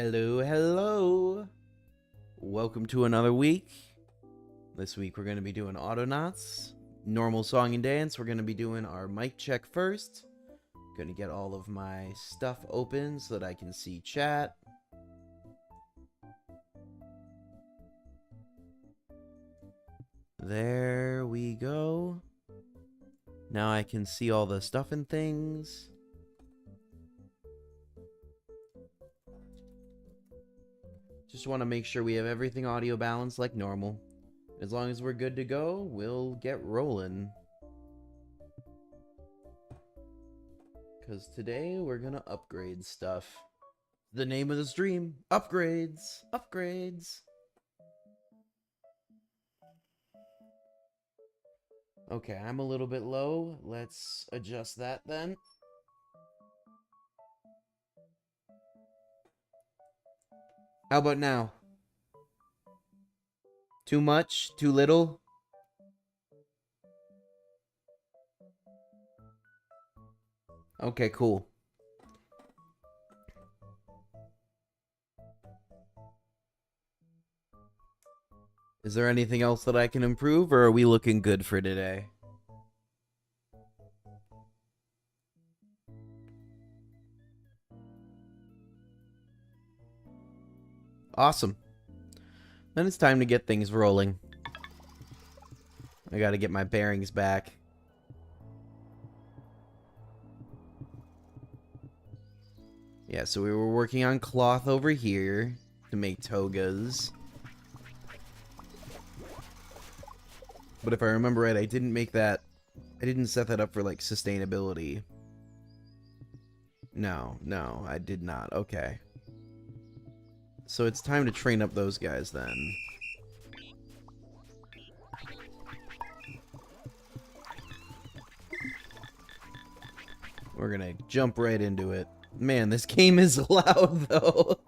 Hello, hello. Welcome to another week. This week we're going to be doing Autonauts. Normal song and dance. We're going to be doing our mic check first. Going to get all of my stuff open so that I can see chat. There we go. Now I can see all the stuff and things. Just want to make sure we have everything audio balanced like normal. As long as we're good to go, we'll get rolling. Because today we're going to upgrade stuff. The name of the stream, upgrades, upgrades. Okay, I'm a little bit low. Let's adjust that then. How about now? Too much? Too little? Okay, cool. Is there anything else that I can improve, or are we looking good for today? Awesome. Then it's time to get things rolling. I gotta get my bearings back. Yeah, so we were working on cloth over here to make togas. But if I remember right, I didn't make that... I didn't set that up for, like, sustainability. No, I did not. Okay. So it's time to train up those guys then. We're gonna jump right into it. Man, this game is loud though.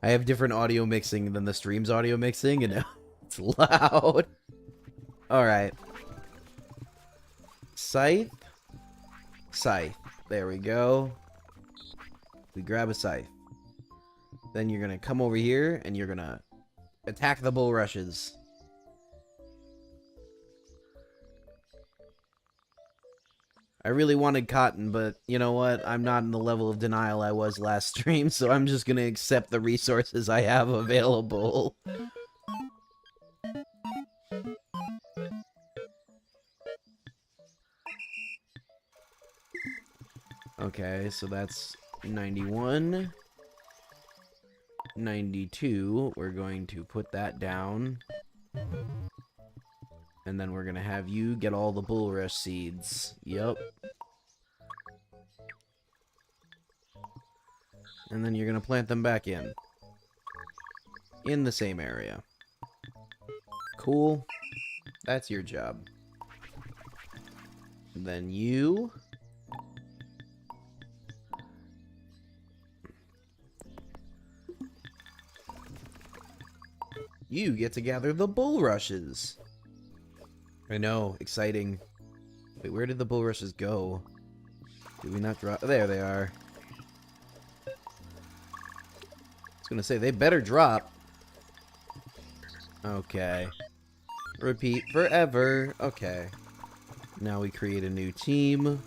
I have different audio mixing than the stream's audio mixing, and it's loud. Alright. Scythe. Scythe. There we go. We grab a scythe. Then you're gonna come over here and you're gonna attack the bulrushes. I really wanted cotton, but you know what? I'm not in the level of denial I was last stream, so I'm just gonna accept the resources I have available. Okay, so that's 91. 92. We're going to put that down. And then we're going to have you get all the bulrush seeds. Yep. And then you're going to plant them back in. In the same area. Cool. That's your job. And then you... You get to gather the bulrushes. I know, exciting. Wait, where did the bulrushes go? Did we not drop? There they are. I was gonna say, they better drop. Okay. Repeat forever. Okay. Now we create a new team.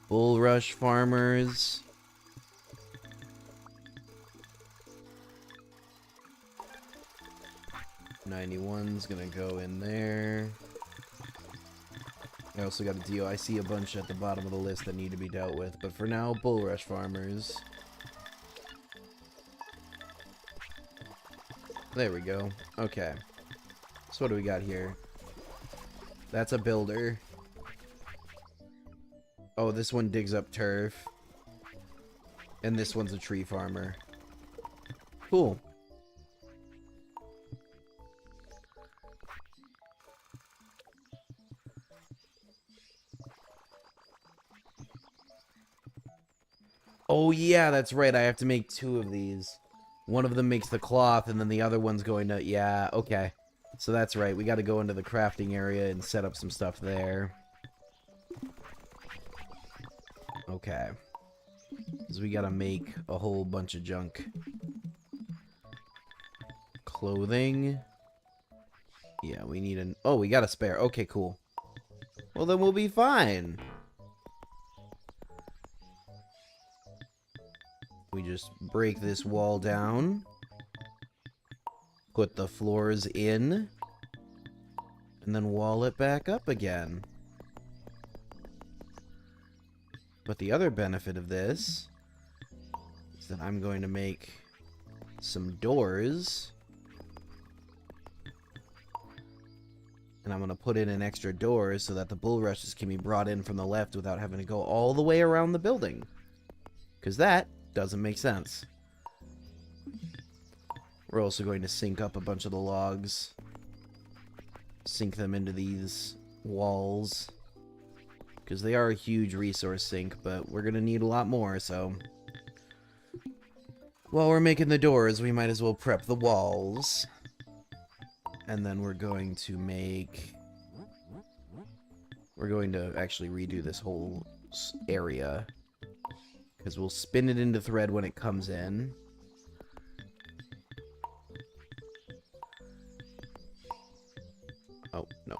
Bulrush farmers. '91's gonna go in there. I also got to deal. I see a bunch at the bottom of the list that need to be dealt with, but for now, bulrush farmers. There we go. Okay. So what do we got here? That's a builder. Oh, this one digs up turf. And this one's a tree farmer. Cool. Oh yeah, that's right. I have to make two of these. One of them makes the cloth, and then the other one's going to... Yeah, okay. So that's right. We got to go into the crafting area and set up some stuff there. Okay. Because we gotta make a whole bunch of junk. Clothing. Yeah, we need an... Oh, we got a spare. Okay, cool. Well, then we'll be fine. We just break this wall down. Put the floors in. And then wall it back up again. But the other benefit of this is that I'm going to make some doors. And I'm going to put in an extra door so that the bulrushes can be brought in from the left without having to go all the way around the building. Because that doesn't make sense. We're also going to sink up a bunch of the logs. Sink them into these walls. Because they are a huge resource sink, but we're going to need a lot more, so... While we're making the doors, we might as well prep the walls. And then we're going to make... We're going to actually redo this whole area. Because we'll spin it into thread when it comes in. Oh, no.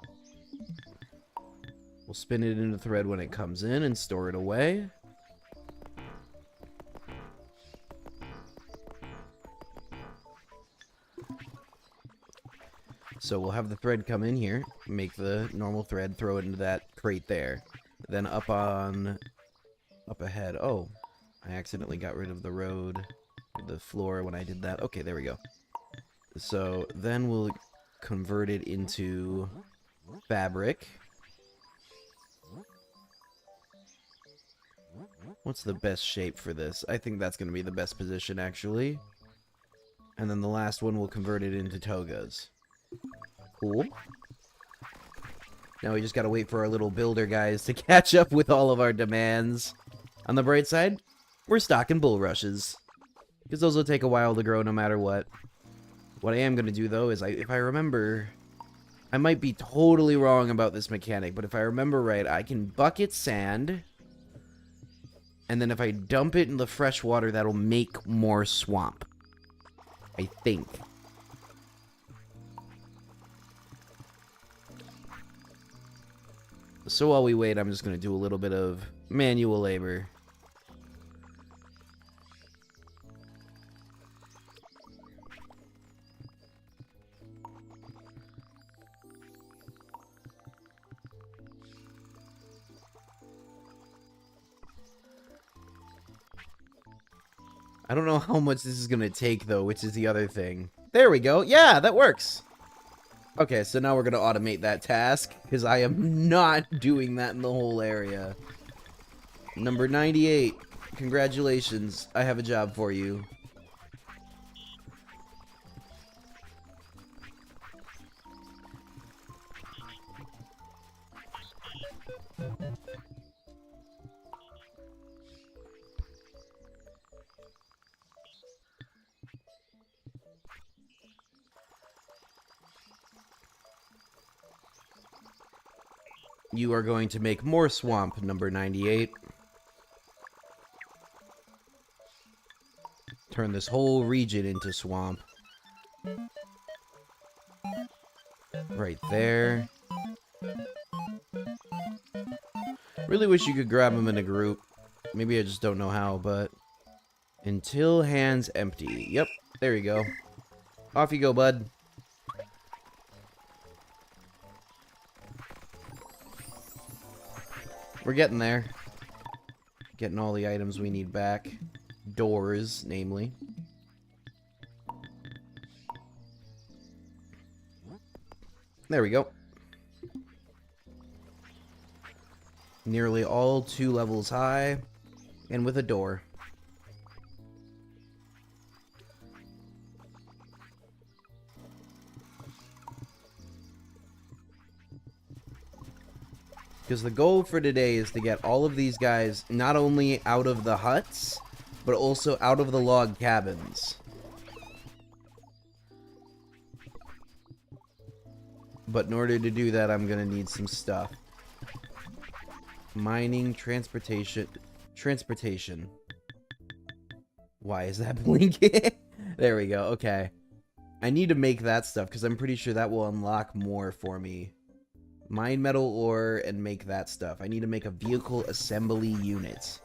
We'll spin it into thread when it comes in and store it away. So we'll have the thread come in here, make the normal thread, throw it into that crate there. Then up ahead. Oh, I accidentally got rid of the road, the floor when I did that. Okay, there we go. So then we'll convert it into fabric. What's the best shape for this? I think that's going to be the best position, actually. And then the last one, we'll convert it into togas. Cool. Now we just gotta wait for our little builder guys to catch up with all of our demands. On the bright side, we're stocking bulrushes. Because those will take a while to grow no matter what. What I am gonna do, though, is if I remember... I might be totally wrong about this mechanic, but if I remember right, I can bucket sand... And then if I dump it in the fresh water, that'll make more swamp. I think. So while we wait, I'm just going to do a little bit of manual labor. I don't know how much this is going to take, though, which is the other thing. There we go. Yeah, that works. Okay, so now we're going to automate that task, because I am not doing that in the whole area. Number 98. Congratulations. I have a job for you. You are going to make more swamp, number 98. Turn this whole region into swamp. Right there. Really wish you could grab them in a group. Maybe I just don't know how, but... Until hands empty. Yep, there you go. Off you go, bud. We're getting there. Getting all the items we need back. Doors, namely. There we go. Nearly all 2 levels high. And with a door. Because the goal for today is to get all of these guys not only out of the huts, but also out of the log cabins. But in order to do that, I'm going to need some stuff. Mining, transportation. Transportation. Why is that blinking? There we go. Okay. I need to make that stuff because I'm pretty sure that will unlock more for me. Mine metal ore and make that stuff. I need to make a vehicle assembly unit.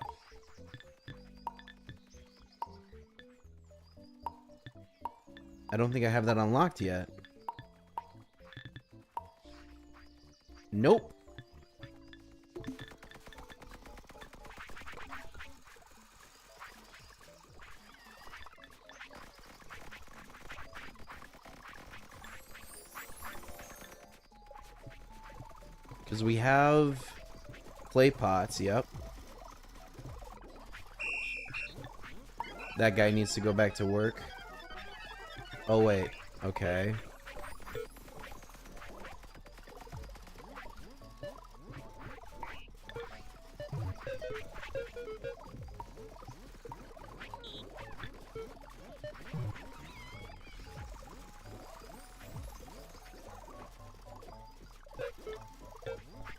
I don't think I have that unlocked yet. Nope. Because we have clay pots, yep. That guy needs to go back to work. Oh, wait. Okay.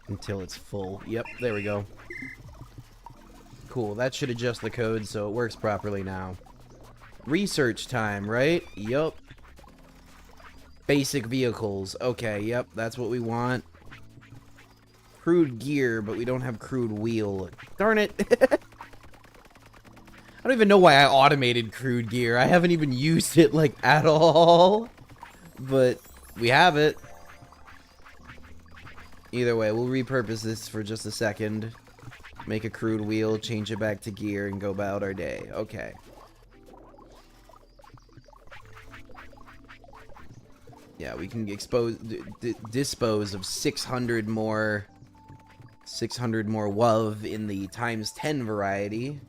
Until it's full. Yep, there we go. Cool, that should adjust the code so it works properly now. Research time, right? Yup. Basic vehicles. Okay, yep, that's what we want. Crude gear, but we don't have crude wheel. Darn it. I don't even know why I automated crude gear. I haven't even used it, like, at all. But we have it. Either way, we'll repurpose this for just a second. Make a crude wheel, change it back to gear, and go about our day. Okay. Yeah, we can dispose of 600 more WUV in the ×10 variety.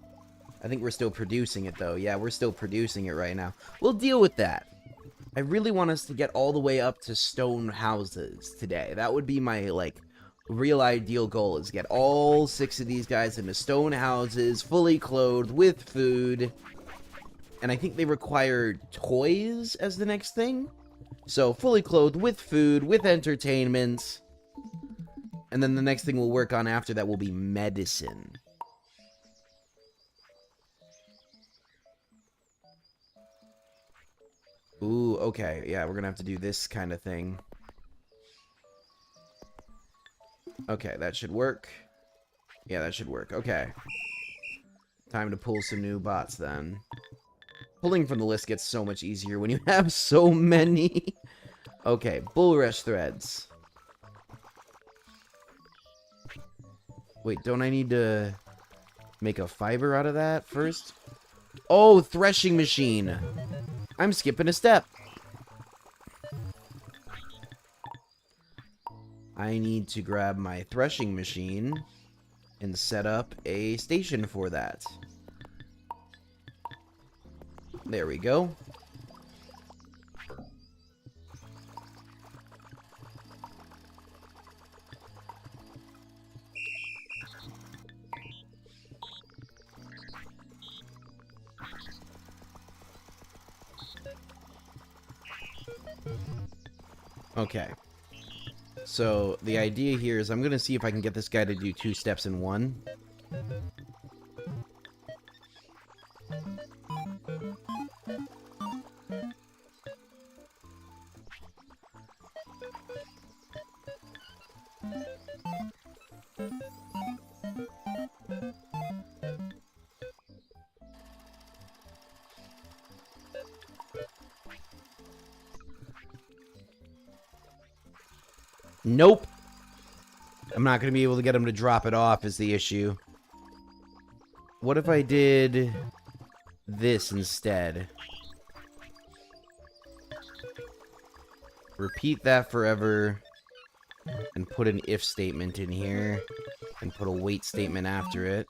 I think we're still producing it, though. Yeah, we're still producing it right now. We'll deal with that. I really want us to get all the way up to stone houses today. That would be my, like, real ideal goal, is get all 6 of these guys into stone houses, fully clothed, with food. And I think they require toys as the next thing. So, fully clothed, with food, with entertainment. And then the next thing we'll work on after that will be medicine. Ooh, okay. Yeah, we're gonna have to do this kind of thing. Okay, that should work. Yeah, that should work. Okay. Time to pull some new bots, then. Pulling from the list gets so much easier when you have so many. Okay, bull rush threads. Wait, don't I need to make a fiber out of that first? Oh, threshing machine. I'm skipping a step. I need to grab my threshing machine and set up a station for that. There we go. Okay. So, the idea here is I'm going to see if I can get this guy to do 2 steps in one. Nope. I'm not going to be able to get him to drop it off is the issue. What if I did this instead? Repeat that forever and put an if statement in here and put a wait statement after it.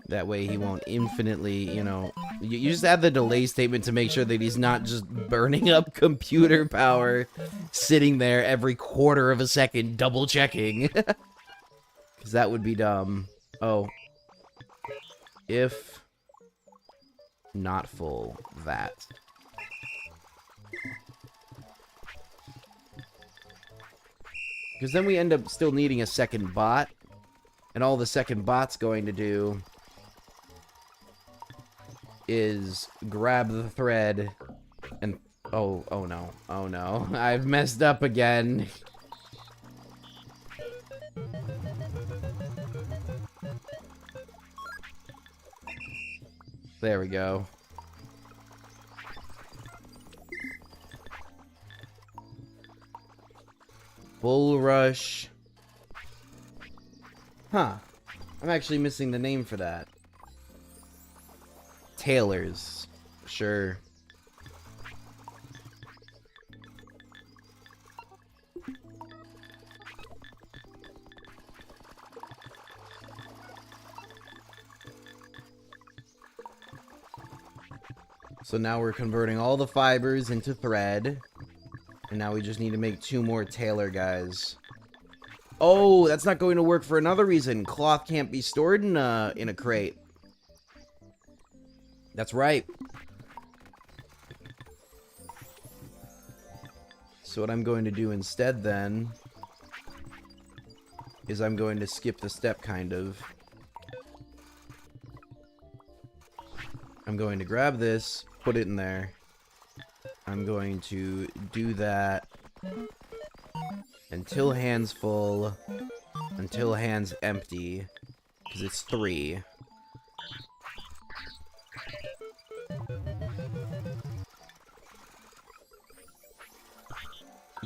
That way he won't infinitely, you know... You just add the delay statement to make sure that he's not just burning up computer power, sitting there every quarter of a second, double checking. Because that would be dumb. Oh. If not full, that. Because then we end up still needing a second bot. And all the second bot's going to do is grab the thread and... Oh no. Oh no. I've messed up again. There we go. Bull Rush. Huh. I'm actually missing the name for that. Tailors. Sure. So now we're converting all the fibers into thread. And now we just need to make 2 more tailor guys. Oh, that's not going to work for another reason. Cloth can't be stored in a crate. That's right. So what I'm going to do instead then is I'm going to skip the step kind of. I'm going to grab this, put it in there. I'm going to do that until hand's full, until hand's empty, because it's 3.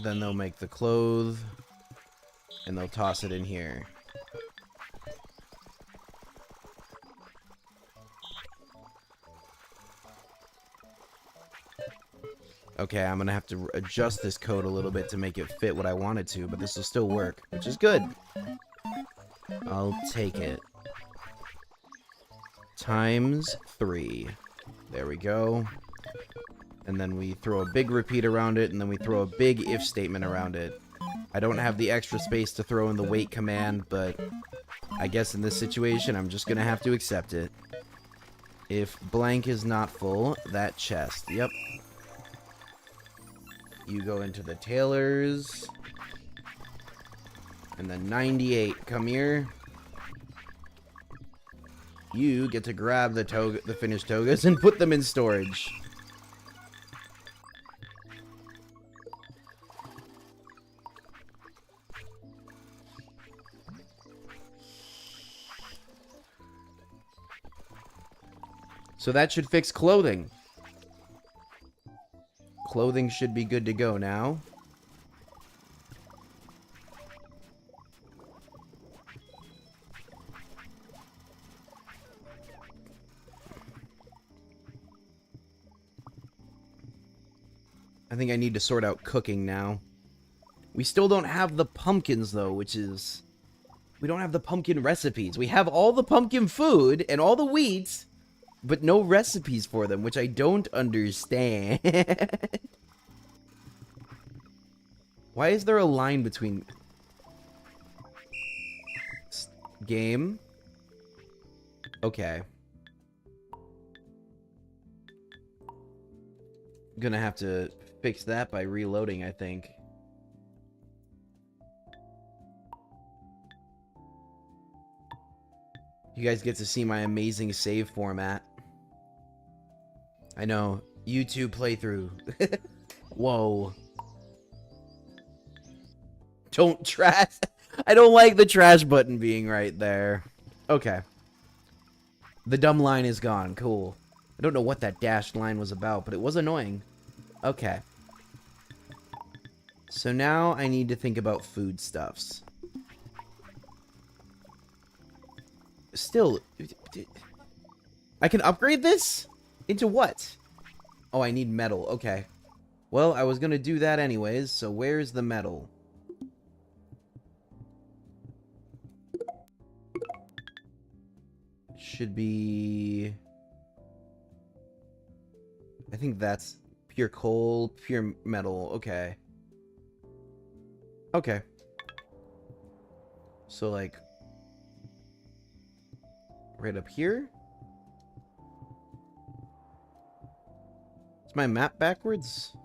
Then they'll make the clothes, and they'll toss it in here. Okay, I'm gonna have to adjust this code a little bit to make it fit what I want it to, but this will still work, which is good. I'll take it. Times 3. There we go. And then we throw a big repeat around it, and then we throw a big if statement around it. I don't have the extra space to throw in the wait command, but I guess in this situation, I'm just gonna have to accept it. If blank is not full, that chest. Yep. You go into the tailors. And then 98, come here. You get to grab the finished togas and put them in storage. So that should fix clothing. Clothing should be good to go now. I think I need to sort out cooking now. We still don't have the pumpkins, though, which is... We don't have the pumpkin recipes. We have all the pumpkin food and all the wheat, but no recipes for them, which I don't understand. Why is there a line between... Game? Okay. I'm gonna have to fix that by reloading, I think. You guys get to see my amazing save format. I know. YouTube playthrough. Whoa. Don't trash. I don't like the trash button being right there. Okay. The dumb line is gone. Cool. I don't know what that dashed line was about, but it was annoying. Okay. So now I need to think about foodstuffs. Still, I can upgrade this? Into what? Oh, I need metal. Okay. Well, I was gonna do that anyways, so where's the metal? Should be... I think that's pure coal, pure metal. Okay. Okay. So, like... right up here? Is my map backwards?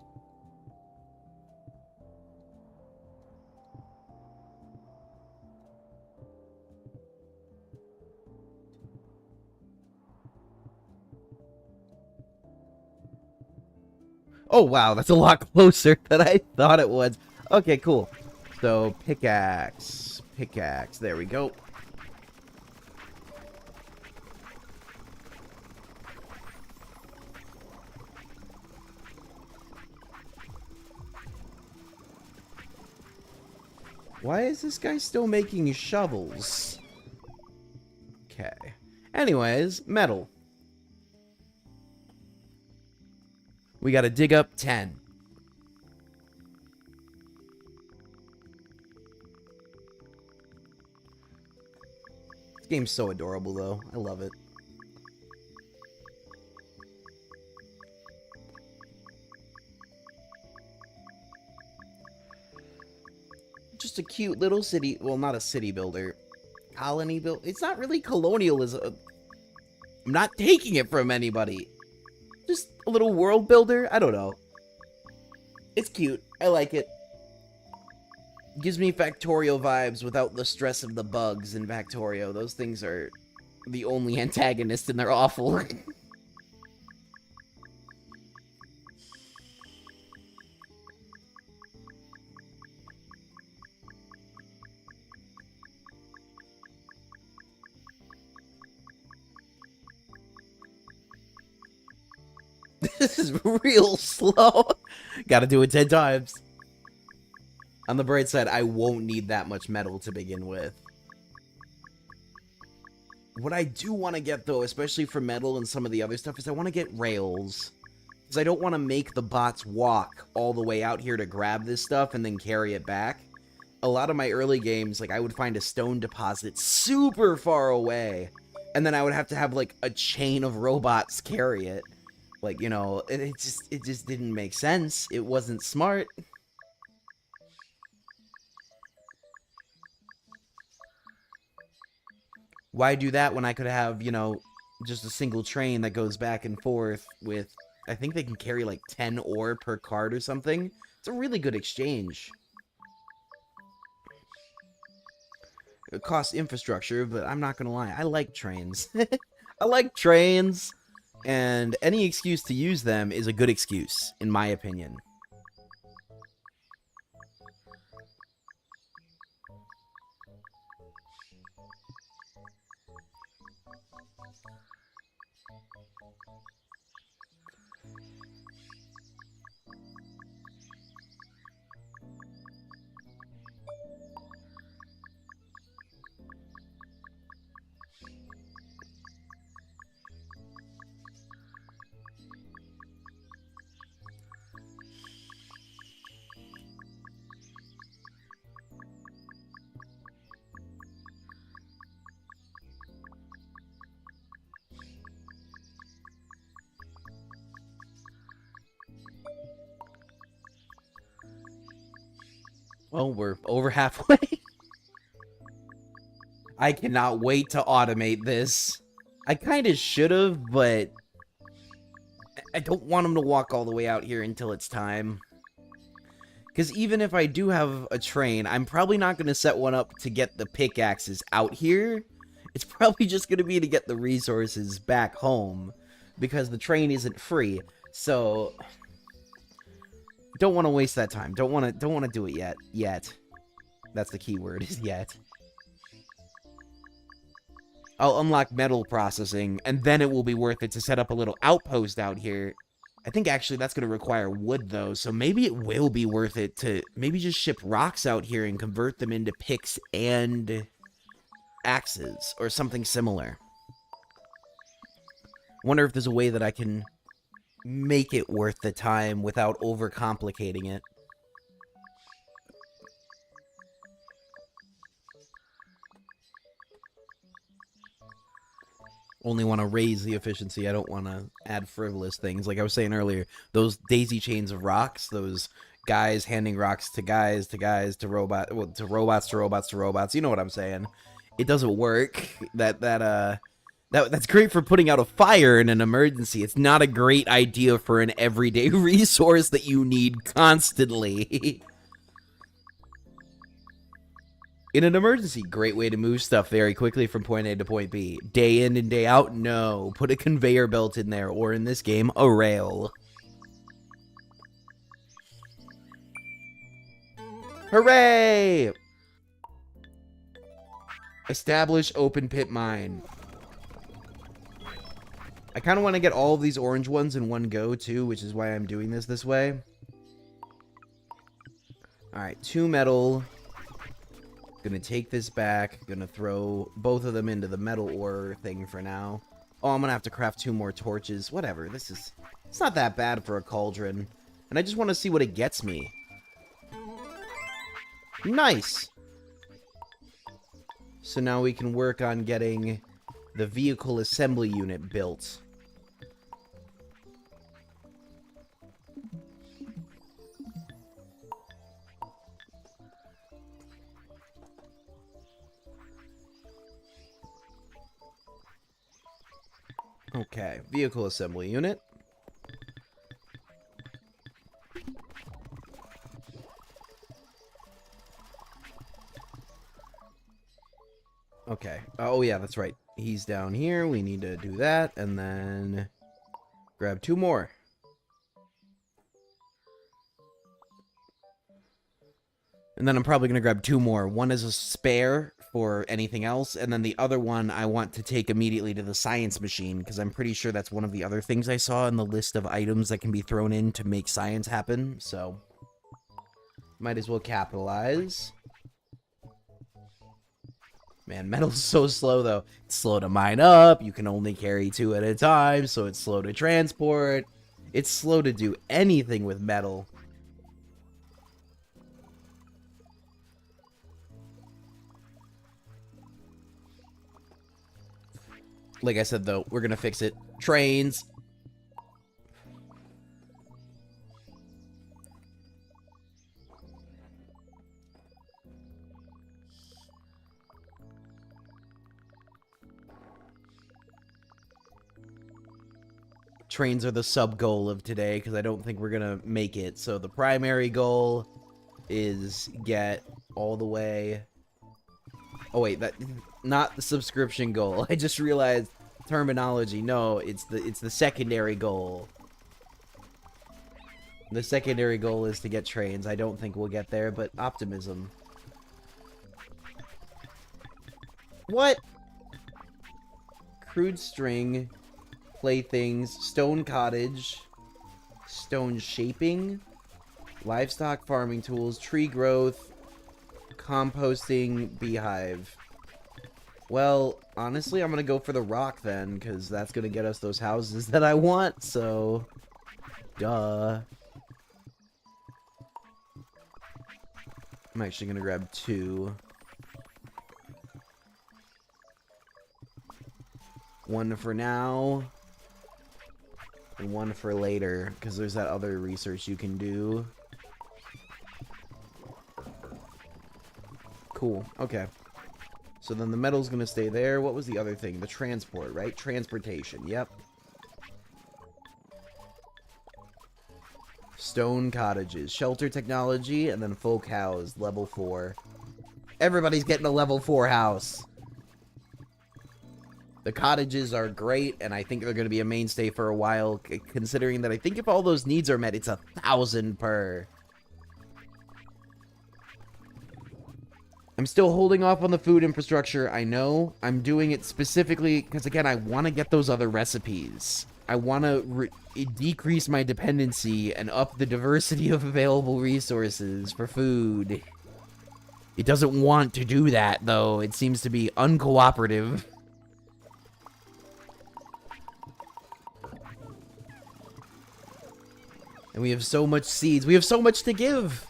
Oh, wow, that's a lot closer than I thought it was. Okay, cool. So, pickaxe. Pickaxe. There we go. Why is this guy still making shovels? Okay. Anyways, metal. We gotta dig up 10. This game's so adorable, though. I love it. Just a cute little city. Well, not a city builder. Colony build. It's not really colonialism. I'm not taking it from anybody. Just a little world builder. I don't know. It's cute. I like it. Gives me Factorio vibes without the stress of the bugs in Factorio. Those things are the only antagonists and they're awful. This is real slow. Gotta do it 10 times. On the bright side, I won't need that much metal to begin with. What I do want to get, though, especially for metal and some of the other stuff, is I want to get rails. Because I don't want to make the bots walk all the way out here to grab this stuff and then carry it back. A lot of my early games, like, I would find a stone deposit super far away. And then I would have to have, like, a chain of robots carry it. Like, you know, it just didn't make sense. It wasn't smart. Why do that when I could have, you know, just a single train that goes back and forth with, I think they can carry like 10 ore per cart or something. It's a really good exchange. It costs infrastructure, but I'm not gonna lie, I like trains. I like trains, and any excuse to use them is a good excuse, in my opinion. Well, we're over halfway. I cannot wait to automate this. I kind of should have, but I don't want them to walk all the way out here until it's time. Because even if I do have a train, I'm probably not going to set one up to get the pickaxes out here. It's probably just going to be to get the resources back home. Because the train isn't free. So don't want to waste that time. Don't want to do it yet. Yet. That's the key word, is yet. I'll unlock metal processing, and then it will be worth it to set up a little outpost out here. I think actually that's going to require wood, though, so maybe it will be worth it to maybe just ship rocks out here and convert them into picks and axes, or something similar. Wonder if there's a way that I can make it worth the time without overcomplicating it. Only want to raise the efficiency. I don't want to add frivolous things. Like I was saying earlier, those daisy chains of rocks, those guys handing rocks to guys, to guys, to robot, well, to robots, to robots, to robots. You know what I'm saying? It doesn't work. That's great for putting out a fire in an emergency. It's not a great idea for an everyday resource that you need constantly. In an emergency, great way to move stuff very quickly from point A to point B. Day in and day out, no. Put a conveyor belt in there, or in this game, a rail. Hooray! Establish open pit mine. I kind of want to get all of these orange ones in one go, too, which is why I'm doing this way. Alright, 2 metal. Gonna take this back. Gonna throw both of them into the metal ore thing for now. Oh, I'm gonna have to craft 2 more torches. Whatever, it's not that bad for a cauldron. And I just want to see what it gets me. Nice! So now we can work on getting the vehicle assembly unit built. Okay, vehicle assembly unit. Okay. Oh, yeah, that's right. He's down here. We need to do that. And then grab 2 more. And then I'm probably going to grab 2 more. One is a spare for anything else. And then the other one I want to take immediately to the science machine, because I'm pretty sure that's one of the other things I saw in the list of items that can be thrown in to make science happen. So might as well capitalize. Man, metal's so slow, though. It's slow to mine up. You can only carry 2 at a time, so it's slow to transport. It's slow to do anything with metal. Like I said, though, we're gonna fix it. Trains. Trains are the sub-goal of today, because I don't think we're gonna make it. So the primary goal is get all the way... Oh, wait, that... Not the subscription goal. I just realized terminology. No, it's the secondary goal. The secondary goal is to get trains. I don't think we'll get there, but optimism. What? Crude string, playthings, stone cottage, stone shaping, livestock farming tools, tree growth, composting, beehive. Well, honestly, I'm gonna go for the rock then, because that's gonna get us those houses that I want, so... Duh. I'm actually gonna grab 2. 1 for now. And 1 for later, because there's that other research you can do. Cool, okay. So then the metal's gonna stay there. What was the other thing? The transport, right? Transportation, yep. Stone cottages, shelter technology, and then folk house, level 4. Everybody's getting a level 4 house. The cottages are great, and I think they're going to be a mainstay for a while, considering that I think if all those needs are met, it's 1,000 per. I'm still holding off on the food infrastructure, I know. I'm doing it specifically because, again, I want to get those other recipes. I want to decrease my dependency and up the diversity of available resources for food. It doesn't want to do that, though. It seems to be uncooperative. And we have so much seeds. We have so much to give.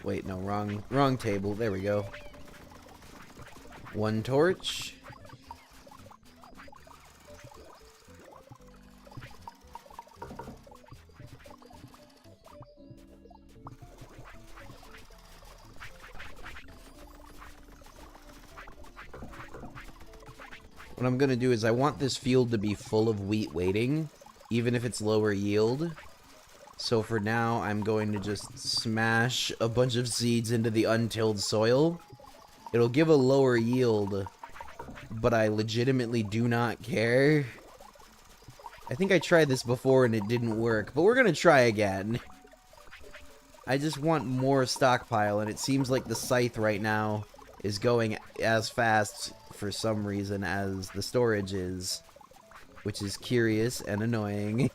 Wait, no, wrong table. There we go. 1 torch. What I'm gonna do is I want this field to be full of wheat waiting, even if it's lower yield. So for now, I'm going to just smash a bunch of seeds into the untilled soil. It'll give a lower yield, but I legitimately do not care. I think I tried this before and it didn't work, but we're gonna try again. I just want more stockpile, and it seems like the scythe right now is going as fast for some reason as the storage is, which is curious and annoying.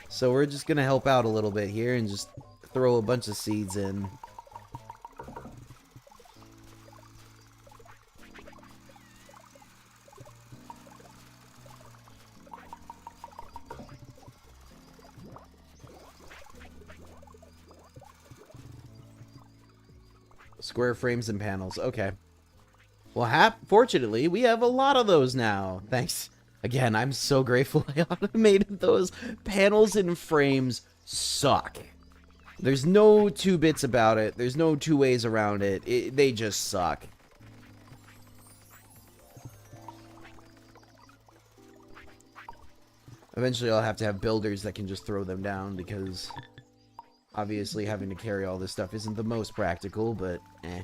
So we're just gonna help out a little bit here and just throw a bunch of seeds in. Square frames and panels. Okay. Well, fortunately, we have a lot of those now. Thanks. Again, I'm so grateful I automated those. Panels and frames suck. There's no two bits about it. There's no two ways around it. They just suck. Eventually, I'll have to have builders that can just throw them down because obviously having to carry all this stuff isn't the most practical, but eh.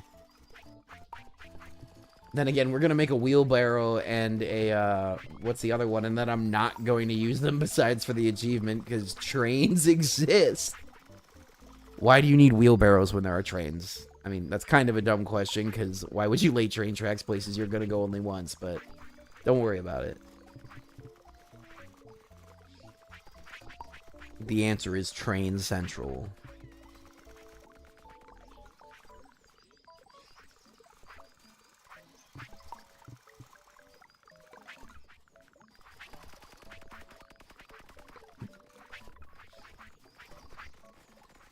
Then again, we're going to make a wheelbarrow and a, what's the other one? And then I'm not going to use them besides for the achievement because trains exist. Why do you need wheelbarrows when there are trains? I mean, that's kind of a dumb question because why would you lay train tracks places you're going to go only once? But don't worry about it. The answer is Train Central.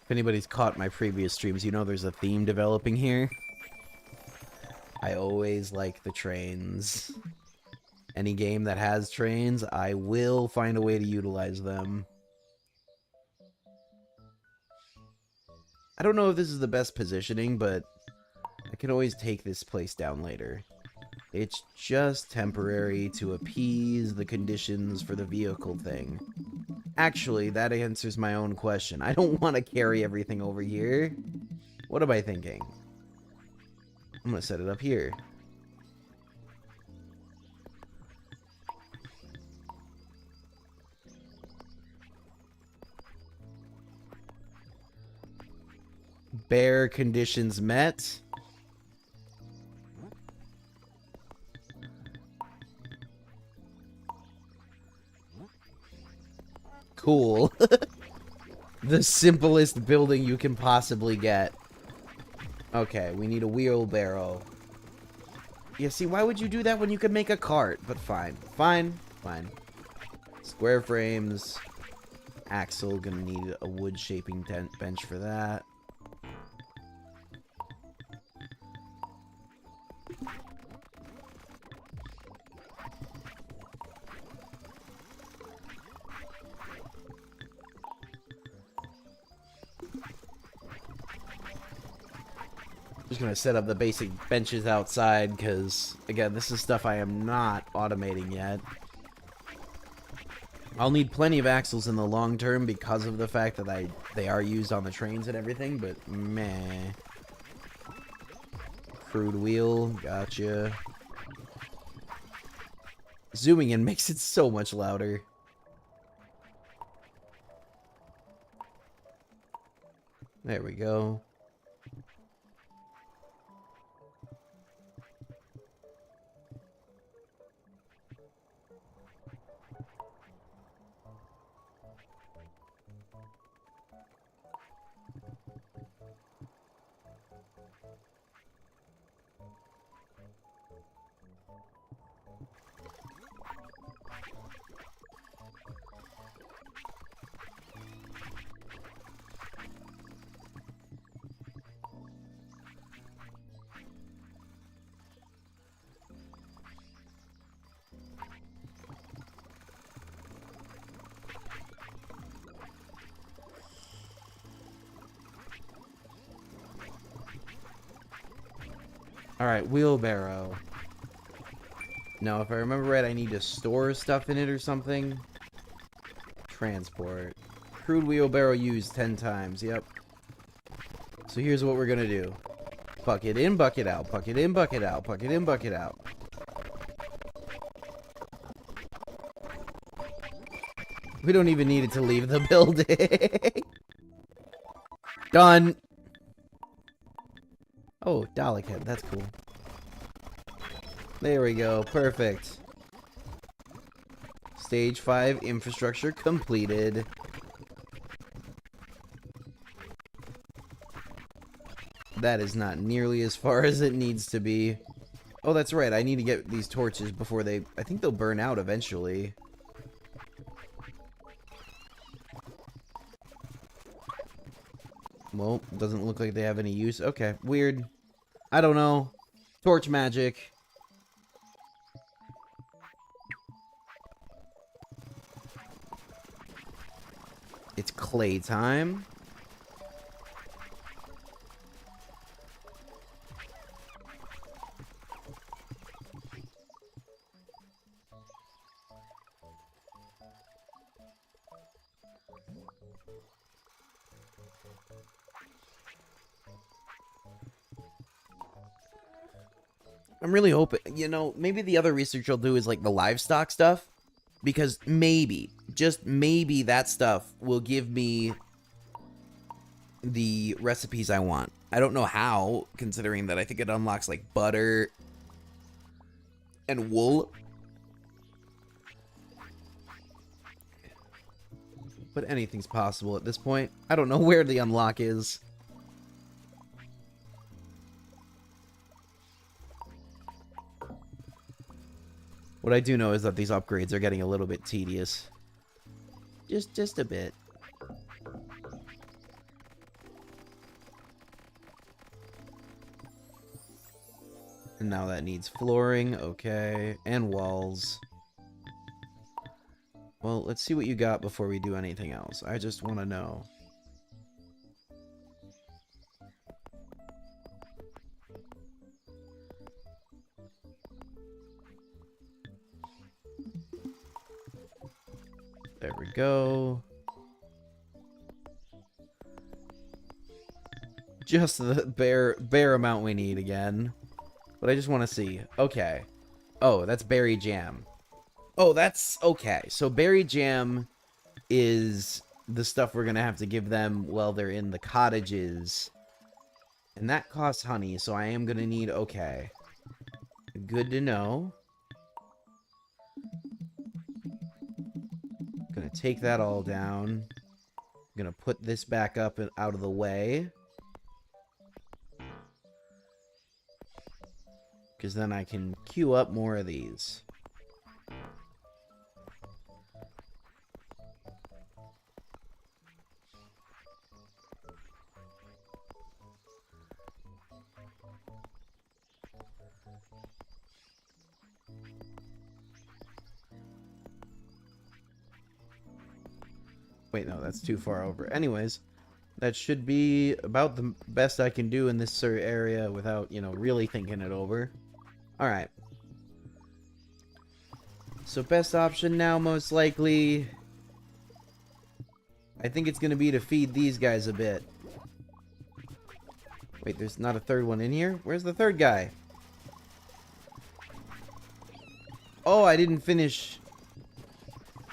If anybody's caught my previous streams, you know there's a theme developing here. I always like the trains. Any game that has trains, I will find a way to utilize them. I don't know if this is the best positioning, but I can always take this place down later. It's just temporary to appease the conditions for the vehicle thing. Actually, that answers my own question. I don't want to carry everything over here. What am I thinking? I'm going to set it up here. Bare conditions met. Cool. The simplest building you can possibly get. Okay, we need a wheelbarrow. Yeah, see, why would you do that when you could make a cart? But fine. Fine. Fine. Square frames. Axle, gonna need a wood shaping bench for that. Just gonna set up the basic benches outside because, again, this is stuff I am not automating yet. I'll need plenty of axles in the long term because of the fact that they are used on the trains and everything, but meh. Crude wheel, gotcha. Zooming in makes it so much louder. There we go. Alright, wheelbarrow. Now, if I remember right, I need to store stuff in it or something. Transport. Crude wheelbarrow used 10 times, yep. So here's what we're gonna do. Bucket in, bucket out. Bucket in, bucket out. Bucket in, bucket out. We don't even need it to leave the building. Done. Oh, Dalek head. That's cool. There we go. Perfect. Stage 5 infrastructure completed. That is not nearly as far as it needs to be. Oh, that's right. I need to get these torches before they... I think they'll burn out eventually. Well, doesn't look like they have any use. Okay, weird. I don't know. Torch magic. It's clay time. I'm really hoping, you know, maybe the other research I'll do is like the livestock stuff. Because maybe, just maybe that stuff will give me the recipes I want. I don't know how, considering that I think it unlocks like butter and wool. But anything's possible at this point. I don't know where the unlock is. What I do know is that these upgrades are getting a little bit tedious. Just a bit. And now that needs flooring, okay, and walls. Well, let's see what you got before we do anything else. I just want to know. There we go. Just the bare amount we need again. But I just want to see. Okay. Oh, that's berry jam. Oh, that's okay. So berry jam is the stuff we're going to have to give them while they're in the cottages. And that costs honey, so I am going to need... Okay. Good to know. Gonna take that all down. Gonna put this back up and out of the way. Because then I can queue up more of these. Wait, no, that's too far over. Anyways, that should be about the best I can do in this area without, you know, really thinking it over. Alright. So best option now, most likely... I think it's going to be to feed these guys a bit. Wait, there's not a third one in here? Where's the third guy? Oh, I didn't finish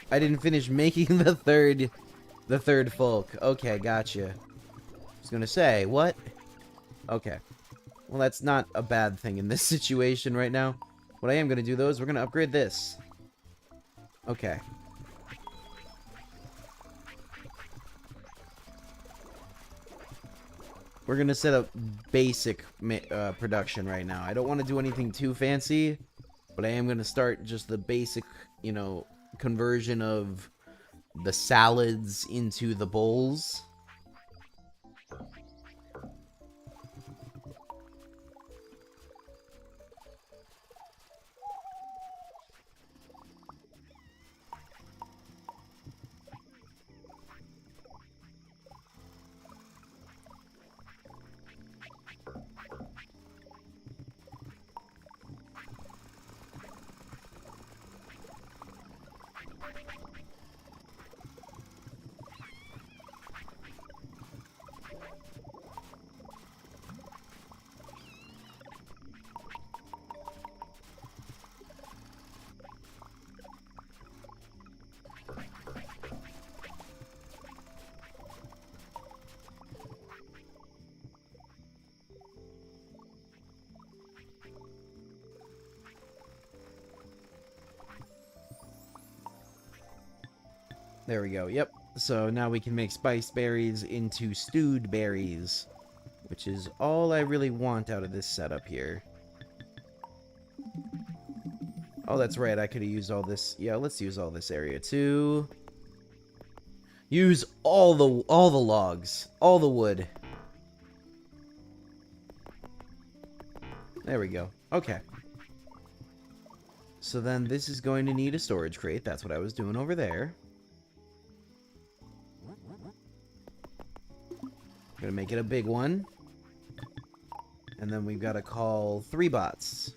making the third folk. Okay, gotcha. I was gonna say, what? Okay. Well, that's not a bad thing in this situation right now. What I am gonna do, though, is we're gonna upgrade this. Okay. We're gonna set up basic production right now. I don't want to do anything too fancy, but I am gonna start just the basic, you know, conversion of the salads into the bowls. There we go. Yep. So now we can make spiced berries into stewed berries, which is all I really want out of this setup here. Oh, that's right. I could have used all this. Yeah, let's use all this area too. Use all the logs, all the wood. There we go. Okay. So then this is going to need a storage crate. That's what I was doing over there. Gonna make it a big one. And then we've got to call 3 bots.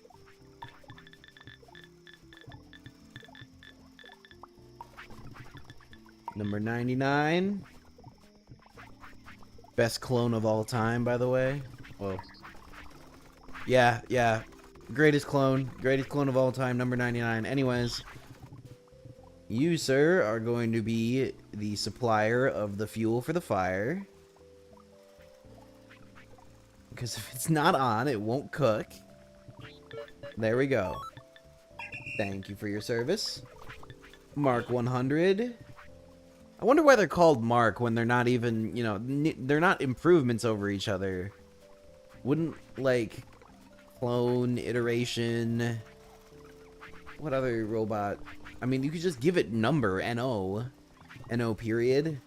Number 99. Best clone of all time, by the way. Whoa. Yeah. Greatest clone of all time, number 99. Anyways, you, sir, are going to be the supplier of the fuel for the fire. Because if it's not on, it won't cook. There we go. Thank you for your service. Mark 100. I wonder why they're called Mark when they're not even, you know, they're not improvements over each other. Wouldn't, like, clone, iteration... What other robot? I mean, you could just give it number, N-O. N-O period.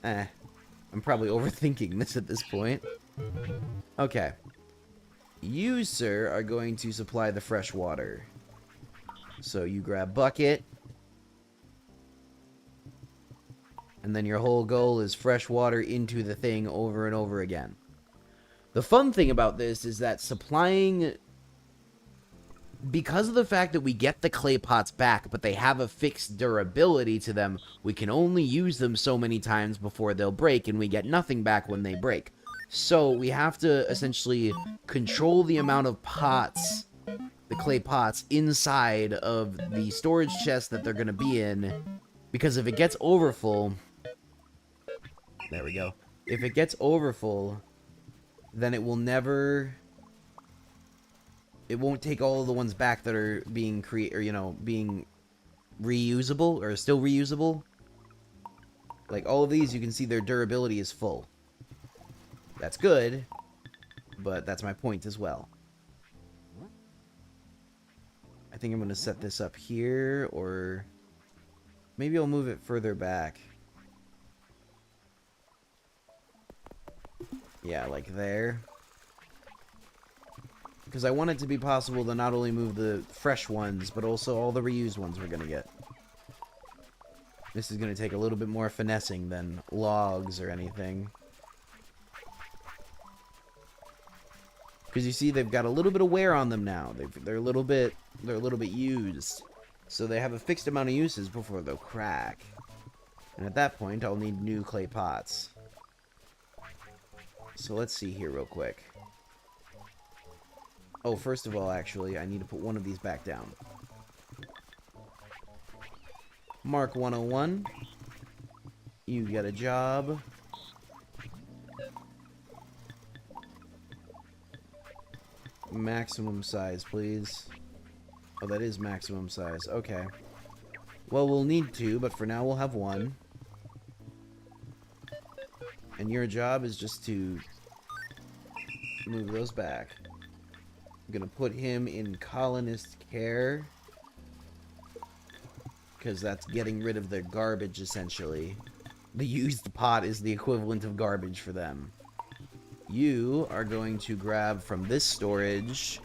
I'm probably overthinking this at this point. Okay. You, sir, are going to supply the fresh water. So you grab bucket. And then your whole goal is fresh water into the thing over and over again. The fun thing about this is that supplying... Because of the fact that we get the clay pots back, but they have a fixed durability to them, we can only use them so many times before they'll break, and we get nothing back when they break. So we have to essentially control the amount of pots, the clay pots, inside of the storage chest that they're going to be in. Because if it gets overfull... There we go. If it gets overfull, then it will never... It won't take all of the ones back that are being being reusable, or still reusable. Like, all of these, you can see their durability is full. That's good, but that's my point as well. I think I'm going to set this up here, or maybe I'll move it further back. Yeah, like there. Because I want it to be possible to not only move the fresh ones, but also all the reused ones we're going to get. This is going to take a little bit more finessing than logs or anything. Because you see, they've got a little bit of wear on them now. They're a little bit used. So they have a fixed amount of uses before they'll crack. And at that point, I'll need new clay pots. So let's see here real quick. Oh, first of all, actually, I need to put one of these back down. Mark 101. You get a job. Maximum size, please. Oh, that is maximum size. Okay. Well, we'll need 2, but for now we'll have 1. And your job is just to move those back. I'm gonna put him in colonist care, because that's getting rid of their garbage, essentially. The used pot is the equivalent of garbage for them. You are going to grab from this storage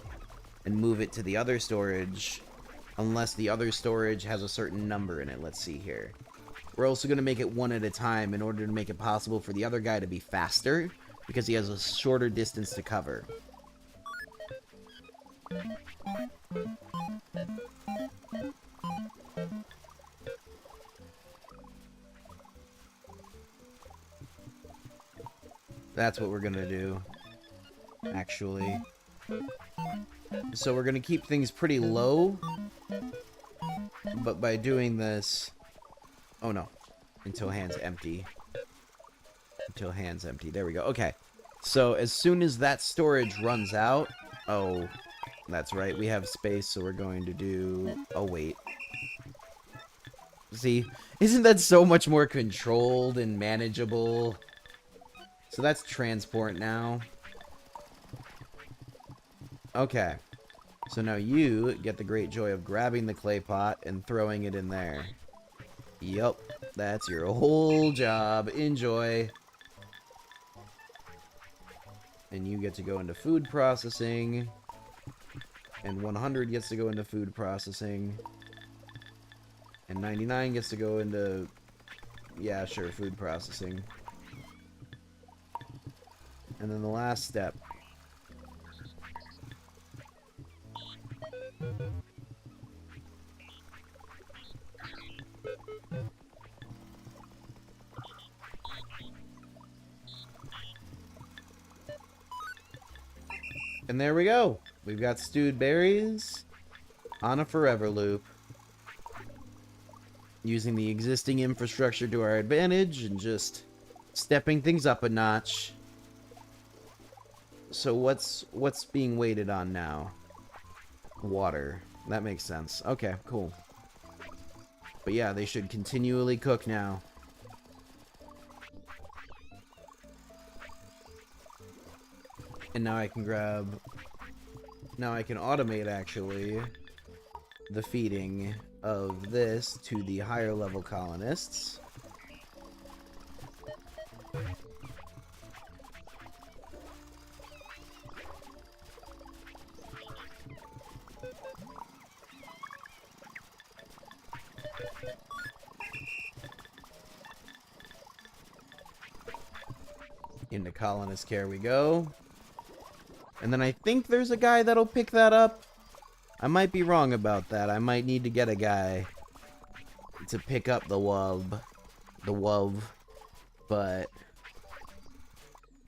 and move it to the other storage, unless the other storage has a certain number in it. Let's see here. We're also going to make it one at a time in order to make it possible for the other guy to be faster, because he has a shorter distance to cover. That's what we're gonna do, actually. So we're gonna keep things pretty low, but by doing this... Oh no, until hand's empty. Until hand's empty, there we go. Okay, so as soon as that storage runs out... Oh, that's right, we have space, so we're going to do... Oh, wait. See, isn't that so much more controlled and manageable? So that's transport now. Okay. So now you get the great joy of grabbing the clay pot and throwing it in there. Yup. That's your whole job. Enjoy. And you get to go into food processing. And 100 gets to go into food processing. And 99 gets to go into... Yeah, sure, food processing. And then the last step. And there we go. We've got stewed berries on a forever loop. Using the existing infrastructure to our advantage and just stepping things up a notch. So what's being waited on now? Water. That makes sense. Okay, cool. But yeah, they should continually cook now. And now I can grab... Now I can automate, actually, the feeding of this to the higher level colonists. Into colonist care we go. And then I think there's a guy that'll pick that up. I might be wrong about that. I might need to get a guy to pick up the wub. The wub. But...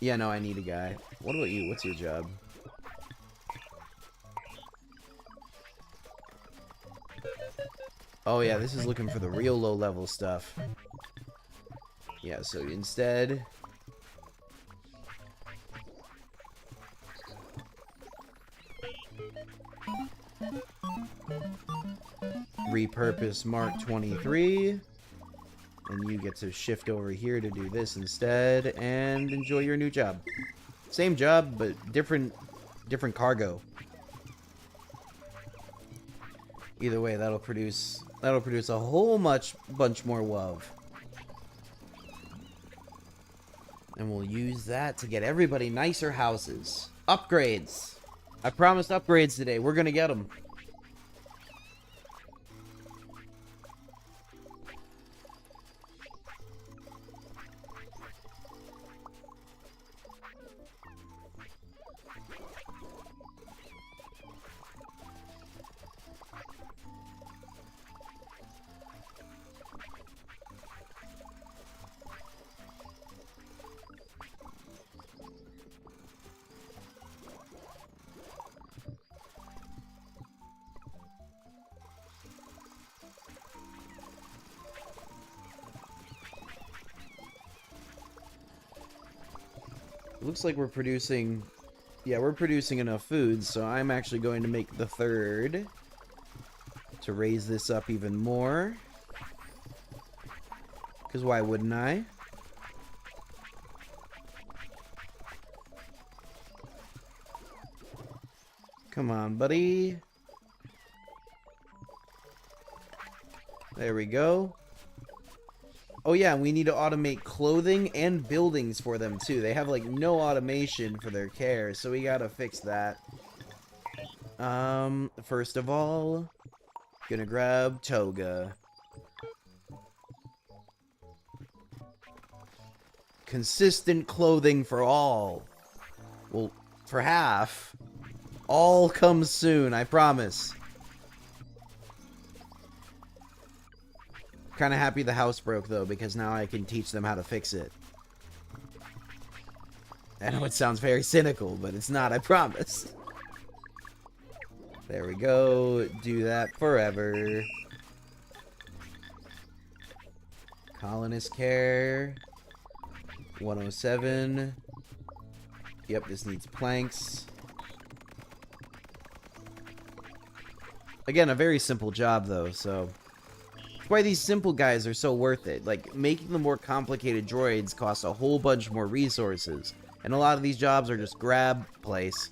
yeah, no, I need a guy. What about you? What's your job? Oh yeah, this is looking for the real low-level stuff. Yeah, so instead... repurpose Mark 23, and you get to shift over here to do this instead, and enjoy your new job. Same job, but different cargo. Either way, that'll produce a whole bunch more WUV. And we'll use that to get everybody nicer houses. Upgrades. I promised upgrades today. We're gonna get them. It looks like we're producing... yeah, we're producing enough food, so I'm actually going to make the third to raise this up even more. Because why wouldn't I? Come on, buddy. There we go. Oh yeah, we need to automate clothing and buildings for them too. They have like no automation for their care, so we gotta fix that. First of all, gonna grab Toga. Consistent clothing for all. Well, for half. All comes soon, I promise. Kind of happy the house broke, though, because now I can teach them how to fix it. I know it sounds very cynical, but it's not, I promise. There we go. Do that forever. Colonist care. 107. Yep, this needs planks. Again, a very simple job, though, so... why these simple guys are so worth it. Like, making the more complicated droids costs a whole bunch more resources. And a lot of these jobs are just grab place.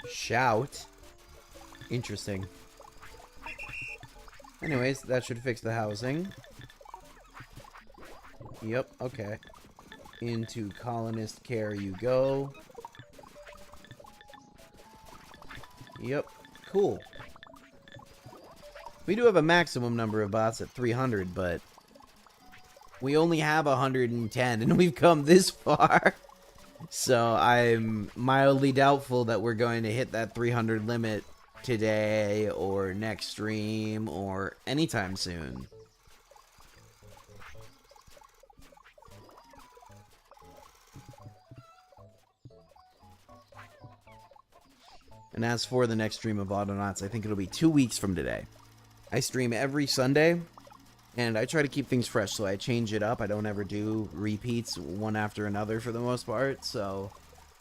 Shout. Interesting. Anyways, that should fix the housing. Yep, okay. Into colonist care you go. Yep, cool. We do have a maximum number of bots at 300, but we only have 110, and we've come this far. So I'm mildly doubtful that we're going to hit that 300 limit today or next stream or anytime soon. And as for the next stream of Autonauts, I think it'll be 2 weeks from today. I stream every Sunday, and I try to keep things fresh, so I change it up. I don't ever do repeats one after another for the most part, so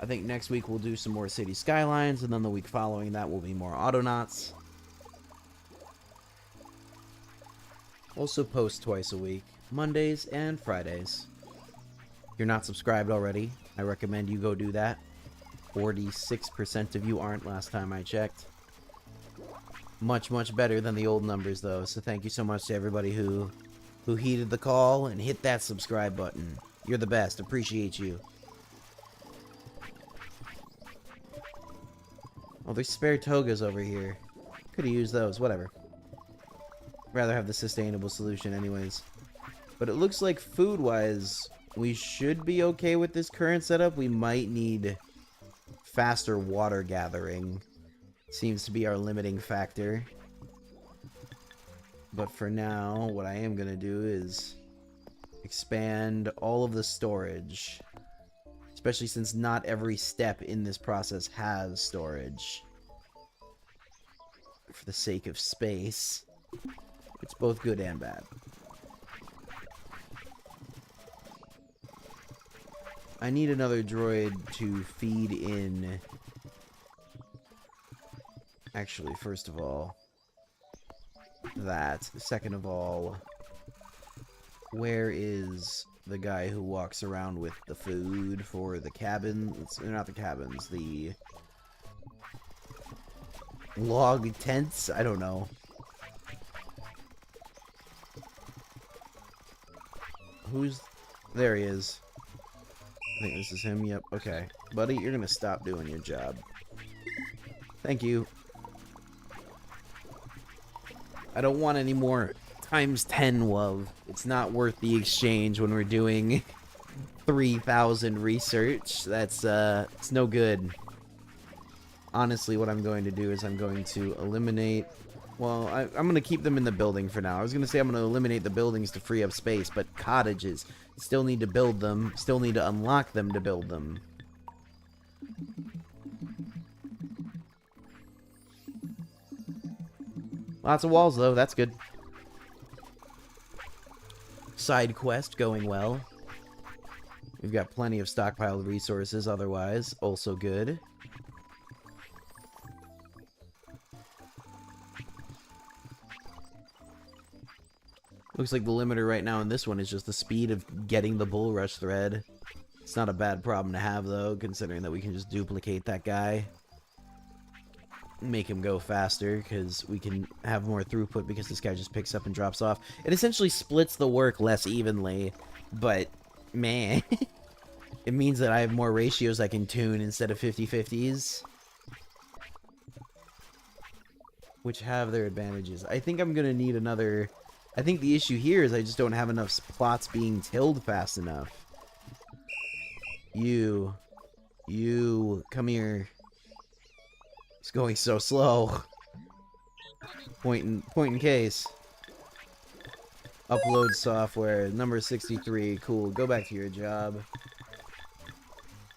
I think next week we'll do some more City Skylines, and then the week following that will be more Autonauts. Also post twice a week, Mondays and Fridays. If you're not subscribed already, I recommend you go do that. 46% of you aren't last time I checked. Much, much better than the old numbers, though, so thank you so much to everybody who heeded the call and hit that subscribe button. You're the best. Appreciate you. Oh, there's spare togas over here. Could have used those. Whatever. Rather have the sustainable solution anyways. But it looks like food-wise, we should be okay with this current setup. We might need faster water gathering. Seems to be our limiting factor. But for now, what I am going to do is expand all of the storage. Especially since not every step in this process has storage. For the sake of space. It's both good and bad. I need another droid to feed in. Actually, first of all, that. Second of all, where is the guy who walks around with the food for the cabins? Not the cabins, the log tents? I don't know. Who's... There he is. I think this is him. Yep, okay. Buddy, you're gonna stop doing your job. Thank you. I don't want any more times 10 love. It's not worth the exchange when we're doing 3,000 research. That's, it's no good. Honestly, what I'm going to do is I'm going to eliminate... Well, I'm going to keep them in the building for now. I was going to say I'm going to eliminate the buildings to free up space, but cottages. Still need to build them. Still need to unlock them to build them. Lots of walls, though. That's good. Side quest going well. We've got plenty of stockpiled resources otherwise. Also good. Looks like the limiter right now in this one is just the speed of getting the bull rush thread. It's not a bad problem to have, though, considering that we can just duplicate that guy. Make him go faster, because we can have more throughput because this guy just picks up and drops off. It essentially splits the work less evenly, but, man, it means that I have more ratios I can tune instead of 50-50s. Which have their advantages. I think I'm going to need another... I think the issue here is I just don't have enough plots being tilled fast enough. You, come here. It's going so slow. Point in case. Upload software, number 63, cool. Go back to your job.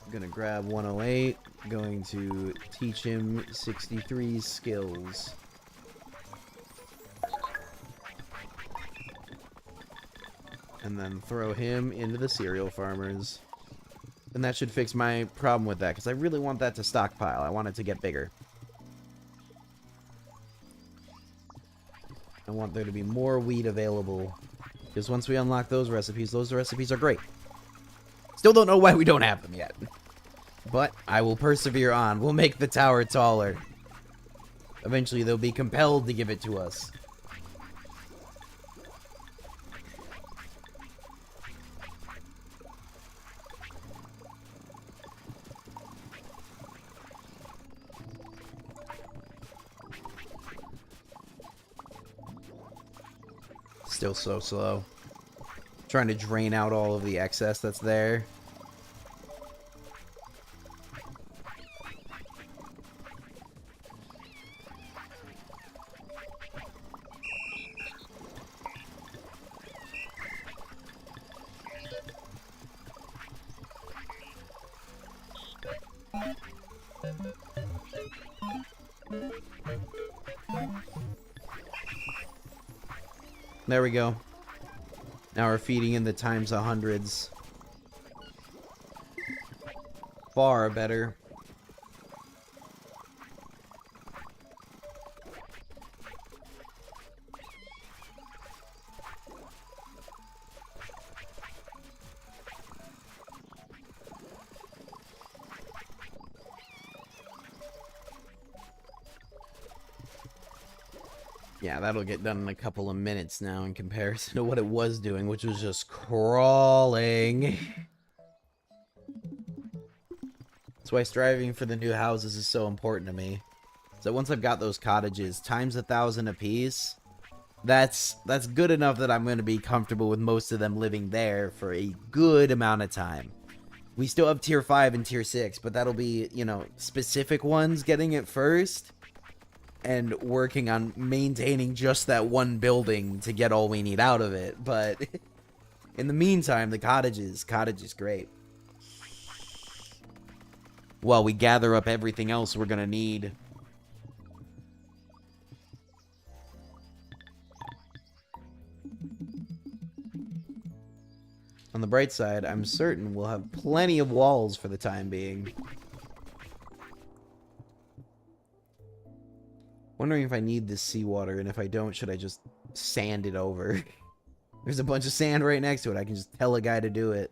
I'm gonna grab 108. going to teach him 63 skills. And then throw him into the cereal farmers. And that should fix my problem with that, because I really want that to stockpile. I want it to get bigger. I want there to be more wheat available. Because once we unlock those recipes are great. Still don't know why we don't have them yet. But I will persevere on. We'll make the tower taller. Eventually they'll be compelled to give it to us. Still so slow. Trying to drain out all of the excess that's there. There we go. Now we're feeding in the times 100s. Far better. Yeah, that'll get done in a couple of minutes now in comparison to what it was doing, which was just crawling. That's why striving for the new houses is so important to me. So once I've got those cottages, times 1,000 apiece, that's good enough that I'm going to be comfortable with most of them living there for a good amount of time. We still have tier 5 and tier 6, but that'll be, you know, specific ones getting it first. And working on maintaining just that one building to get all we need out of it. But in the meantime, the cottage is great. While we gather up everything else we're gonna need. On the bright side, I'm certain we'll have plenty of walls for the time being. Wondering if I need this seawater, and if I don't, should I just sand it over? There's a bunch of sand right next to it. I can just tell a guy to do it.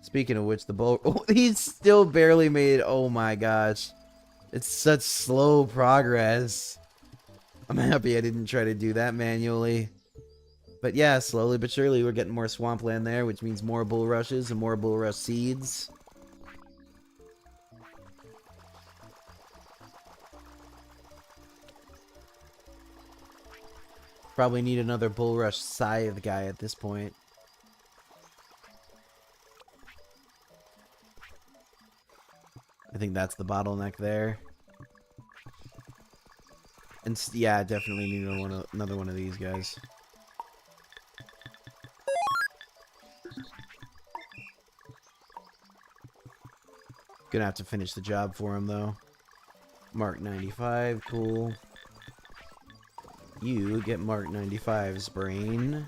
Speaking of which, the boat... Oh, he's still barely made... Oh my gosh. It's such slow progress. I'm happy I didn't try to do that manually. But yeah, slowly but surely we're getting more swampland there, which means more bulrushes and more bulrush seeds. Probably need another bulrush scythe guy at this point. I think that's the bottleneck there. And yeah, definitely need another one of these guys. Gonna have to finish the job for him though. Mark 95, cool. You get Mark 95's brain.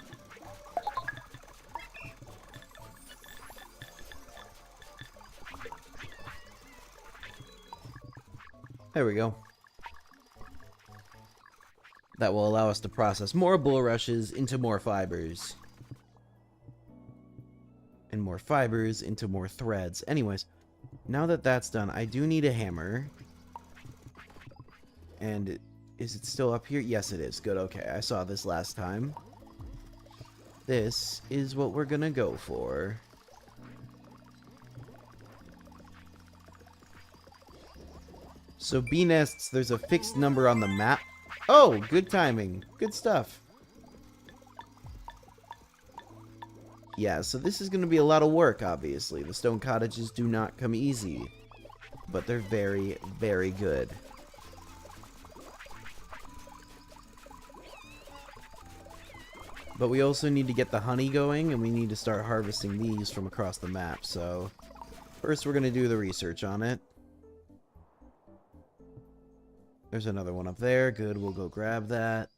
There we go. That will allow us to process more bulrushes into more fibers. And more fibers into more threads. Anyways, now that that's done, I do need a hammer. And is it still up here? Yes, it is. Good, okay. I saw this last time. This is what we're gonna go for. So bee nests, there's a fixed number on the map. Oh, good timing. Good stuff. Yeah, so this is gonna be a lot of work, obviously. The stone cottages do not come easy. But they're very, very good. But we also need to get the honey going, and we need to start harvesting these from across the map, so First, we're going to do the research on it. There's another one up there. Good, we'll go grab that.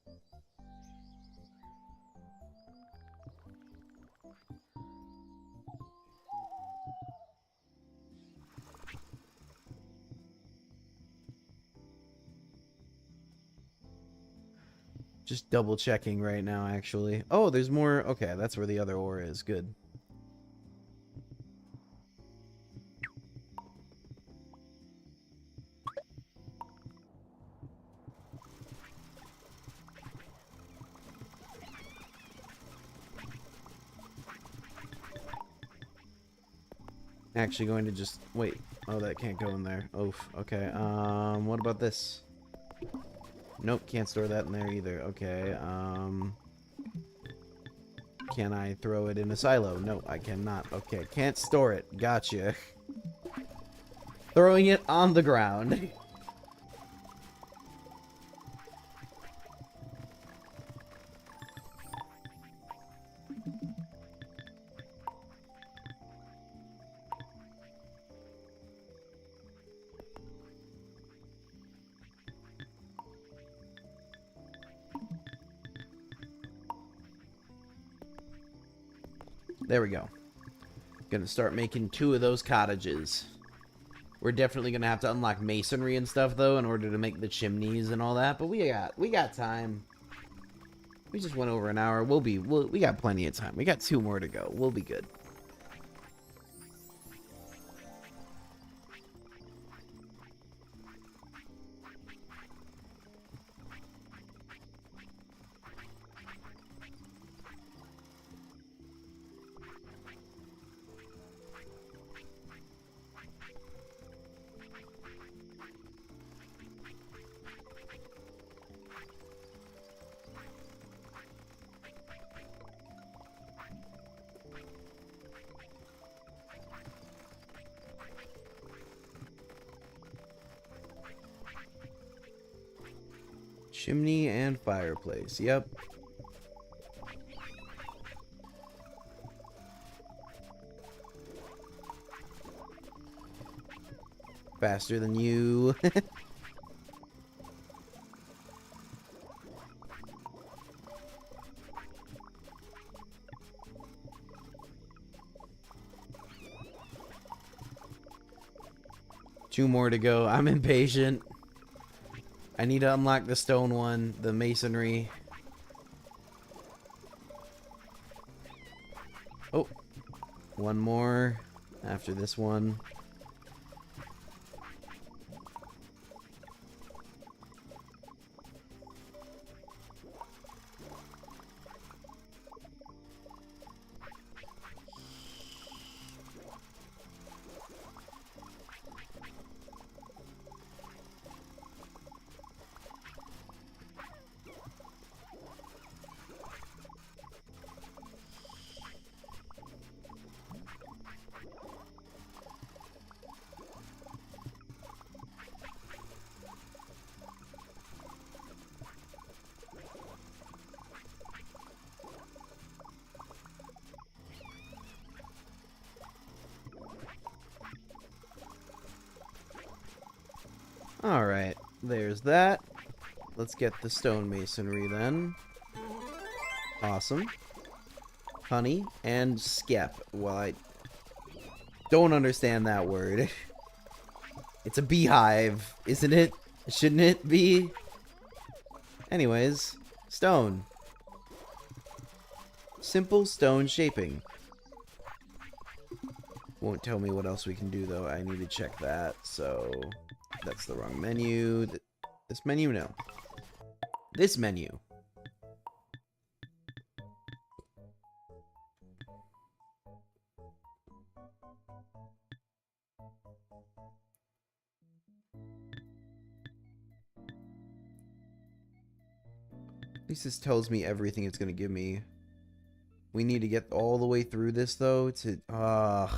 Just double checking right now, actually. Oh, there's more. Okay, that's where the other ore is. Good. Actually going to just wait. Oh, that can't go in there. Oof. Okay. What about this? Nope, can't store that in there either. Okay. Can I throw it in a silo? No, I cannot. Okay, can't store it. Gotcha. Throwing it on the ground. There we go. Gonna start making 2 of those cottages. We're definitely gonna have to unlock masonry and stuff though in order to make the chimneys and all that. But we got time. We just went over an hour. We got plenty of time. We got 2 more to go. We'll be good. Chimney and fireplace. Yep. Faster than you. 2 more to go. I'm impatient. I need to unlock the stone one, the masonry. Oh, 1 more after this one. Alright, there's that. Let's get the stone masonry then. Awesome. Honey and skep. Well, I don't understand that word. It's a beehive, isn't it? Shouldn't it be? Anyways, stone. Simple stone shaping. Won't tell me what else we can do, though. I need to check that, so... That's the wrong menu. This menu? No. This menu. At least this tells me everything it's going to give me. We need to get all the way through this, though, to...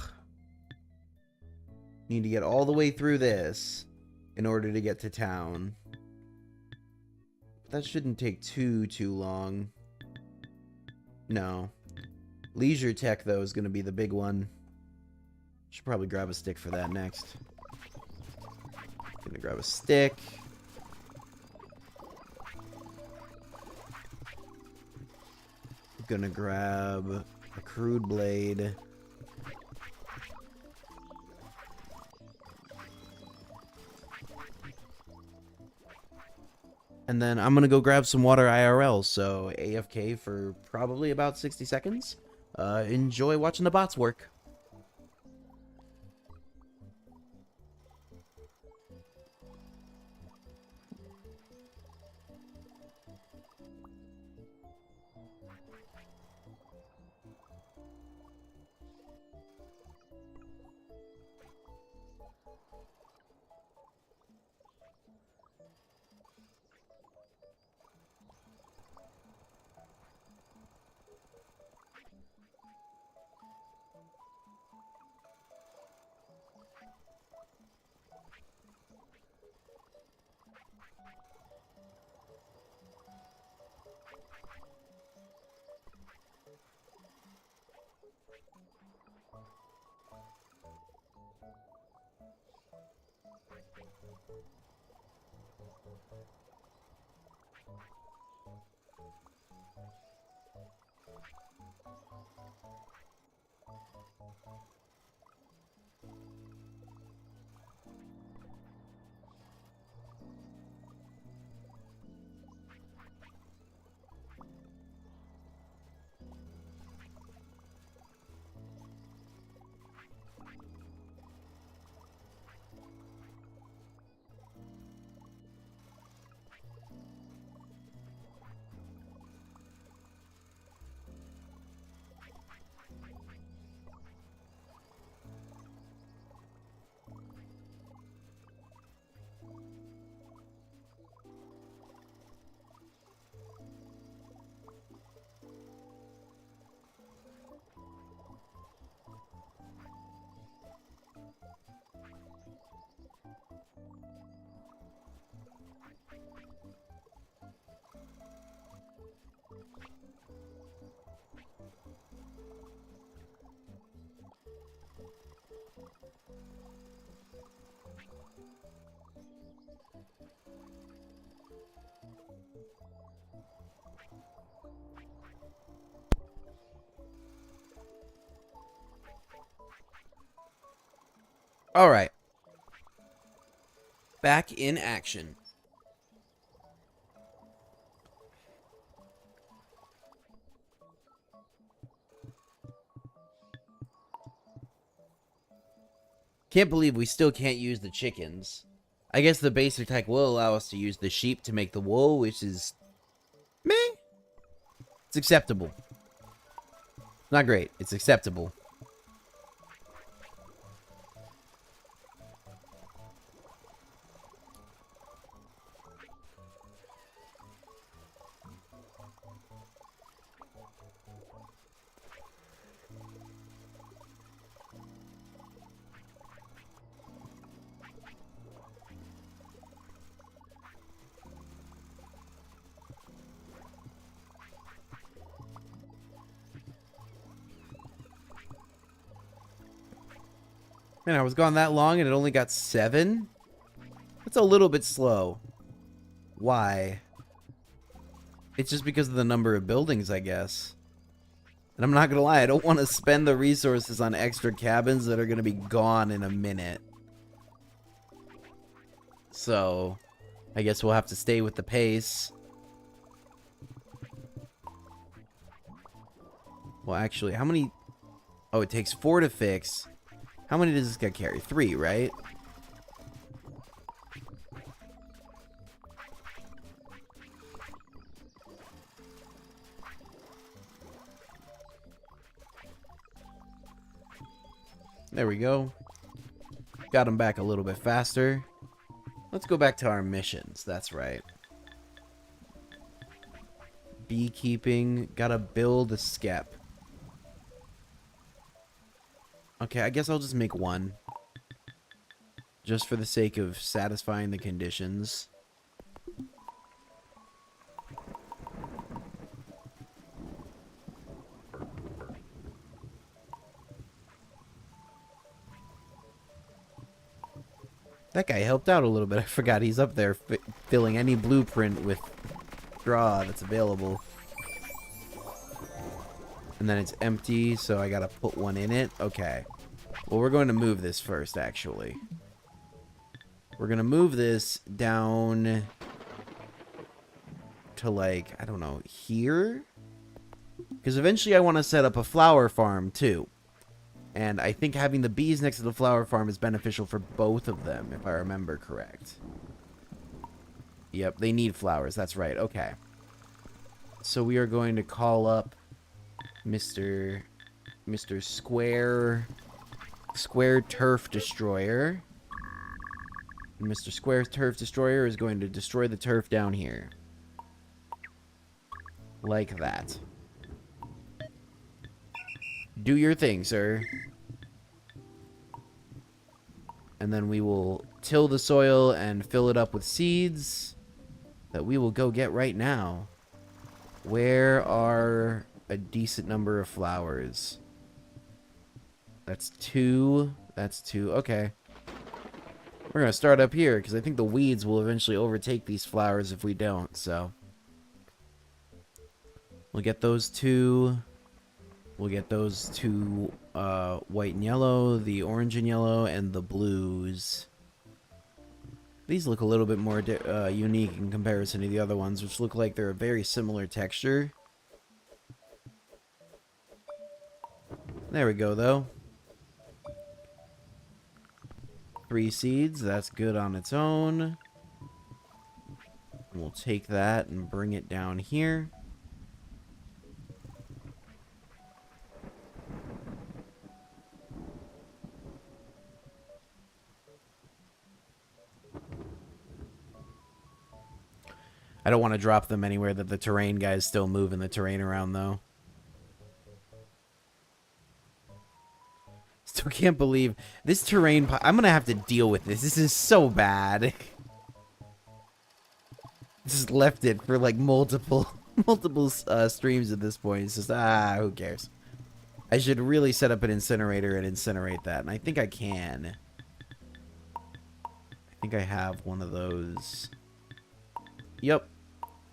Need to get all the way through this in order to get to town. That shouldn't take too long. No. Leisure tech, though, is going to be the big one. Should probably grab a stick for that next. Gonna grab a stick. Gonna grab a crude blade. And then I'm gonna go grab some water IRL, so AFK for probably about 60 seconds. Enjoy watching the bots work. All right. Back in action. Can't believe we still can't use the chickens. I guess the basic tech will allow us to use the sheep to make the wool, which is meh. It's acceptable. Not great. It's acceptable. Man, I was gone that long and it only got 7? That's a little bit slow. Why? It's just because of the number of buildings, I guess. And I'm not gonna lie, I don't want to spend the resources on extra cabins that are gonna be gone in a minute. So, I guess we'll have to stay with the pace. Well, actually, how many... Oh, it takes 4 to fix. How many does this guy carry? 3, right? There we go. Got him back a little bit faster. Let's go back to our missions. That's right. Beekeeping. Gotta build a skep. Okay, I guess I'll just make 1. Just for the sake of satisfying the conditions. That guy helped out a little bit. I forgot he's up there filling any blueprint with straw that's available. And then it's empty, so I gotta put one in it. Okay. Well, we're going to move this first, actually. We're gonna move this down to, like, I don't know, here? Because eventually I want to set up a flower farm, too. And I think having the bees next to the flower farm is beneficial for both of them, if I remember correct. Yep, they need flowers. That's right. Okay. So we are going to call up Mr. Square Turf Destroyer. And Mr. Square Turf Destroyer is going to destroy the turf down here. Like that. Do your thing, sir. And then we will till the soil and fill it up with seeds that we will go get right now. Where are a decent number of flowers? That's 2. That's 2. Okay. We're going to start up here because I think the weeds will eventually overtake these flowers if we don't, so. We'll get those 2. We'll get those 2 white and yellow, the orange and yellow, and the blues. These look a little bit more unique in comparison to the other ones, which look like they're a very similar texture. There we go, though. 3 seeds, that's good on its own. We'll take that and bring it down here. I don't want to drop them anywhere that the terrain guy's still moving the terrain around, though. Still can't believe this terrain. I'm going to have to deal with this. This is so bad. Just left it for like multiple streams at this point. It's just, who cares? I should really set up an incinerator and incinerate that. And I think I can. I think I have one of those. Yep.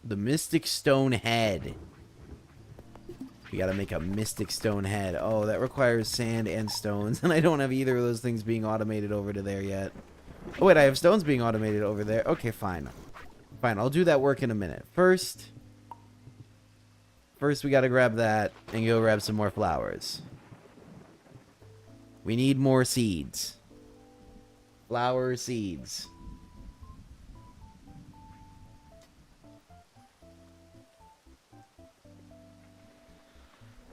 The Mystic Stone Head. We gotta make a Mystic Stone Head. Oh, that requires sand and stones. And I don't have either of those things being automated over to there yet. Oh, wait, I have stones being automated over there. Okay, fine. Fine, I'll do that work in a minute. First, we gotta grab that and go grab some more flowers. We need more seeds. Flower seeds.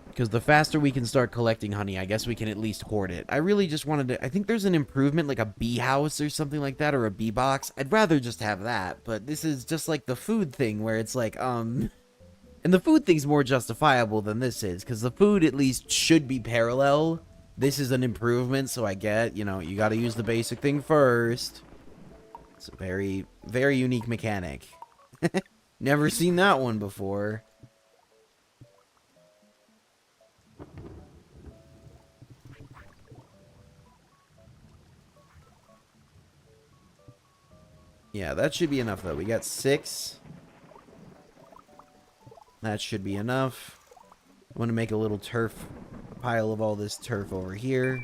Because the faster we can start collecting honey, I guess we can at least hoard it. I really just wanted to... I think there's an improvement, like a bee house or something like that, or a bee box. I'd rather just have that, but this is just like the food thing, where it's like, And the food thing's more justifiable than this is, because the food at least should be parallel. This is an improvement, so I get, you know, you gotta use the basic thing first. It's a very, very unique mechanic. Never seen that one before. Yeah, that should be enough, though. We got 6. That should be enough. I want to make a little turf pile of all this turf over here.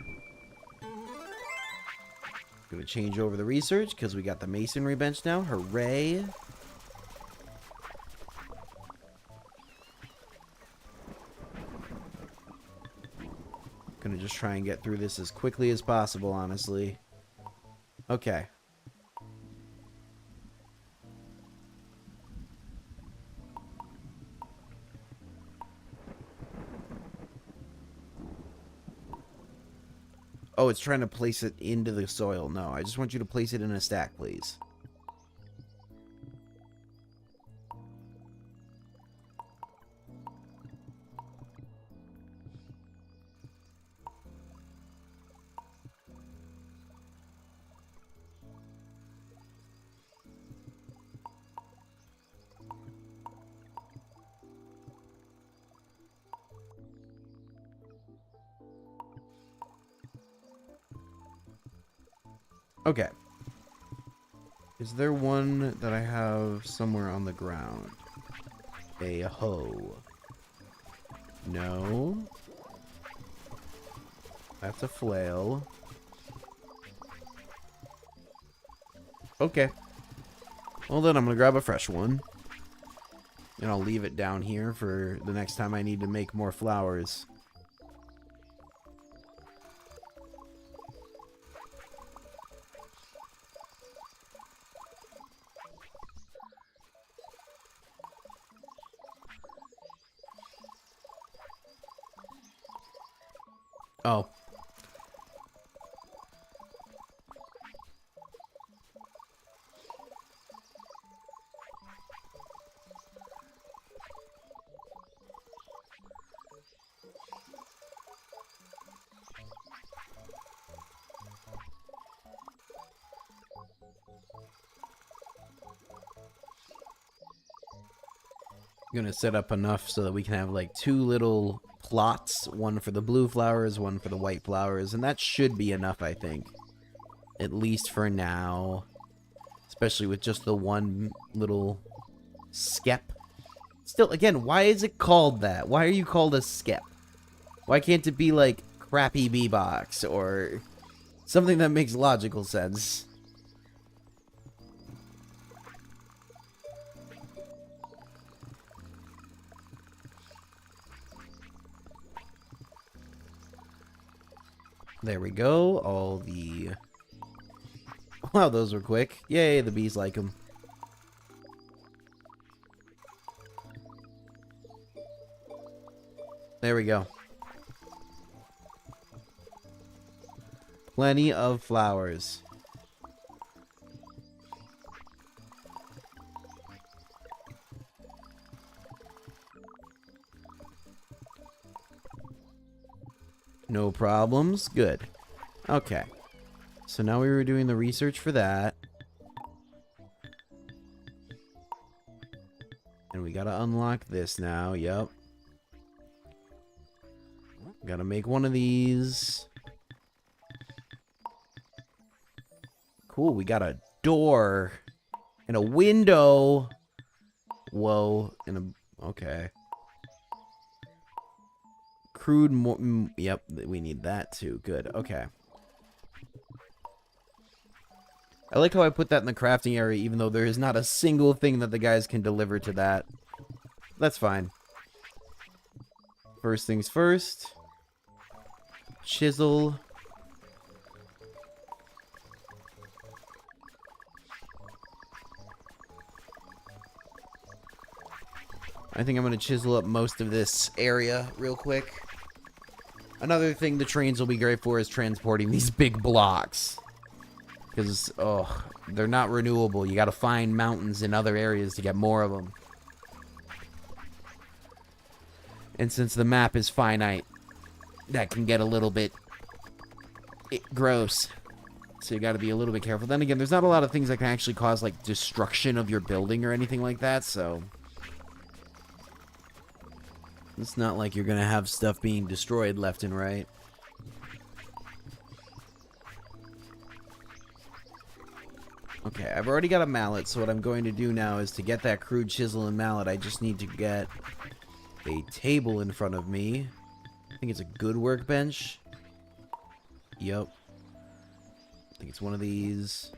Gonna change over the research because we got the masonry bench now. Hooray! Gonna just try and get through this as quickly as possible, honestly. Okay. Oh, it's trying to place it into the soil. No, I just want you to place it in a stack, please. Okay. Is there one that I have somewhere on the ground? A hoe. No. That's a flail. Okay. Well, then I'm going to grab a fresh one. And I'll leave it down here for the next time I need to make more flowers. Oh. I'm gonna set up enough so that we can have like 2 little plots, one for the blue flowers, one for the white flowers, and that should be enough, I think. At least for now. Especially with just the one little skep. Still, again, why is it called that? Why are you called a skep? Why can't it be like crappy bee-box or something that makes logical sense? There we go. All the... Wow, those were quick. Yay, the bees like them. There we go. Plenty of flowers. No problems. Good. Okay. So now we were doing the research for that. And we gotta unlock this now. Yep. Gotta make one of these. Cool, we got a door. And a window. Whoa. And a... Okay. Crude yep, we need that too. Good. Okay. I like how I put that in the crafting area, even though there is not a single thing that the guys can deliver to that. That's fine. First things first. Chisel. I think I'm going to chisel up most of this area real quick. Another thing the trains will be great for is transporting these big blocks. Because, oh, they're not renewable. You got to find mountains in other areas to get more of them. And since the map is finite, that can get a little bit gross. So you got to be a little bit careful. Then again, there's not a lot of things that can actually cause, like, destruction of your building or anything like that, so... It's not like you're going to have stuff being destroyed left and right. Okay, I've already got a mallet, so what I'm going to do now is to get that crude chisel and mallet, I just need to get a table in front of me. I think it's a good workbench. Yep. I think it's one of these.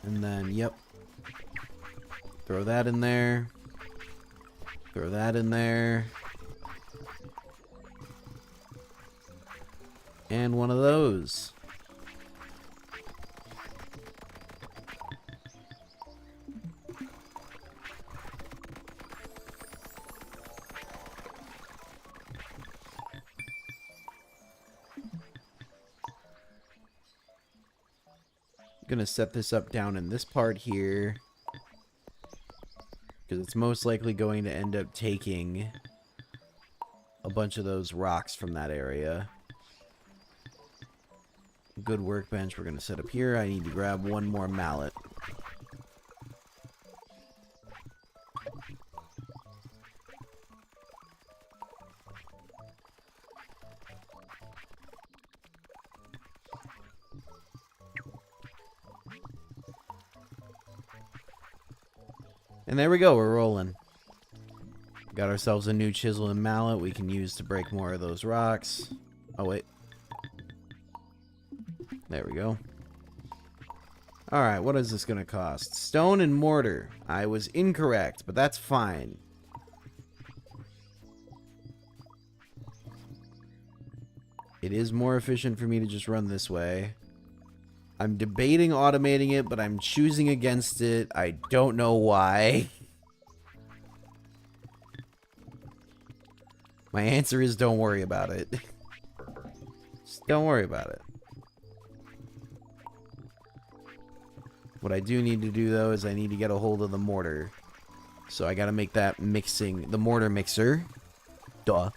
And then, yep. Throw that in there. Throw that in there. And one of those. I'm gonna set this up down in this part here. Because it's most likely going to end up taking a bunch of those rocks from that area. Good workbench we're going to set up here. I need to grab one more mallet. And there we go, we're rolling. Got ourselves a new chisel and mallet we can use to break more of those rocks. Oh, wait. There we go. Alright, what is this going to cost? Stone and mortar. I was incorrect, but that's fine. It is more efficient for me to just run this way. I'm debating automating it, but I'm choosing against it. I don't know why. My answer is don't worry about it. Just don't worry about it. What I do need to do, though, is I need to get a hold of the mortar. So I gotta make that the mortar mixer. Duh.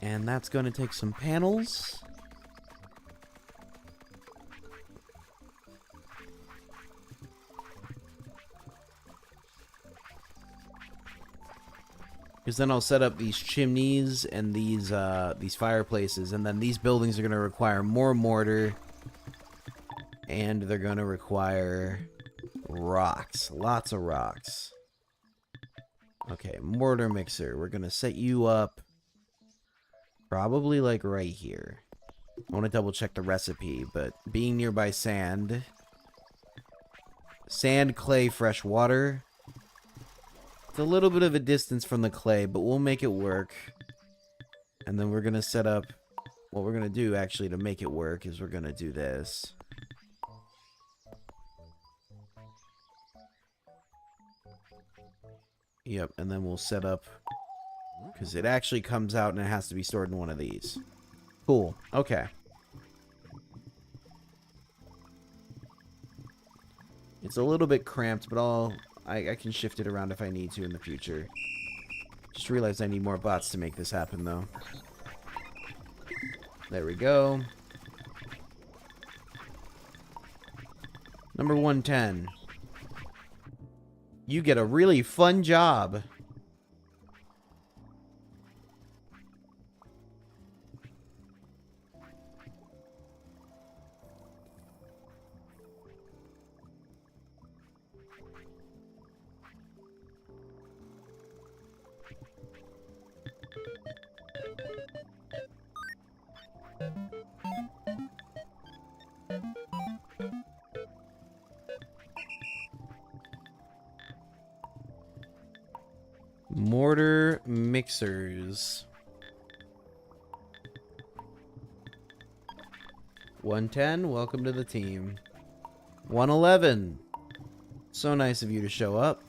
And that's gonna take some panels. Because then I'll set up these chimneys and these fireplaces, and then these buildings are gonna require more mortar. And they're going to require rocks. Lots of rocks. Okay, mortar mixer. We're going to set you up probably like right here. I want to double check the recipe, but being nearby sand, clay, fresh water. It's a little bit of a distance from the clay, but we'll make it work. And then we're going to set up, what we're going to do actually to make it work is we're going to do this. Yep, and then we'll set up, because it actually comes out and it has to be stored in one of these. Cool, okay. It's a little bit cramped, but I can shift it around if I need to in the future. Just realized I need more bots to make this happen, though. There we go. Number 110. You get a really fun job. Mortar mixers. 110, welcome to the team. 111. So nice of you to show up.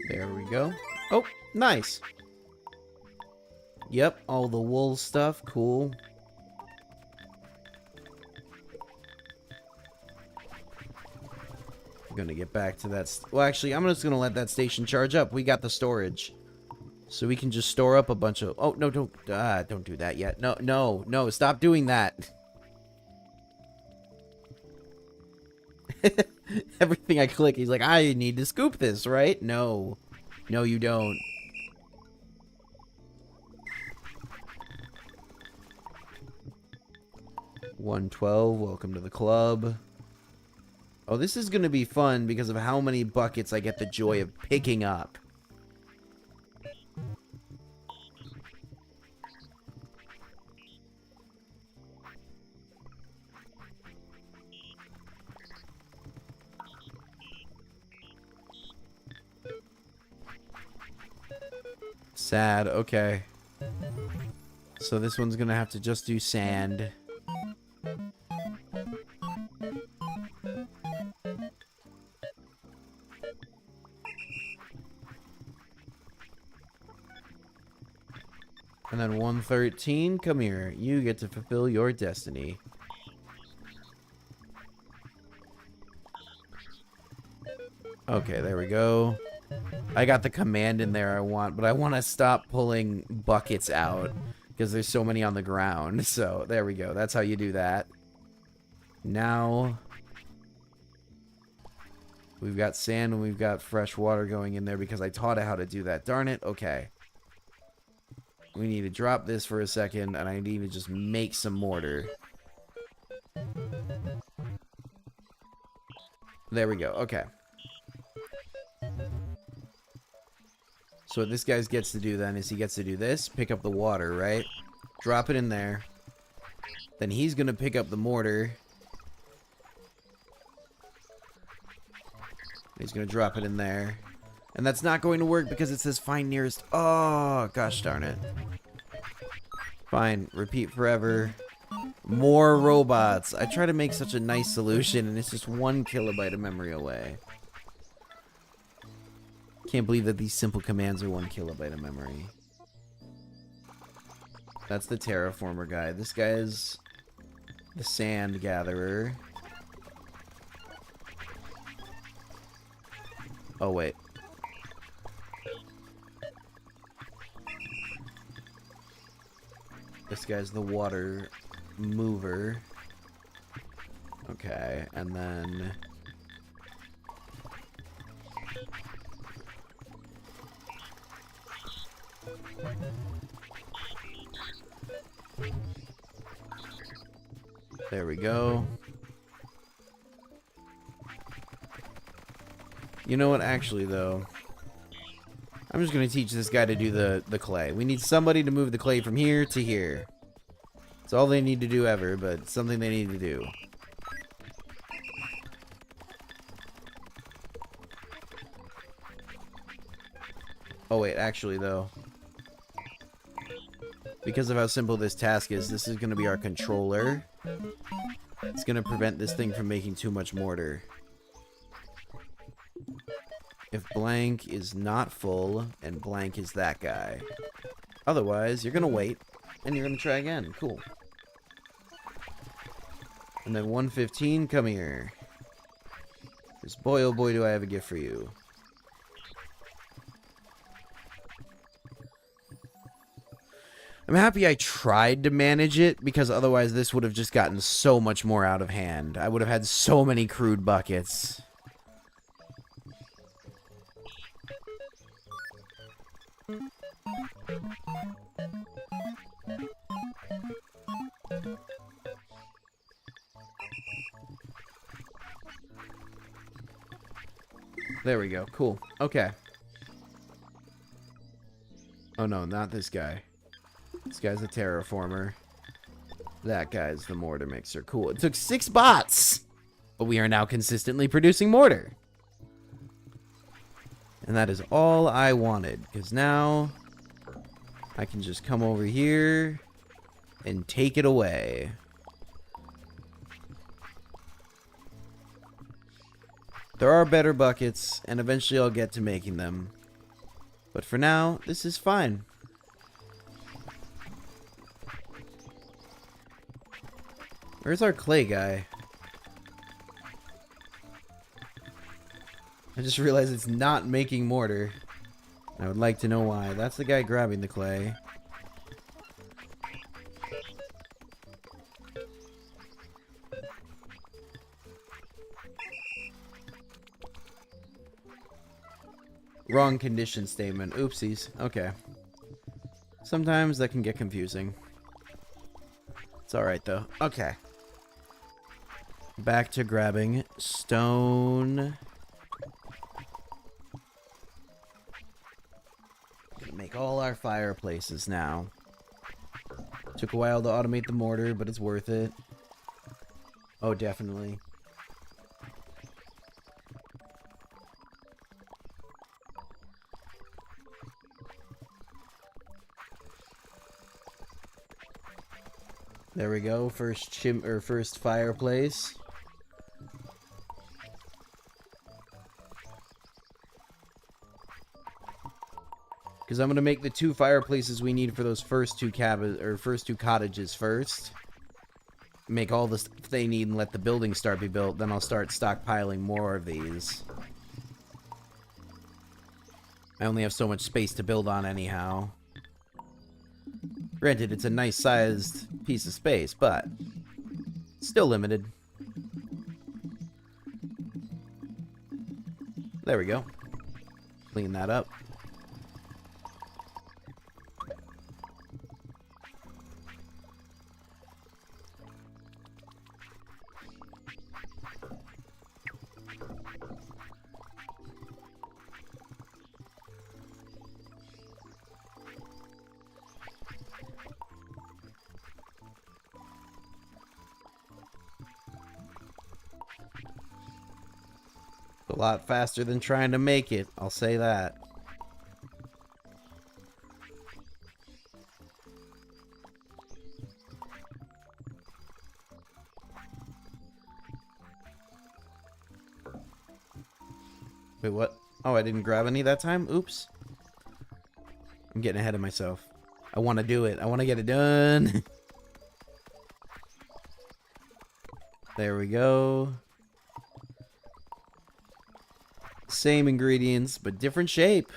There we go. Oh, nice. Yep, all the wool stuff, cool. I'm gonna get back to that. Well, actually, I'm just gonna let that station charge up. We got the storage, so we can just store up a bunch of. Oh no, don't do that yet. No, no, no! Stop doing that. Everything I click, he's like, I need to scoop this, right? No, no, you don't. $112, welcome to the club. Oh, this is gonna be fun because of how many buckets I get the joy of picking up. Sad, okay. So this one's gonna have to just do sand. And then 113, come here. You get to fulfill your destiny. Okay, there we go. I got the command in there I want, but I want to stop pulling buckets out because there's so many on the ground. So there we go. That's how you do that. Now we've got sand and we've got fresh water going in there because I taught it how to do that. Darn it. Okay. We need to drop this for a second and I need to just make some mortar. There we go. Okay. So what this guy gets to do then is he gets to do this, pick up the water, right? Drop it in there. Then he's going to pick up the mortar. He's going to drop it in there. And that's not going to work because it says find nearest. Oh, gosh darn it. Fine. Repeat forever. More robots. I try to make such a nice solution and it's just 1 kilobyte of memory away. Can't believe that these simple commands are 1 kilobyte of memory. That's the terraformer guy. This guy is the sand gatherer. Oh, wait. This guy's the water mover. Okay, and then... There we go. You know what, actually, though? I'm just going to teach this guy to do the clay. We need somebody to move the clay from here to here. It's all they need to do ever, but it's something they need to do. Oh, wait, actually, though. Because of how simple this task is, this is going to be our controller. It's going to prevent this thing from making too much mortar. If blank is not full, and blank is that guy. Otherwise, you're going to wait, and you're going to try again. Cool. And then 115, come here. Because boy, oh boy, do I have a gift for you. I'm happy I tried to manage it, because otherwise this would have just gotten so much more out of hand. I would have had so many crude buckets. There we go. Cool. Okay. Oh no, not this guy. This guy's a terraformer. That guy's the mortar mixer. Cool. It took 6 bots, but we are now consistently producing mortar. And that is all I wanted, because now I can just come over here and take it away. There are better buckets, and eventually I'll get to making them. But for now, this is fine. Where's our clay guy? I just realized it's not making mortar. I would like to know why. That's the guy grabbing the clay. Wrong condition statement. Oopsies. Okay. Sometimes that can get confusing. It's alright though. Okay. Back to grabbing stone. Make all our fireplaces now. Took a while to automate the mortar, but it's worth it. Oh, definitely. There we go. First fireplace. Because I'm going to make the 2 fireplaces we need for those first 2 cottages first. Make all the stuff they need and let the buildings start be built. Then I'll start stockpiling more of these. I only have so much space to build on anyhow. Granted, it's a nice sized piece of space, but still limited. There we go. Clean that up. A lot faster than trying to make it, I'll say that. Wait, what? Oh, I didn't grab any that time? Oops. I'm getting ahead of myself. I want to do it. I want to get it done. There we go. Same ingredients, but different shape.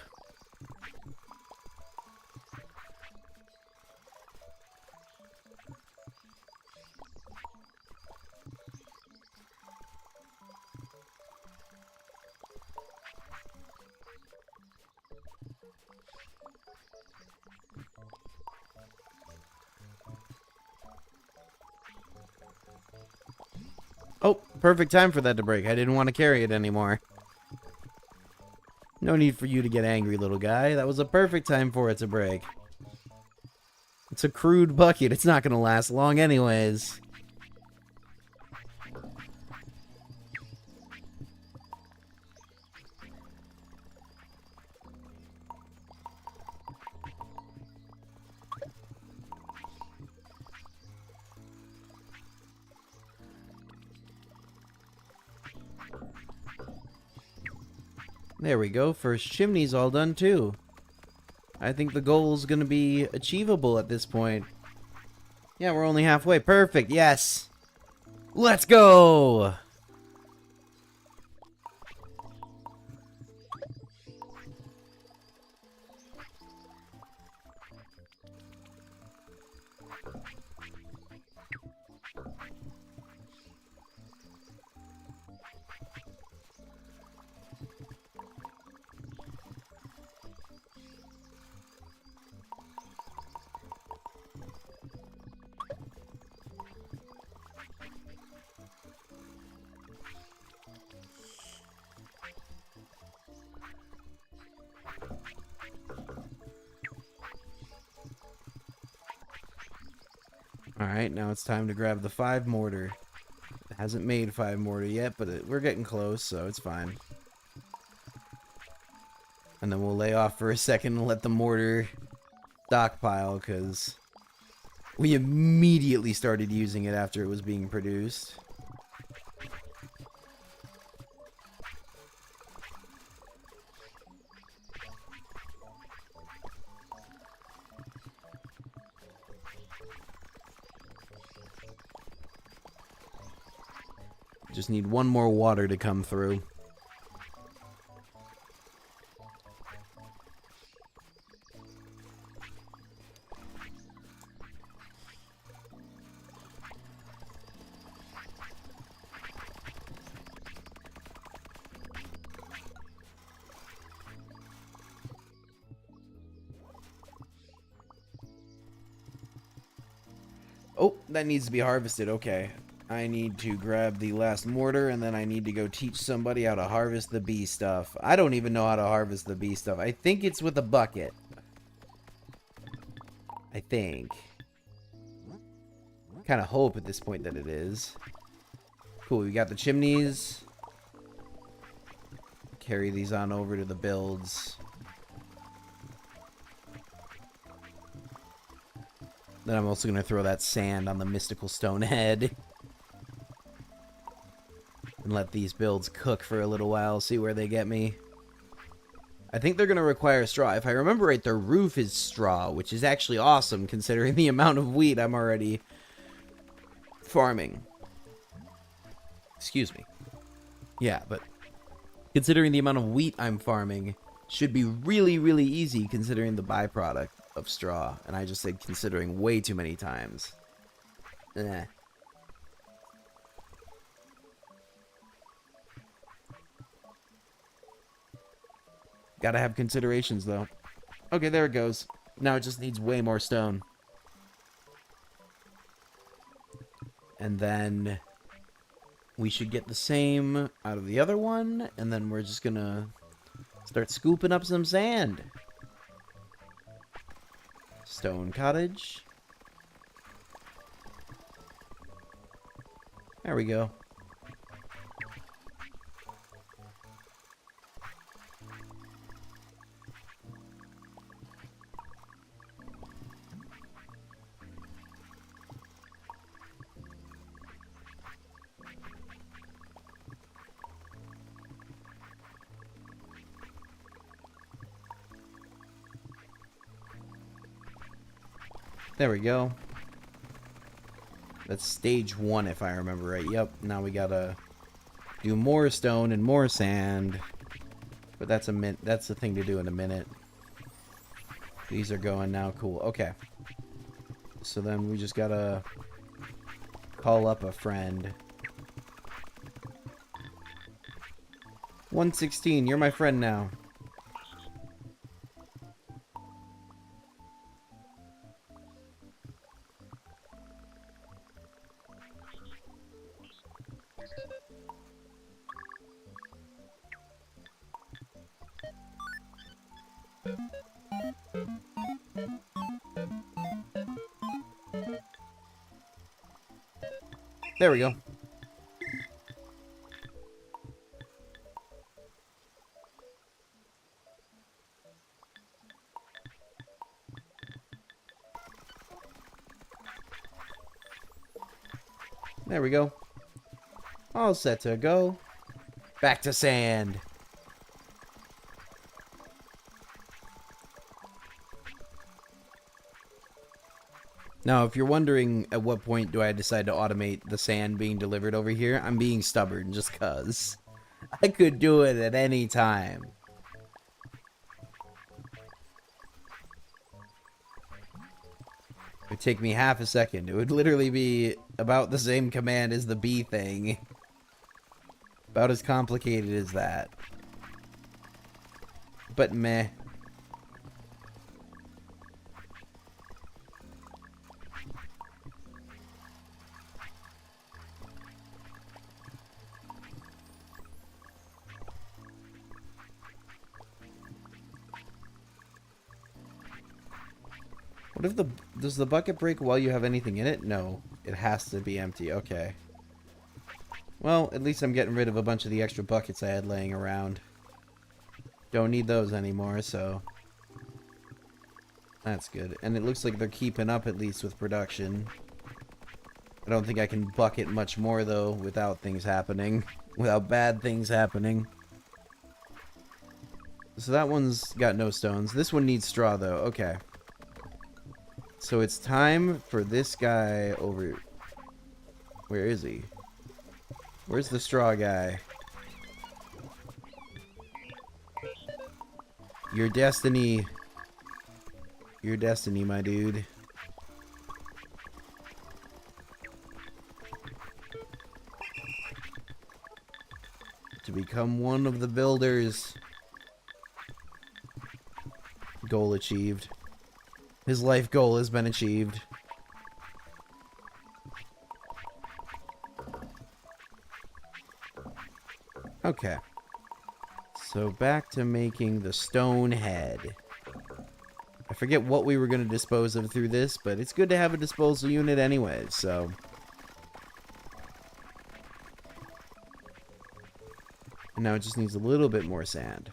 Oh, perfect time for that to break. I didn't want to carry it anymore. No need for you to get angry, little guy. That was a perfect time for it to break. It's a crude bucket. It's not going to last long anyways. There we go. First chimney's all done too. I think the goal's gonna be achievable at this point. Yeah, we're only halfway. Perfect. Yes. Let's go. Alright, now it's time to grab the 5 mortar. It hasn't made 5 mortar yet, but we're getting close, so it's fine. And then we'll lay off for a second and let the mortar stockpile, because we immediately started using it after it was being produced. Just need one more water to come through. Oh, that needs to be harvested. Okay. I need to grab the last mortar, and then I need to go teach somebody how to harvest the bee stuff. I don't even know how to harvest the bee stuff. I think it's with a bucket. I think. Kind of hope at this point that it is. Cool, we got the chimneys. Carry these on over to the builds. Then I'm also going to throw that sand on the mystical stone head. And let these builds cook for a little while, see where they get me. I think they're going to require straw. If I remember right, their roof is straw, which is actually awesome considering the amount of wheat I'm already farming. Excuse me. Yeah, but considering the amount of wheat I'm farming, should be really, really easy considering the byproduct of straw. And I just said considering way too many times. Eh. Gotta have considerations, though. Okay, there it goes. Now it just needs way more stone. And then we should get the same out of the other one. And then we're just gonna start scooping up some sand. Stone cottage. There we go. There we go. That's stage 1 if I remember right. Yep, now we gotta do more stone and more sand. But that's the thing to do in a minute. These are going now, cool. Okay. So then we just gotta call up a friend. 116, you're my friend now. There we go. There we go. All set to go. Back to sand. Now, if you're wondering at what point do I decide to automate the sand being delivered over here, I'm being stubborn just cuz. I could do it at any time. It would take me half a second. It would literally be about the same command as the bee thing. About as complicated as that. But meh. What if does the bucket break while you have anything in it? No, it has to be empty. Okay. Well, at least I'm getting rid of a bunch of the extra buckets I had laying around. Don't need those anymore, so that's good. And it looks like they're keeping up at least with production. I don't think I can bucket much more though without things happening, without bad things happening. So that one's got no stones. This one needs straw though. Okay. So it's time for this guy over... Where is he? Where's the straw guy? Your destiny. Your destiny, my dude. To become one of the builders. Goal achieved. His life goal has been achieved. Okay. So back to making the stone head. I forget what we were going to dispose of through this, but it's good to have a disposal unit anyway, so... And now it just needs a little bit more sand.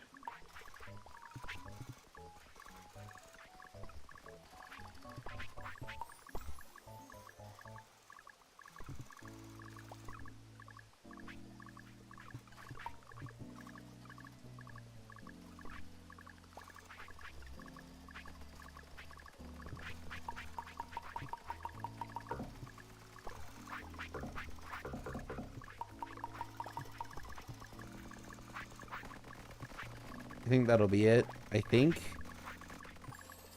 I think that'll be it. I think.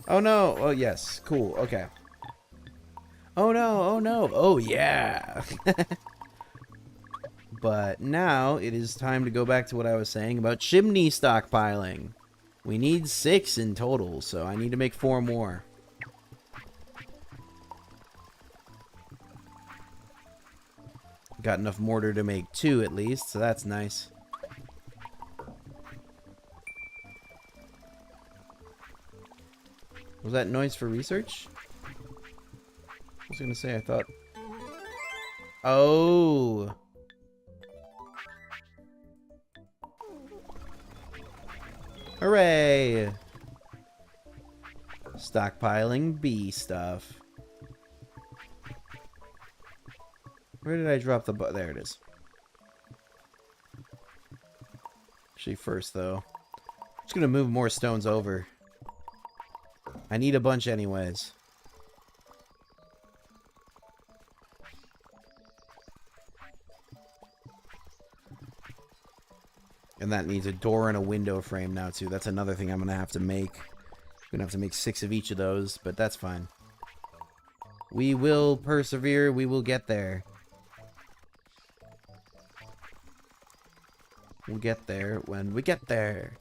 Oh no! Oh yes. Cool. Okay. Oh no! Oh no! Oh yeah! But now it is time to go back to what I was saying about chimney stockpiling. We need 6 in total, so I need to make 4 more. Got enough mortar to make 2 at least, so that's nice. Was that noise for research? I was gonna say, I thought... Oh! Hooray! Stockpiling bee stuff. Where did I drop the there it is. Actually, first, though. I'm just gonna move more stones over. I need a bunch anyways. And that needs a door and a window frame now, too. That's another thing I'm gonna have to make. I'm gonna have to make 6 of each of those, but that's fine. We will persevere. We will get there. We'll get there when we get there.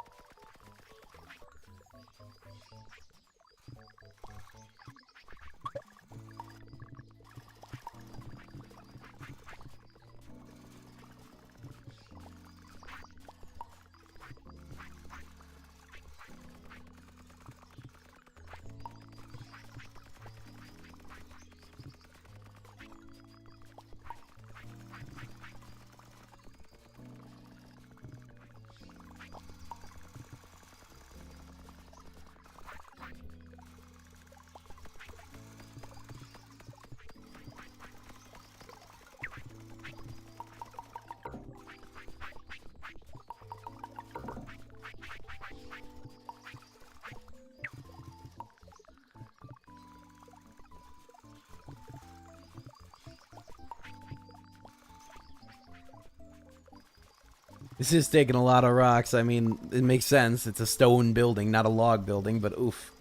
This is taking a lot of rocks. I mean, it makes sense. It's a stone building, not a log building, but oof.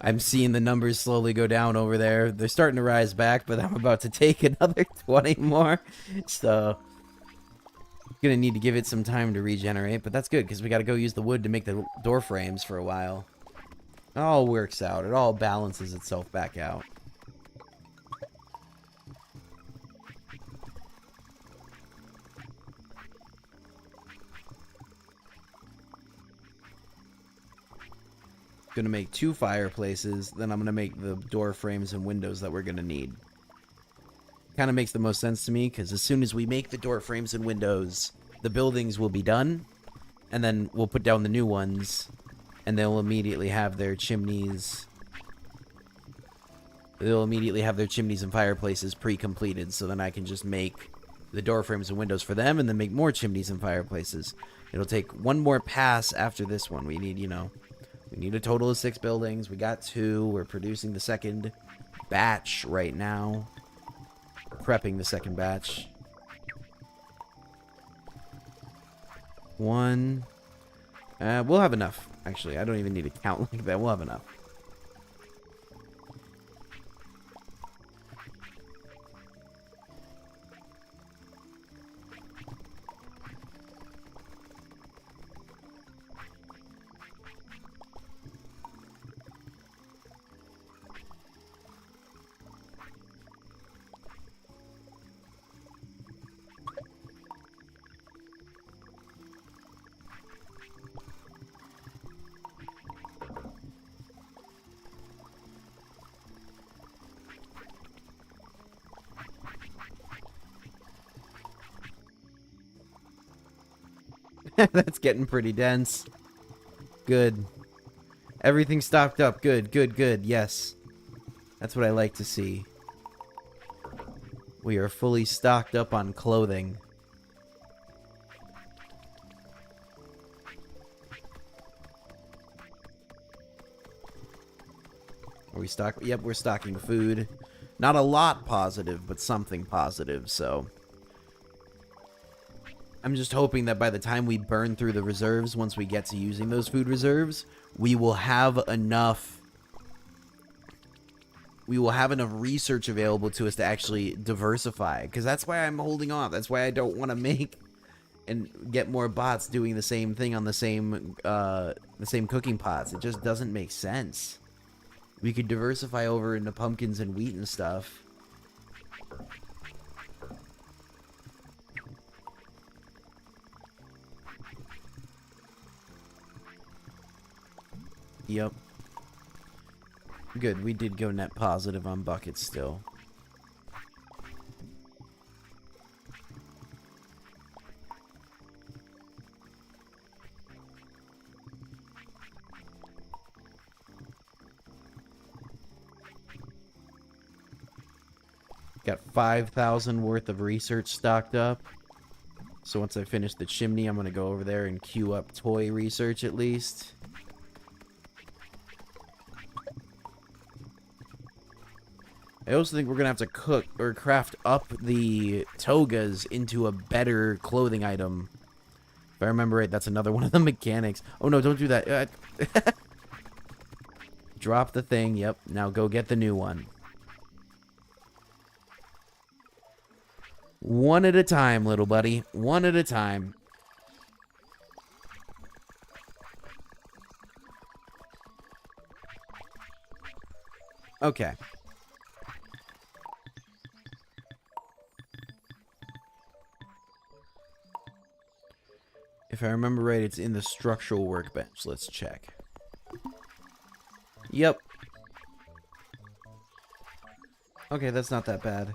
I'm seeing the numbers slowly go down over there. They're starting to rise back, but I'm about to take another 20 more. So, gonna need to give it some time to regenerate, but that's good, because we gotta go use the wood to make the door frames for a while. It all works out. It all balances itself back out. Gonna make 2 fireplaces, then I'm gonna make the door frames and windows that we're gonna need. Kind of makes the most sense to me, because as soon as we make the door frames and windows, the buildings will be done, and then we'll put down the new ones, and they'll immediately have their chimneys. They'll immediately have their chimneys and fireplaces pre-completed, so then I can just make the door frames and windows for them, and then make more chimneys and fireplaces. It'll take one more pass after this one. We need, you know... We need a total of 6 buildings. We got 2. We're producing the second batch right now. Prepping the second batch. 1. We'll have enough. Actually, I don't even need to count like that. We'll have enough. That's getting pretty dense. Good. Everything's stocked up. Good, good, good. Yes. That's what I like to see. We are fully stocked up on clothing. Are we stock? Yep, we're stocking food. Not a lot positive, but something positive, so... I'm just hoping that by the time we burn through the reserves, once we get to using those food reserves, we will have enough research available to us to actually diversify. Because that's why I'm holding off. That's why I don't want to make and get more bots doing the same thing on the same cooking pots. It just doesn't make sense. We could diversify over into pumpkins and wheat and stuff. Yep. Good, we did go net positive on buckets still. Got 5,000 worth of research stocked up. So once I finish the chimney, I'm going to go over there and queue up toy research at least. I also think we're going to have to cook or craft up the togas into a better clothing item. If I remember right, that's another one of the mechanics. Oh no, don't do that. Drop the thing. Yep. Now go get the new one. One at a time, little buddy. One at a time. Okay. If I remember right, it's in the structural workbench. Let's check. Yep. Okay, that's not that bad.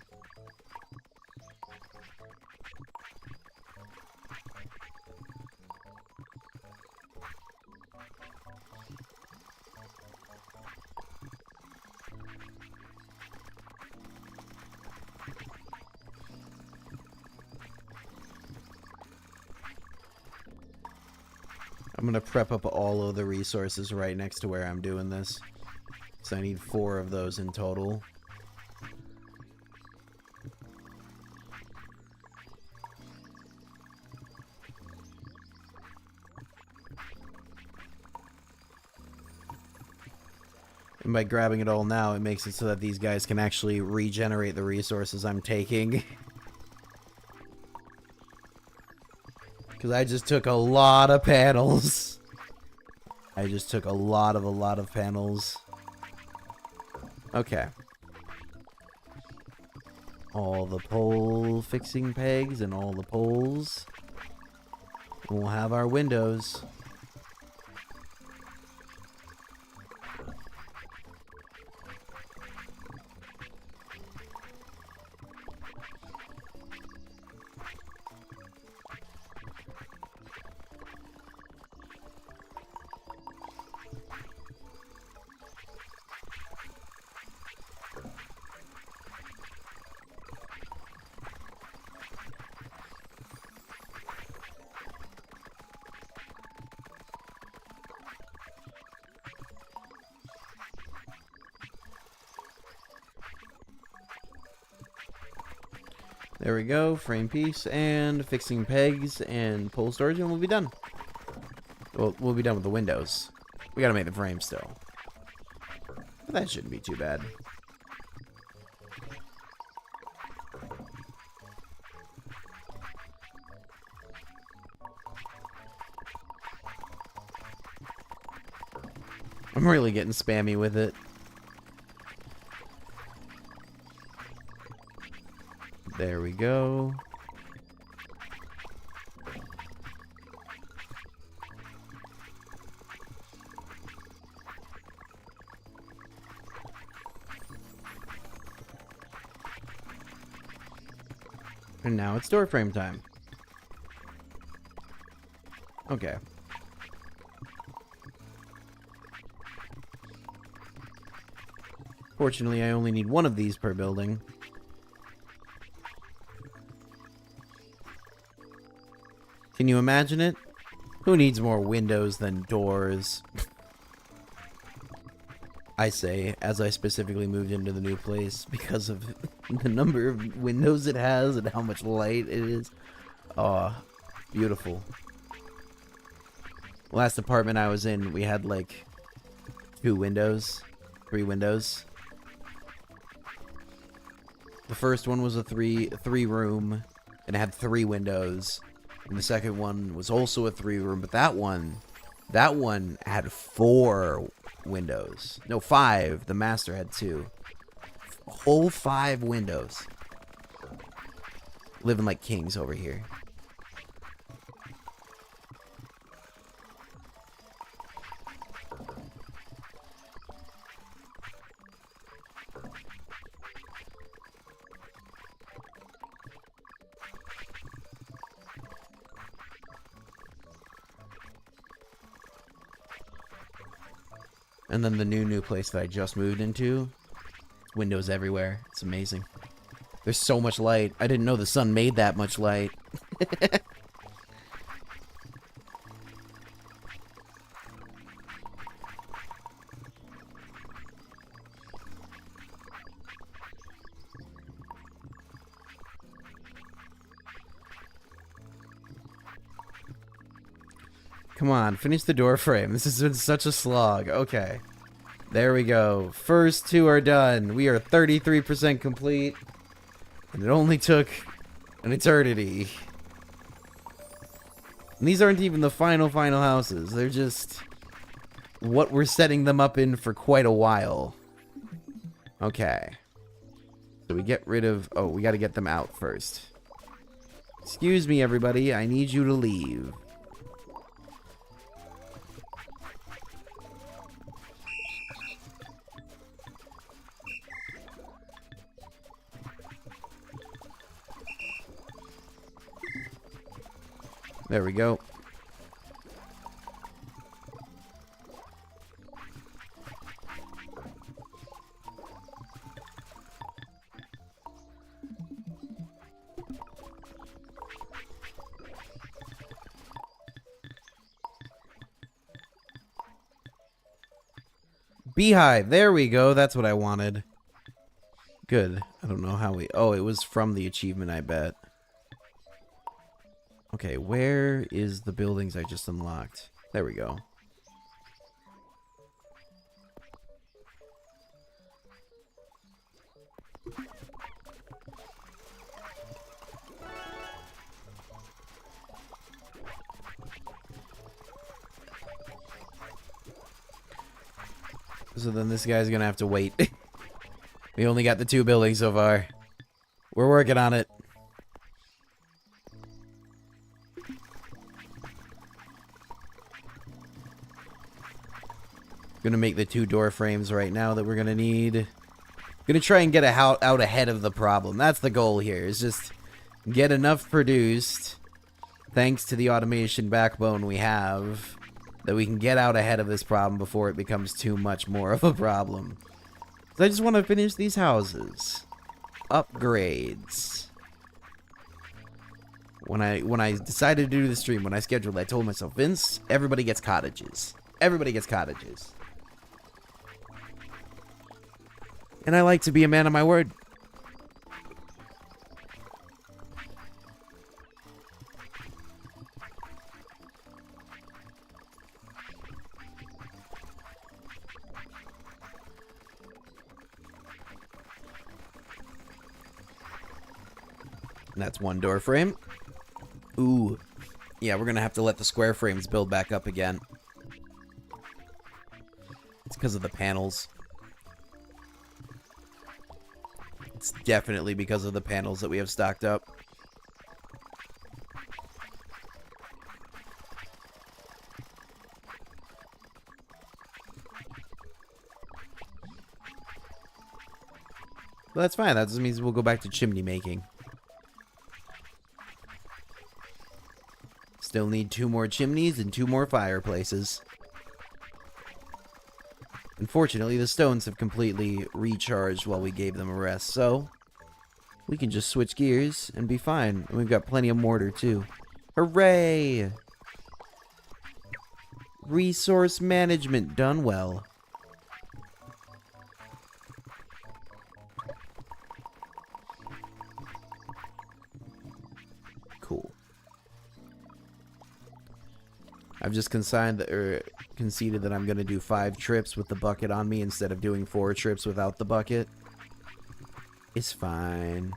I'm gonna prep up all of the resources right next to where I'm doing this. So I need 4 of those in total. And by grabbing it all now, it makes it so that these guys can actually regenerate the resources I'm taking. Because I just took a lot of panels. I just took a lot of panels. Okay. All the pole fixing pegs and all the poles. We'll have our windows. There we go, frame piece, and fixing pegs and pole storage, and we'll be done. Well, we'll be done with the windows. We gotta make the frame still. But that shouldn't be too bad. I'm really getting spammy with it. There we go. And now it's door frame time. Okay. Fortunately, I only need one of these per building. Can you imagine it? Who needs more windows than doors? I say, as I specifically moved into the new place because of the number of windows it has and how much light it is. Beautiful. Last apartment I was in, we had like 2 windows, 3 windows. The first one was a three room and it had 3 windows. And the second one was also a 3 room, but that one had 4 windows. No, 5. The master had 2. Whole 5 windows. Living like kings over here. And then the new place that I just moved into, windows everywhere. It's amazing. There's so much light. I didn't know the sun made that much light. Come on, finish the door frame. This has been such a slog. Okay. There we go. First 2 are done. We are 33% complete. And it only took an eternity. And these aren't even the final houses. They're just what we're setting them up in for quite a while. Okay. So we get rid of... Oh, we got to get them out first. Excuse me, everybody. I need you to leave. There we go. Beehive. There we go. That's what I wanted. Good. I don't know how we... Oh, it was from the achievement, I bet. Okay, where is the buildings I just unlocked? There we go. So then this guy's gonna have to wait. We only got the 2 buildings so far. We're working on it. Gonna make the 2 door frames right now that we're gonna need. Gonna try and get out ahead of the problem. That's the goal here, is just get enough produced, thanks to the automation backbone we have, that we can get out ahead of this problem before it becomes too much more of a problem. So I just want to finish these houses. Upgrades. When I decided to do the stream, when I scheduled, I told myself, Vince, everybody gets cottages. Everybody gets cottages. And I like to be a man of my word. And that's 1 door frame. Ooh. Yeah, we're gonna have to let the square frames build back up again. It's because of the panels. It's definitely because of the panels that we have stocked up. Well, that's fine. That just means we'll go back to chimney making. Still need 2 more chimneys and 2 more fireplaces. Unfortunately, the stones have completely recharged while we gave them a rest, so we can just switch gears and be fine. And we've got plenty of mortar, too. Hooray! Resource management done well. Cool. I've just conceded that I'm going to do 5 trips with the bucket on me instead of doing 4 trips without the bucket. It's fine.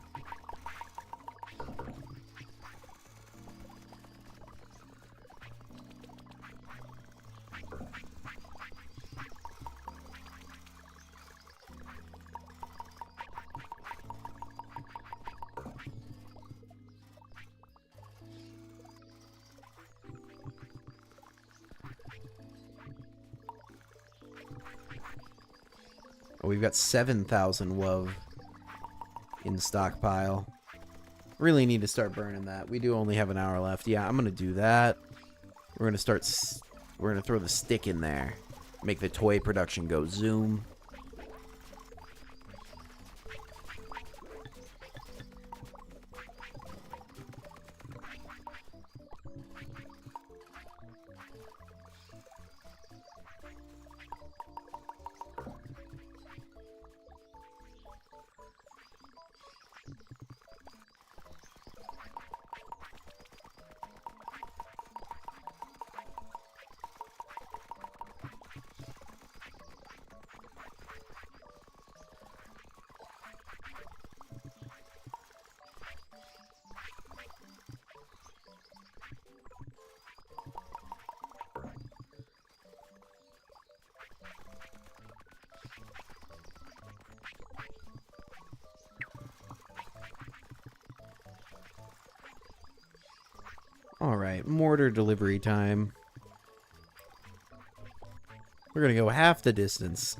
Oh, we've got 7,000 WUV in stockpile. Really need to start burning that. We do only have an hour left. Yeah, I'm gonna do that. We're gonna throw the stick in there. Make the toy production go zoom. Alright, mortar delivery time. We're gonna go half the distance,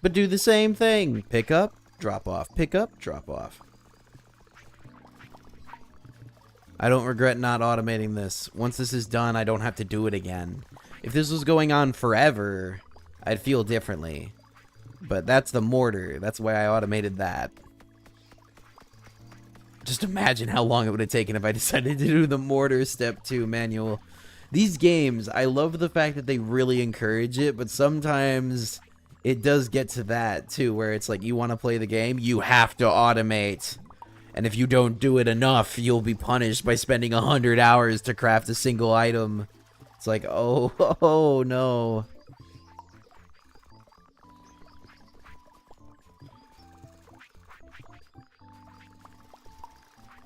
but do the same thing. Pick up, drop off, pick up, drop off. I don't regret not automating this. Once this is done, I don't have to do it again. If this was going on forever, I'd feel differently. But that's the mortar. That's why I automated that. Just imagine how long it would have taken if I decided to do the mortar step 2 manual. These games, I love the fact that they really encourage it, but sometimes it does get to that too, where it's like, you want to play the game, you have to automate. And if you don't do it enough, you'll be punished by spending 100 hours to craft a single item. It's like, oh no.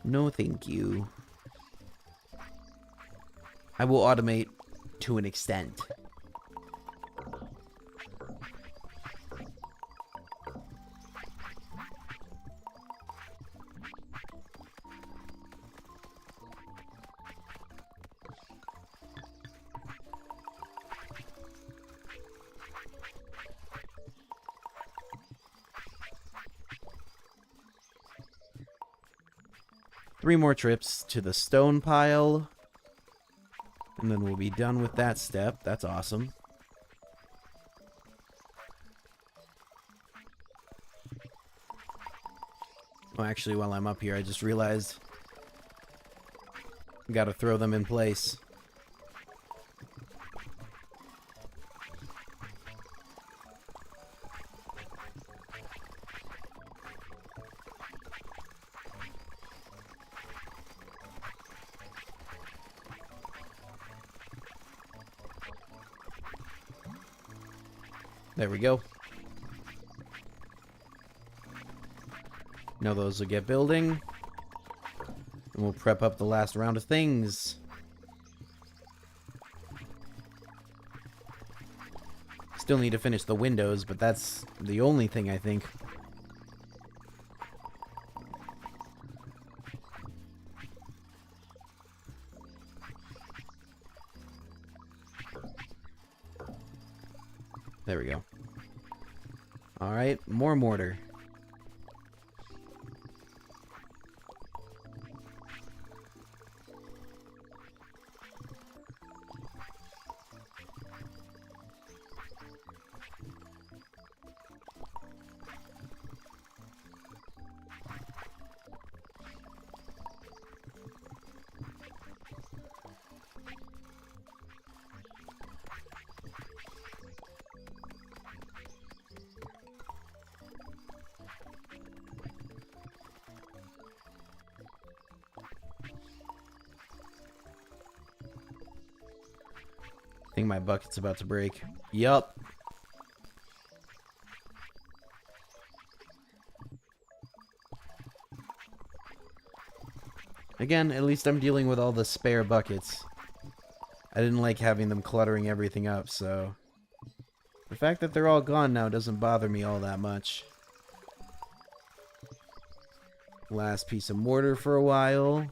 No, thank you. I will automate to an extent. Three more trips to the stone pile. And then we'll be done with that step. That's awesome. Oh, actually, while I'm up here, I just realized I gotta throw them in place. There we go. Now those will get building. And we'll prep up the last round of things. Still need to finish the windows, but that's the only thing I think. There we go. Alright, more mortar. I think my bucket's about to break. Yup. Again, at least I'm dealing with all the spare buckets. I didn't like having them cluttering everything up, so... The fact that they're all gone now doesn't bother me all that much. Last piece of mortar for a while.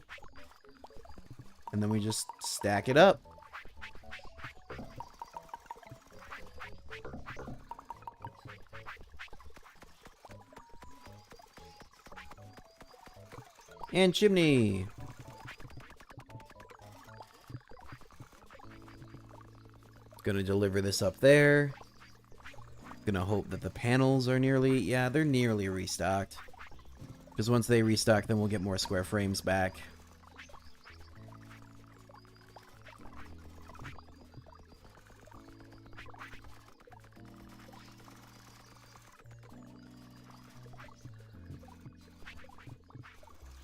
And then we just stack it up. And chimney. Gonna deliver this up there. Gonna hope that the panels are nearly... Yeah, they're nearly restocked. Because once they restock, then we'll get more square frames back.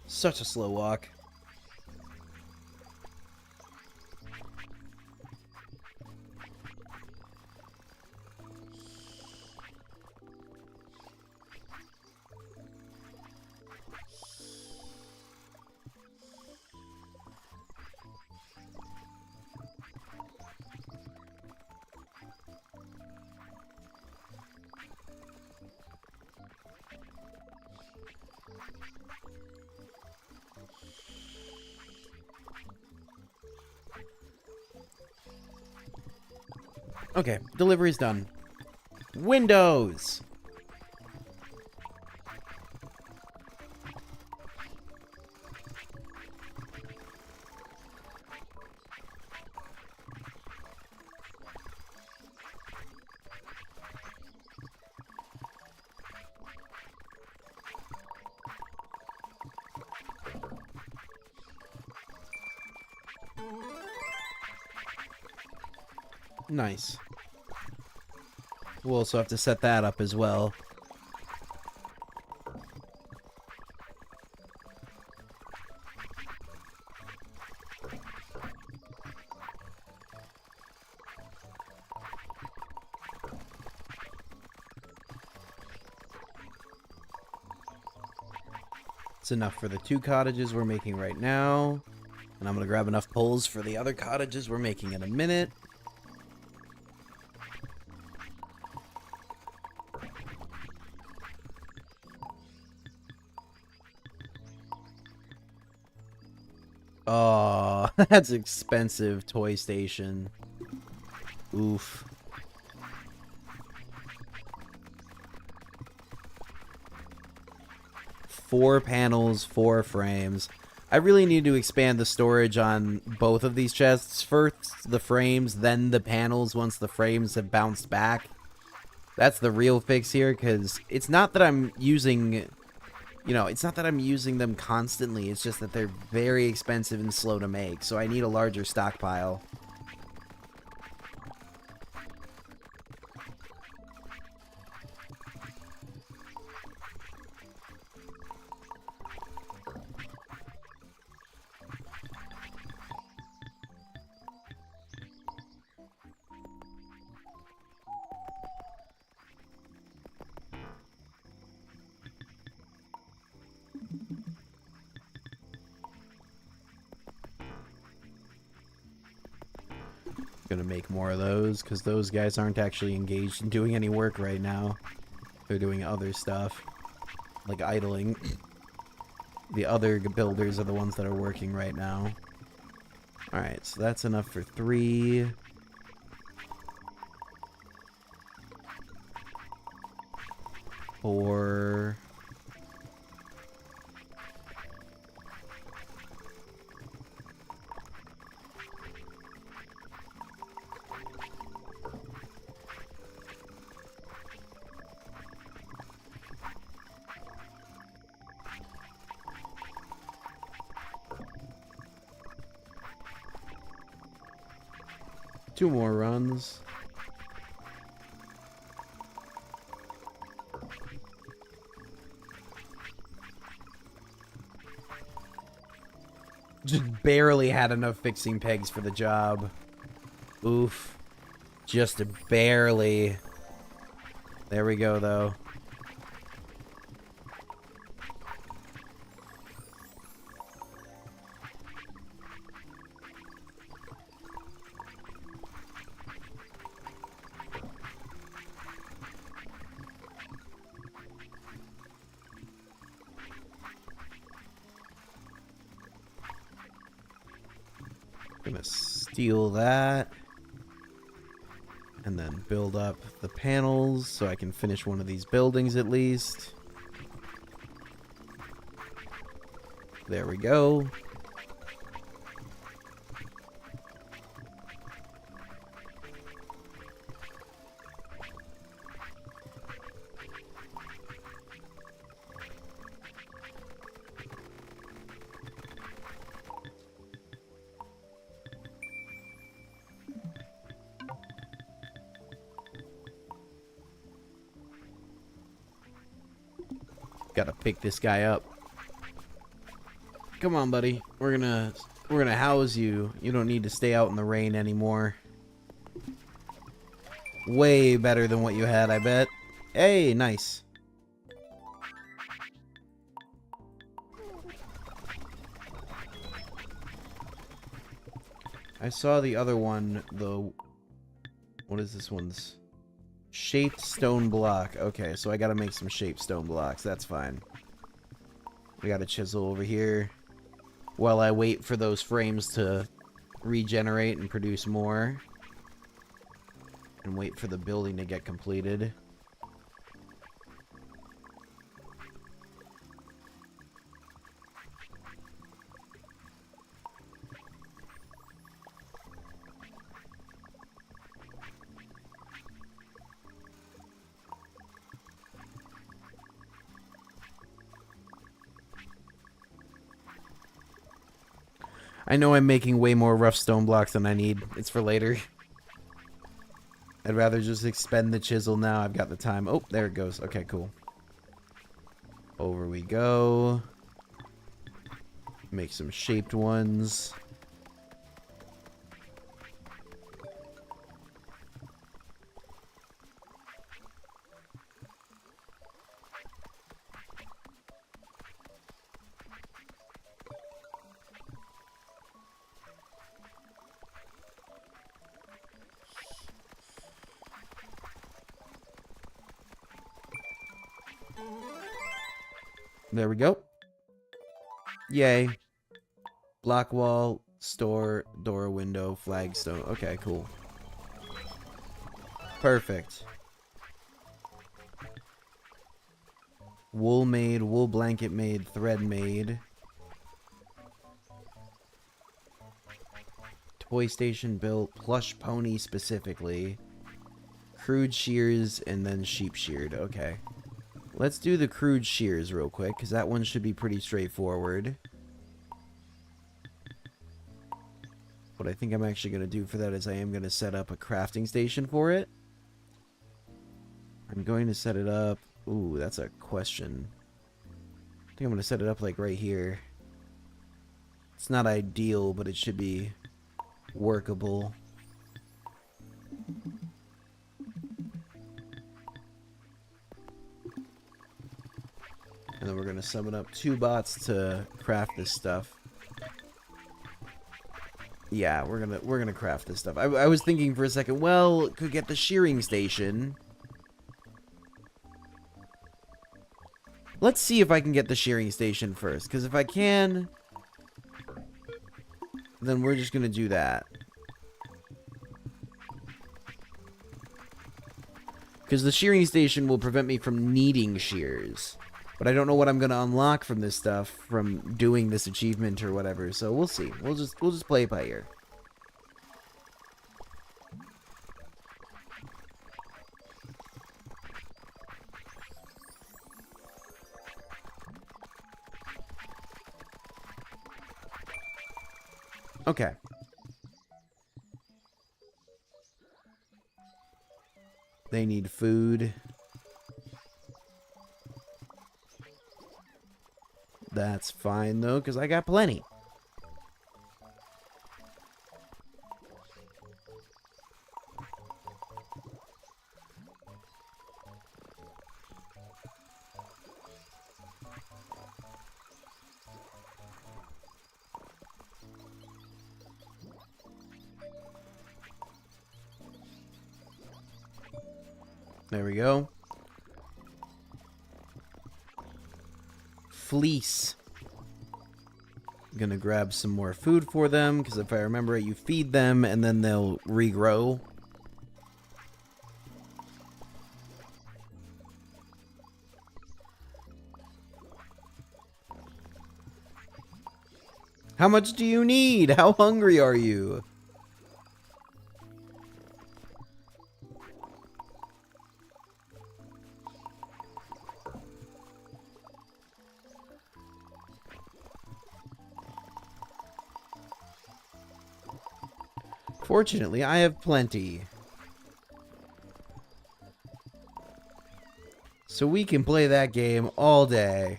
Such a slow walk. Okay, delivery's done. Windows! Nice. We'll also have to set that up as well. It's enough for the 2 cottages we're making right now. And I'm going to grab enough poles for the other cottages we're making in a minute. Oh, that's expensive, toy station. Oof. Four panels, 4 frames. I really need to expand the storage on both of these chests. First the frames, then the panels once the frames have bounced back. That's the real fix here, because it's not that I'm using... You know, it's not that I'm using them constantly, it's just that they're very expensive and slow to make, so I need a larger stockpile. Gonna make more of those, because those guys aren't actually engaged in doing any work right now. They're doing other stuff, like idling. The other builders are the ones that are working right now. Alright, so that's enough for 3. 4. Two more runs. Just barely had enough fixing pegs for the job. Oof. Just barely. There we go, though. Gonna steal that. And then build up the panels so I can finish one of these buildings at least. There we go. Gotta pick this guy up. Come on, buddy. We're gonna house you. You don't need to stay out in the rain anymore. Way better than what you had, I bet. Hey, nice. I saw the other one, the... What is this one's? Shaped stone block. Okay, so I gotta make some shaped stone blocks. That's fine. We got a chisel over here. While I wait for those frames to regenerate and produce more. And wait for the building to get completed. I know I'm making way more rough stone blocks than I need. It's for later. I'd rather just expend the chisel now. I've got the time. Oh, there it goes. Okay, cool. Over we go. Make some shaped ones. There we go. Yay. Block wall, store, door, window, flagstone. Okay, cool. Perfect. Wool made, wool blanket made, thread made. Toy station built, plush pony specifically. Crude shears, and then sheep sheared. Okay. Let's do the crude shears real quick, because that one should be pretty straightforward. What I think I'm actually going to do for that is I am going to set up a crafting station for it. I'm going to set it up... Ooh, that's a question. I think I'm going to set it up like right here. It's not ideal, but it should be workable. And then we're gonna summon up 2 bots to craft this stuff. Yeah, we're gonna craft this stuff. I was thinking for a second, well, could get the shearing station. Let's see if I can get the shearing station first, because if I can, then we're just gonna do that. Because the shearing station will prevent me from needing shears. But I don't know what I'm going to unlock from this stuff, from doing this achievement or whatever. So we'll see. We'll just play it by ear. Okay. They need food. That's fine, though, because I got plenty. There we go. Fleece. I'm gonna grab some more food for them, because if I remember it, you feed them and then they'll regrow. How much do you need? How hungry are you? Fortunately, I have plenty. So we can play that game all day.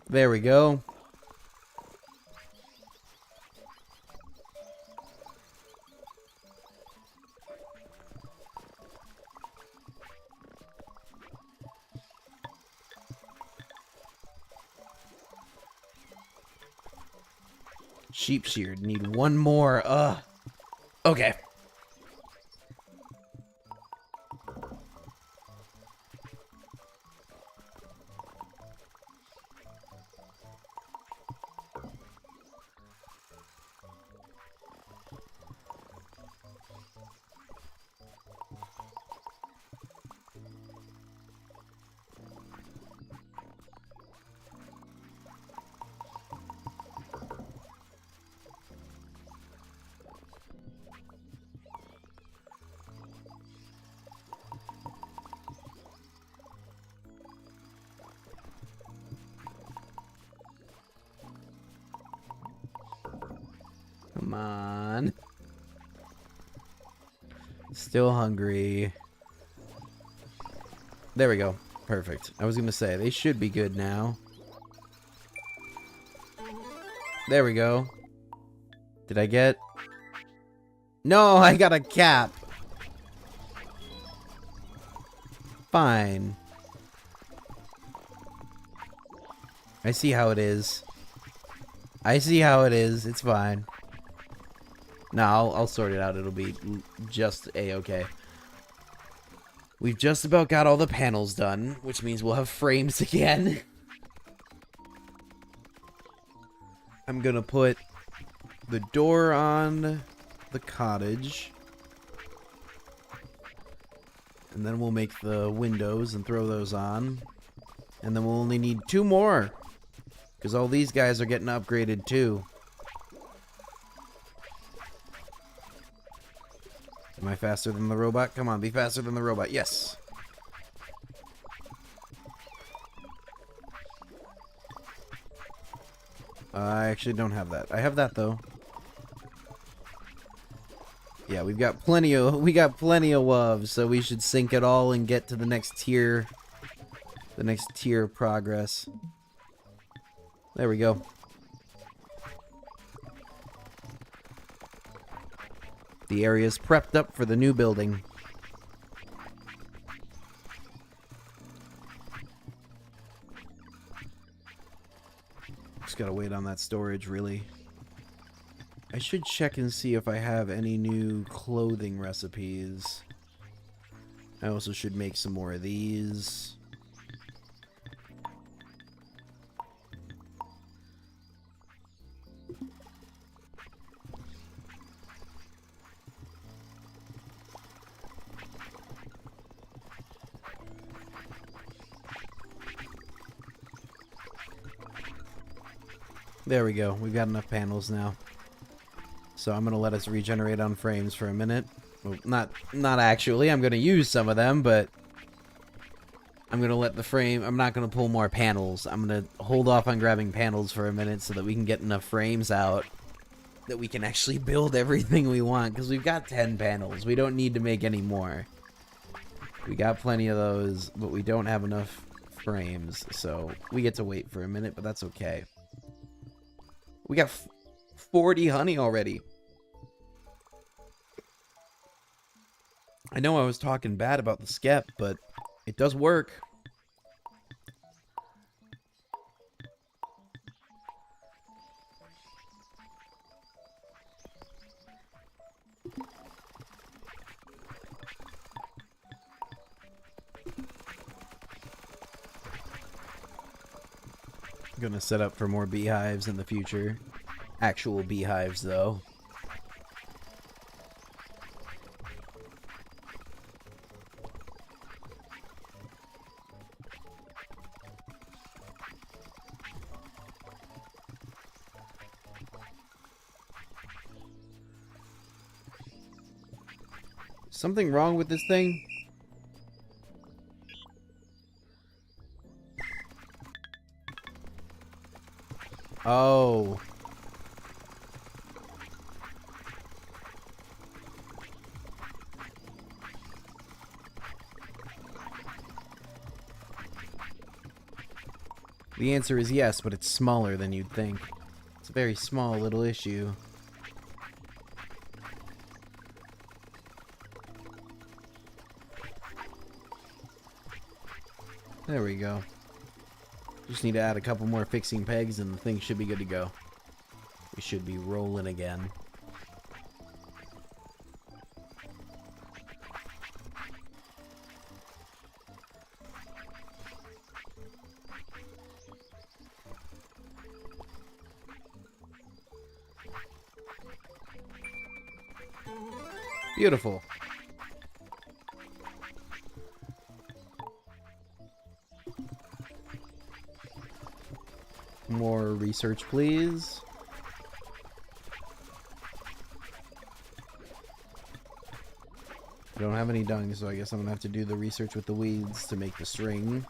There we go. Sheep sheared. Need one more. Okay. Come on. Still hungry. There we go. Perfect. I was gonna say, they should be good now. There we go. Did I get... No, I got a cap. Fine. I see how it is. I see how it is. It's fine. No, I'll sort it out. It'll be just a-okay. We've just about got all the panels done, which means we'll have frames again. I'm gonna put the door on the cottage. And then we'll make the windows and throw those on. And then we'll only need 2 more. Because all these guys are getting upgraded too. Am I faster than the robot? Come on, be faster than the robot. Yes. I actually don't have that. I have that though. Yeah, we got plenty of WUVs, so we should sync it all and get to the next tier. The next tier of progress. There we go. The area's prepped up for the new building. Just gotta wait on that storage, really. I should check and see if I have any new clothing recipes. I also should make some more of these. There we go. We've got enough panels now. So I'm going to let us regenerate on frames for a minute. Well, not actually. I'm going to use some of them, but I'm going to let the frame... I'm not going to pull more panels. I'm going to hold off on grabbing panels for a minute so that we can get enough frames out that we can actually build everything we want, because we've got 10 panels. We don't need to make any more. We got plenty of those, but we don't have enough frames, so we get to wait for a minute, but that's okay. We got 40 honey already. I know I was talking bad about the skep, but it does work. I'm gonna set up for more beehives in the future. Actual beehives, though. Something wrong with this thing? Oh. The answer is yes, but it's smaller than you'd think. It's a very small little issue. There we go. Just need to add a couple more fixing pegs and the thing should be good to go. We should be rolling again. Beautiful. More research, please. I don't have any dung, so I guess I'm gonna have to do the research with the weeds to make the string.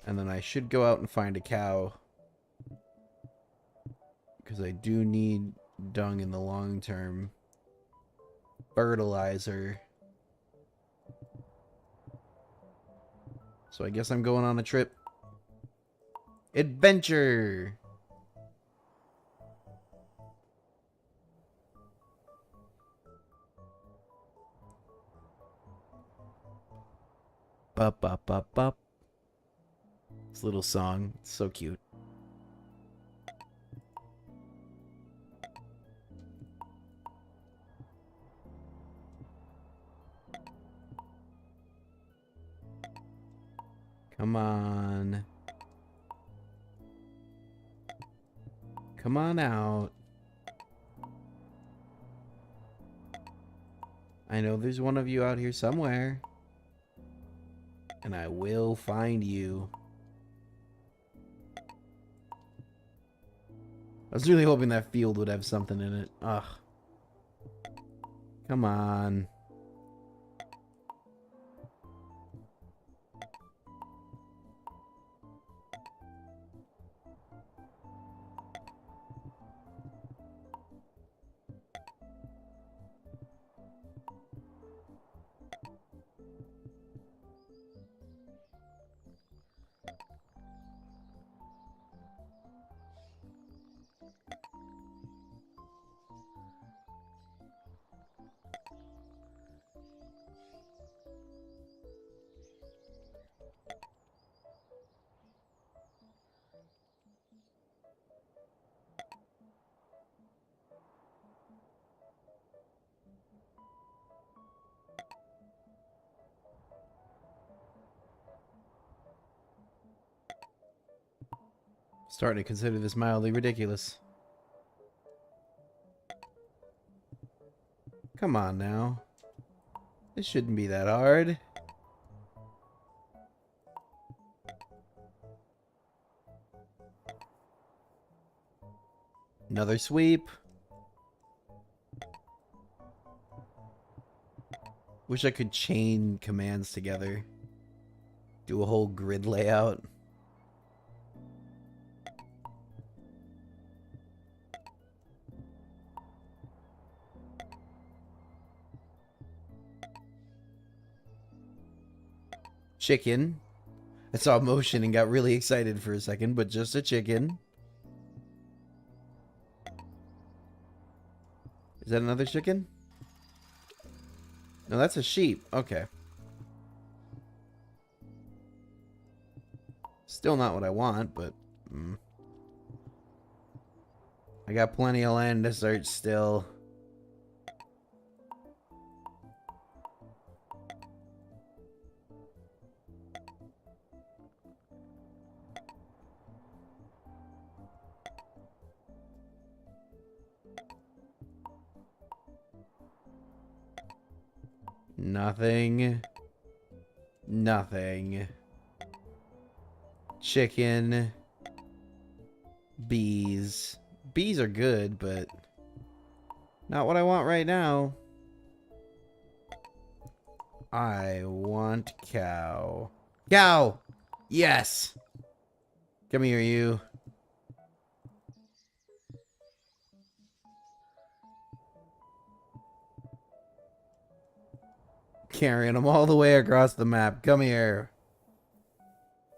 And then I should go out and find a cow. Because I do need dung in the long term. Fertilizer. So I guess I'm going on a trip. Adventure! Bup, bup, bup, bup. This little song, it's so cute. Come on. Come on out. I know there's one of you out here somewhere. And I will find you. I was really hoping that field would have something in it. Ugh. Come on. Starting to consider this mildly ridiculous. Come on now. This shouldn't be that hard. Another sweep. Wish I could chain commands together. Do a whole grid layout. Chicken. I saw motion and got really excited for a second, but just a chicken. Is that another chicken? No, that's a sheep. Okay. Still not what I want, but... I got plenty of land to search still. Nothing. Nothing. Chicken. Bees. Bees are good, but not what I want right now. I want cow. Cow! Yes! Come here, you. Carrying them all the way across the map. Come here.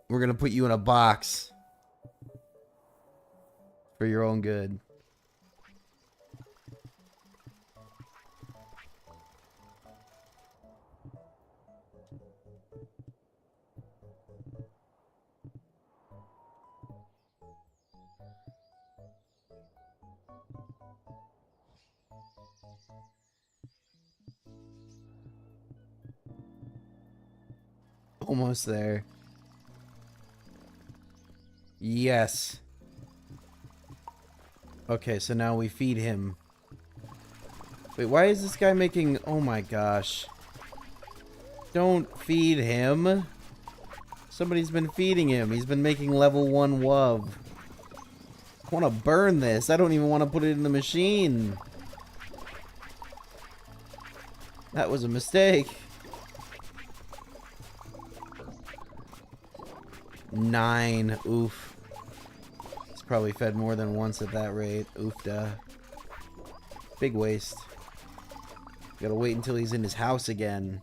We're gonna put you in a box. For your own good. Almost there. Yes. Okay, so now we feed him. Wait, why is this guy making... Oh my gosh. Don't feed him. Somebody's been feeding him. He's been making level 1 WUV. I want to burn this. I don't even want to put it in the machine. That was a mistake. 9. Oof. It's probably fed more than once at that rate. Oofda. Big waste. Gotta wait until he's in his house again.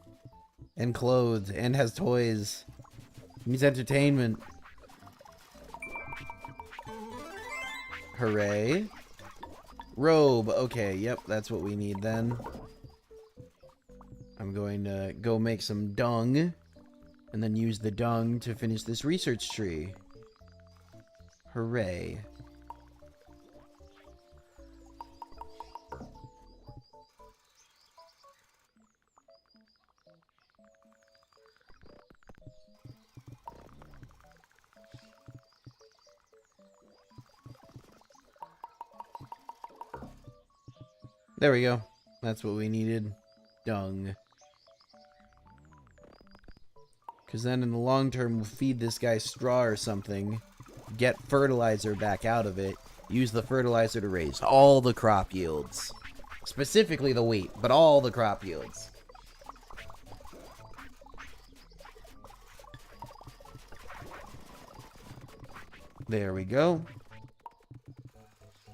And clothed. And has toys. Needs entertainment. Hooray. Robe. Okay, yep, that's what we need then. I'm going to go make some dung. And then use the dung to finish this research tree. Hooray. There we go. That's what we needed. Dung. Because then in the long term, we'll feed this guy straw or something. Get fertilizer back out of it. Use the fertilizer to raise all the crop yields. Specifically the wheat, but all the crop yields. There we go.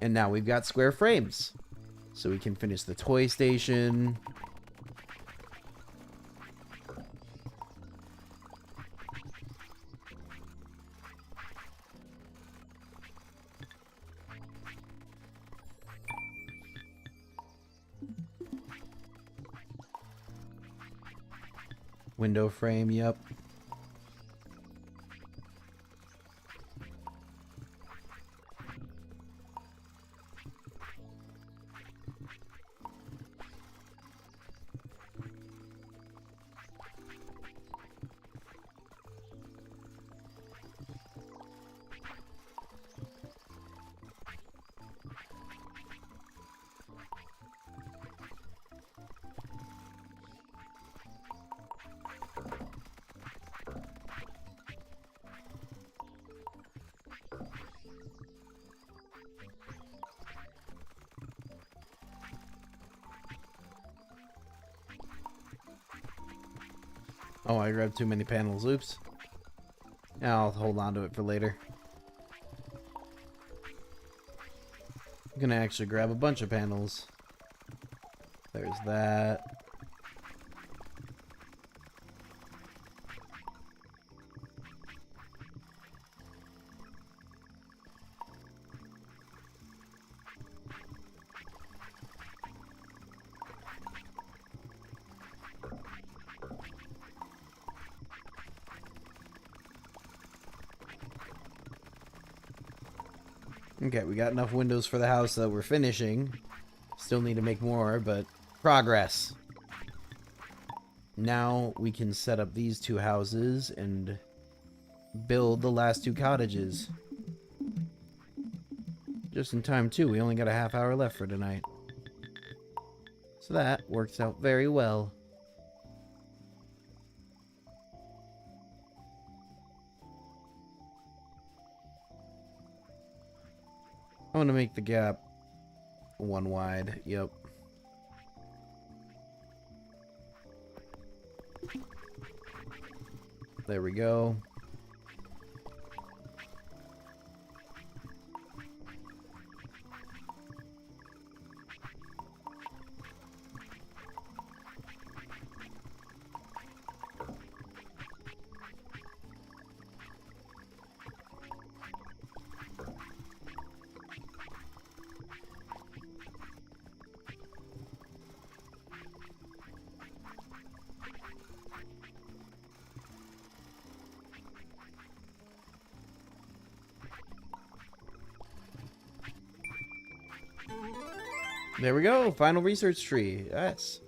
And now we've got square frames. So we can finish the toy station. Window frame, yep. Oh, I grabbed too many panels. Oops. I'll hold on to it for later. I'm gonna actually grab a bunch of panels. There's that. Okay, we got enough windows for the house that we're finishing. Still need to make more, but progress. Now we can set up these 2 houses and build the last 2 cottages. Just in time, too. We only got a half hour left for tonight. So that works out very well. I'm gonna make the gap 1 wide. Yep. There we go. There we go. Final research tree. Yes.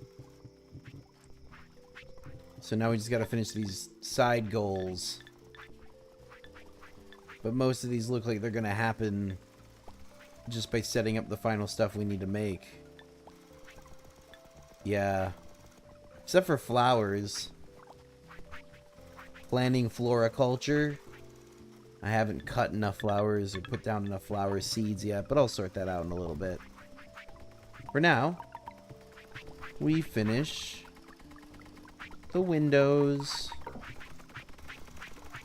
So now we just got to finish these side goals. But most of these look like they're going to happen just by setting up the final stuff we need to make. Yeah. Except for flowers. Planting floriculture. I haven't cut enough flowers or put down enough flower seeds yet, but I'll sort that out in a little bit. For now, we finish the windows.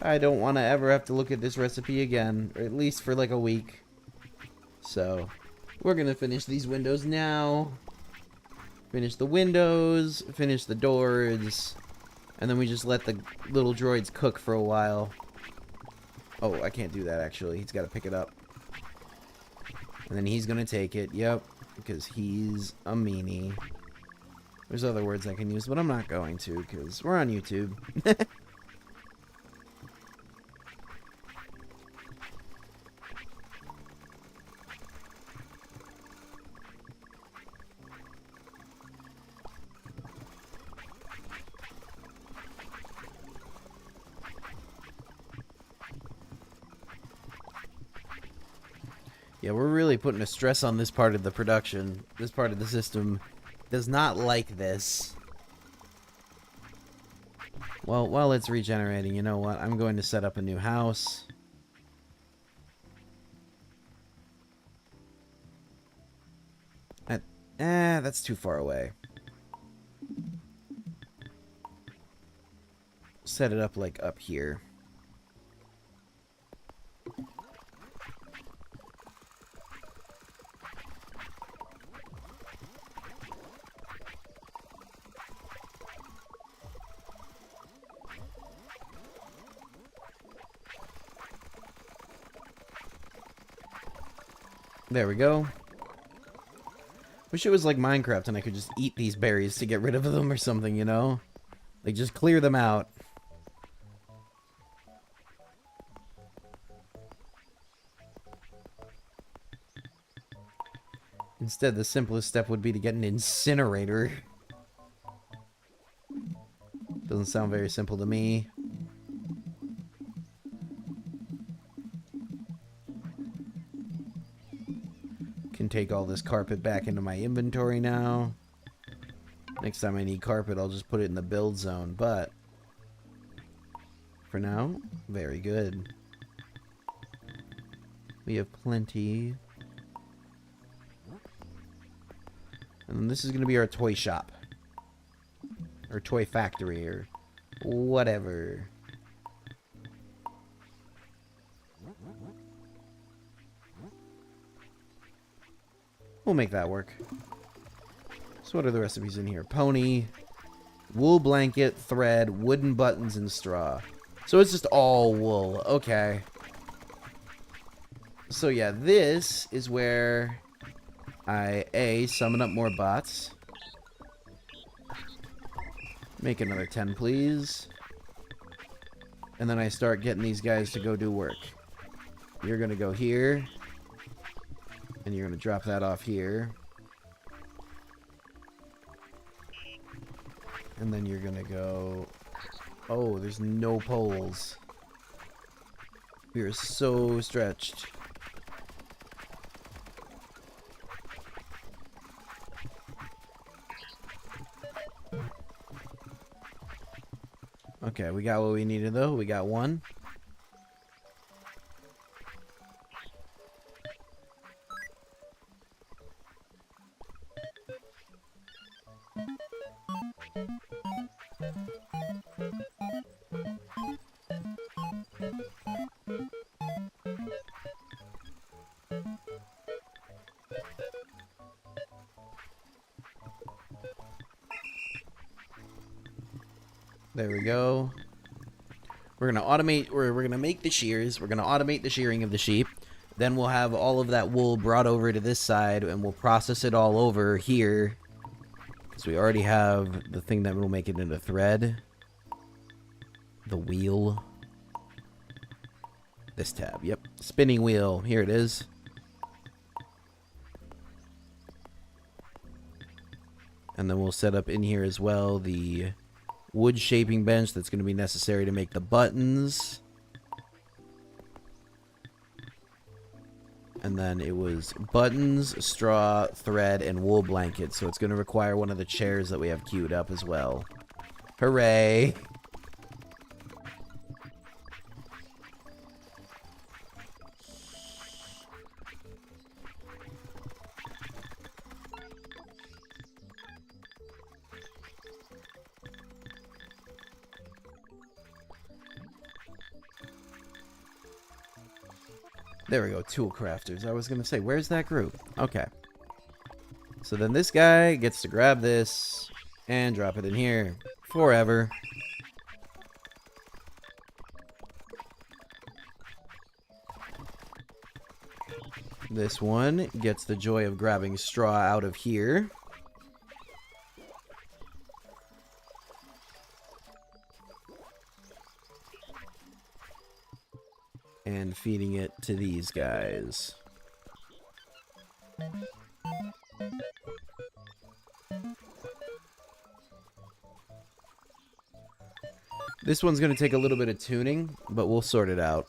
I don't want to ever have to look at this recipe again, or at least for like a week. So, we're going to finish these windows now. Finish the windows, finish the doors, and then we just let the little droids cook for a while. Oh, I can't do that actually. He's got to pick it up. And then he's going to take it. Yep. Because he's a meanie. There's other words I can use, but I'm not going to because we're on YouTube. Yeah, we're really putting a stress on this part of the production. This part of the system does not like this. Well, while it's regenerating, you know what? I'm going to set up a new house. That's too far away. Set it up like up here. There we go. Wish it was like Minecraft and I could just eat these berries to get rid of them or something, you know? Like, just clear them out. Instead, the simplest step would be to get an incinerator. Doesn't sound very simple to me. Can take all this carpet back into my inventory now. Next time I need carpet, I'll just put it in the build zone, but for now, very good. We have plenty. And this is going to be our toy shop. Or toy factory, or whatever. We'll make that work. So what are the recipes in here? Pony, wool blanket, thread, wooden buttons, and straw. So it's just all wool. Okay. So yeah, this is where I, summon up more bots. Make another 10, please. And then I start getting these guys to go do work. You're gonna go here. And you're going to drop that off here. And then you're going to go... Oh, there's no poles. We are so stretched. Okay, we got what we needed though. We got one. There we go. We're gonna automate, we're gonna make the shears. We're gonna automate the shearing of the sheep. Then we'll have all of that wool brought over to this side, and we'll process it all over here. So we already have the thing that will make it into thread. The wheel. This tab, yep. Spinning wheel, here it is. And then we'll set up in here as well the wood shaping bench that's going to be necessary to make the buttons. And then it was buttons, straw, thread, and wool blanket. So it's going to require one of the chairs that we have queued up as well. Hooray! There we go, tool crafters. I was going to say, where's that group? Okay. So then this guy gets to grab this and drop it in here forever. This one gets the joy of grabbing straw out of here. And feeding it to these guys. This one's going to take a little bit of tuning, but we'll sort it out.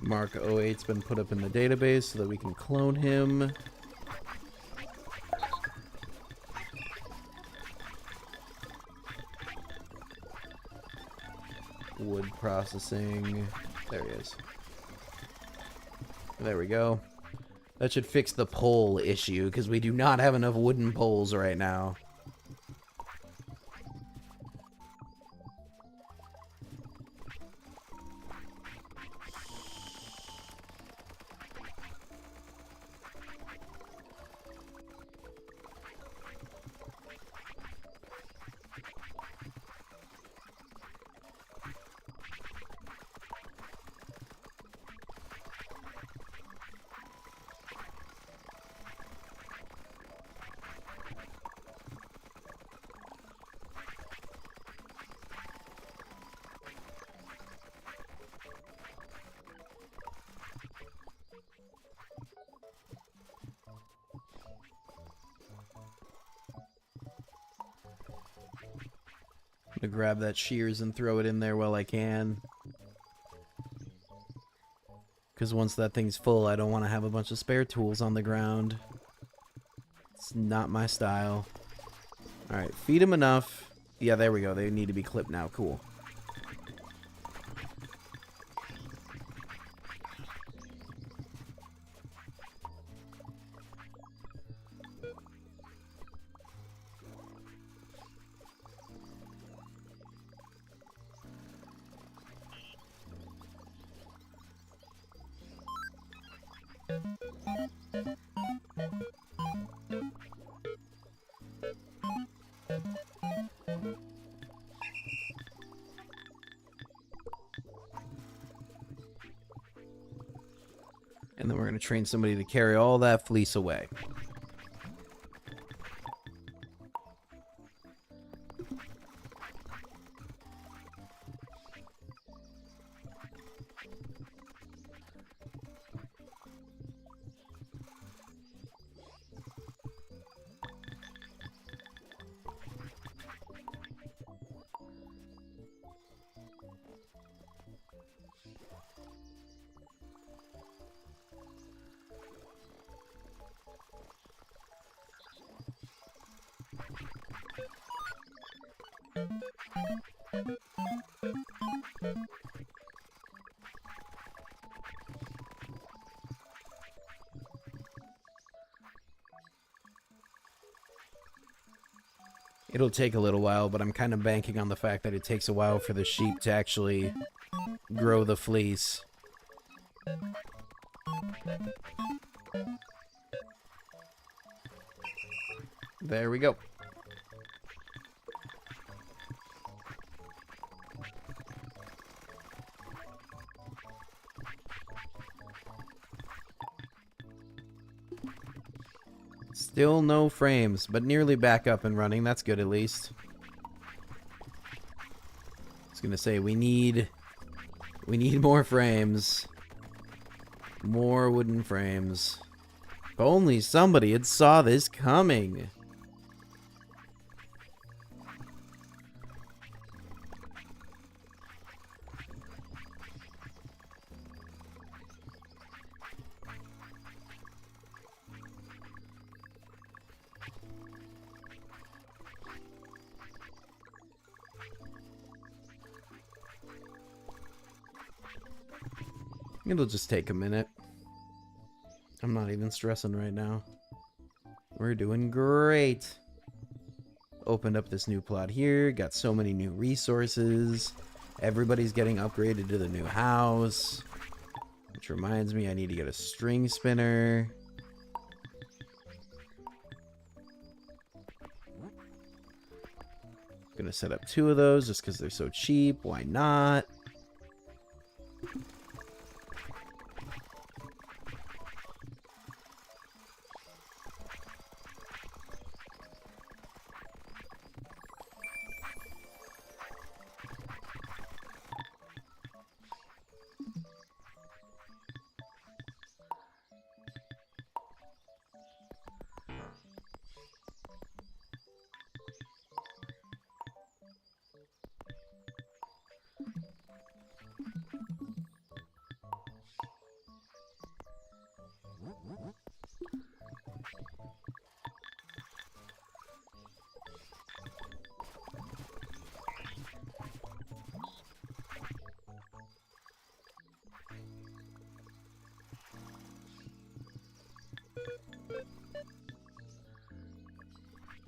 Mark 08's been put up in the database so that we can clone him. Wood processing. There he is. There we go. That should fix the pole issue, because we do not have enough wooden poles right now. I'm gonna grab that shears and throw it in there while I can. Because once that thing's full, I don't want to have a bunch of spare tools on the ground. It's not my style. Alright, feed them enough. Yeah, there we go. They need to be clipped now. Cool. And then we're going to train somebody to carry all that fleece away. It'll take a little while, but I'm kind of banking on the fact that it takes a while for the sheep to actually grow the fleece. There we go. Still no frames, but nearly back up and running. That's good at least. I was gonna say we need more frames. More wooden frames. If only somebody had saw this coming. It'll just take a minute. I'm not even stressing right now. We're doing great. Opened up this new plot here. Got so many new resources. Everybody's getting upgraded to the new house. Which reminds me, I need to get a string spinner. Gonna set up 2 of those just because they're so cheap. Why not?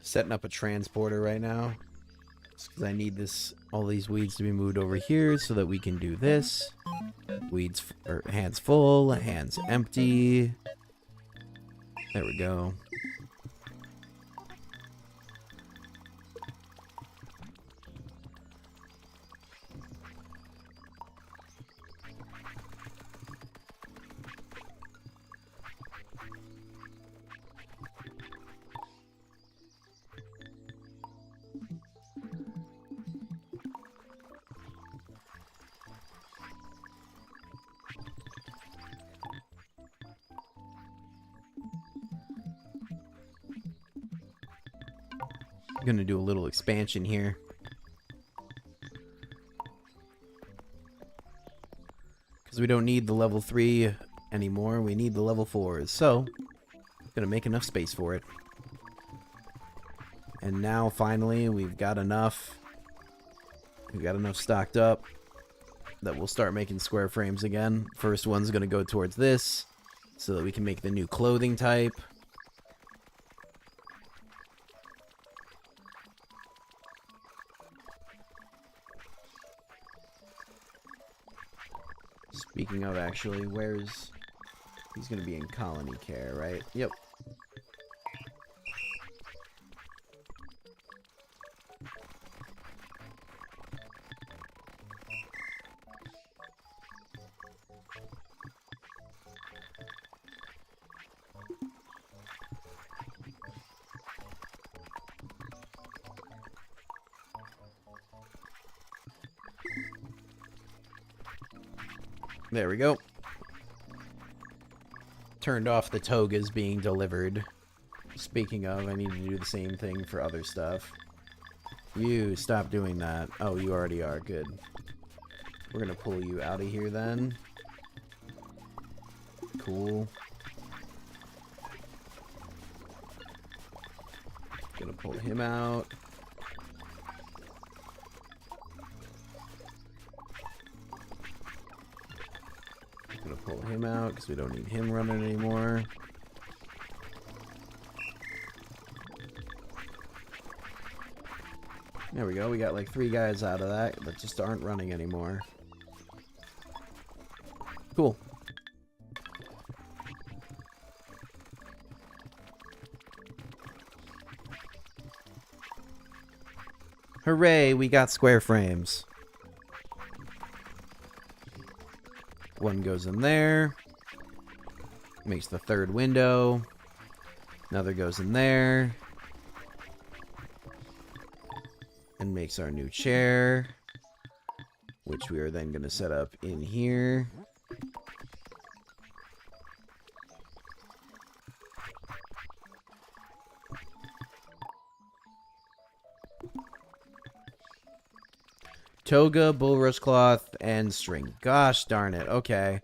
Setting up a transporter right now. Because I need all these weeds to be moved over here so that we can do this. Weeds, or hands full, hands empty. There we go. I'm gonna do a little expansion here. Because we don't need the level 3 anymore, we need the level 4s. So, I'm gonna make enough space for it. And now, finally, we've got enough stocked up that we'll start making square frames again. First one's gonna go towards this, so that we can make the new clothing type. Speaking of, actually, he's gonna be in colony care, right? Yep. There we go. Turned off the togas being delivered. Speaking of, I need to do the same thing for other stuff. You, stop doing that. Oh, you already are. Good. We're gonna pull you out of here then. Cool. Gonna pull him out. Gonna pull him out because we don't need him running anymore. There we go. We got like 3 guys out of that just aren't running anymore. Cool. Hooray, we got square frames. One goes in there. Makes the 3rd window. Another goes in there. And makes our new chair. Which we are then going to set up in here. Toga, bulrush cloth, and string. Gosh darn it. Okay.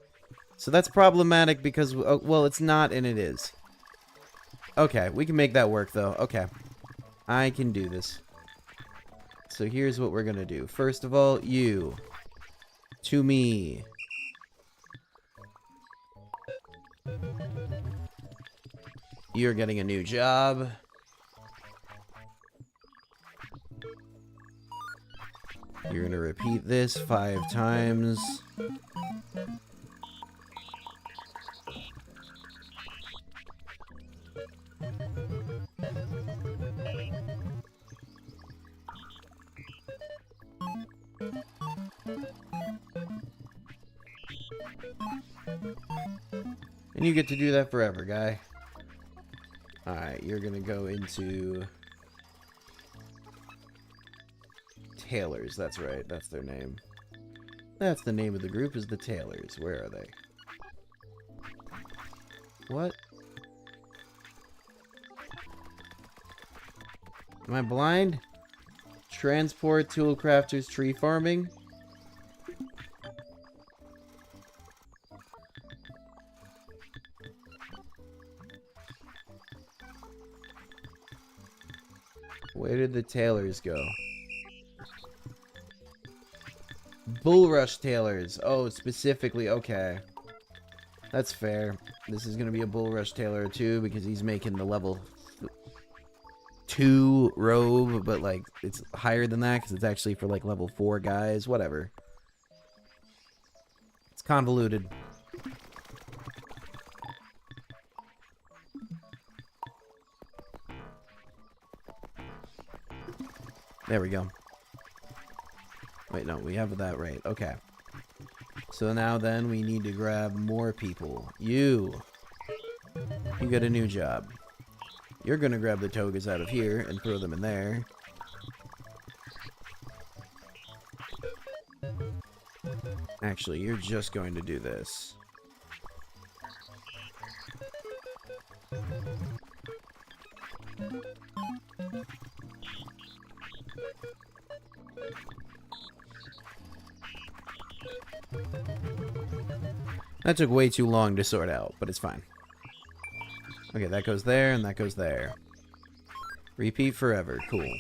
So that's problematic because, well, it's not and it is. Okay, we can make that work though. Okay. I can do this. So here's what we're going to do. First of all, you. To me. You're getting a new job. You're going to repeat this 5 times. And you get to do that forever, guy. Alright, you're going to go into Tailors. That's right. That's their name. That's the name of the group, is the Tailors. Where are they? What? Am I blind? Transport, tool crafters, tree farming? Where did the Tailors go? Bulrush Tailors. Oh, specifically. Okay. That's fair. This is going to be a Bulrush Tailor too, because he's making the level 2 robe, but like it's higher than that because it's actually for like level 4 guys. Whatever. It's convoluted. There we go. Wait, no, we have that right. Okay. So now then we need to grab more people. You get a new job. You're gonna grab the togas out of here and throw them in there. Actually, you're just going to do this. That took way too long to sort out, but it's fine. Okay, that goes there, and that goes there. Repeat forever. Cool.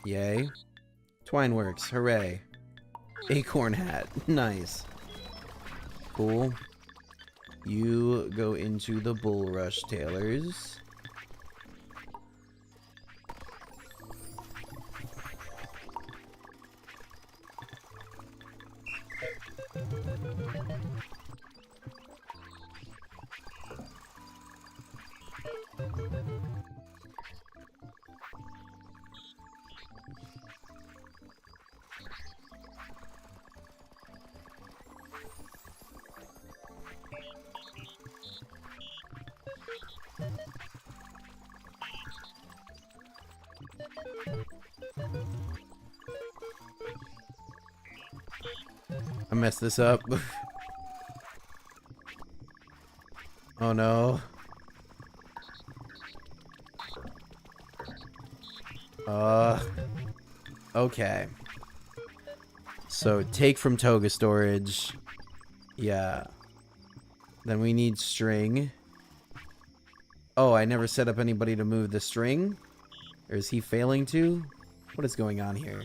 Yay. Twine works. Hooray. Acorn hat. Nice. Cool. You go into the Bulrush Tailors. I messed this up. Oh no. Okay. So take from toga storage. Yeah. Then we need string. Oh, I never set up anybody to move the string? Or is he failing to? What is going on here?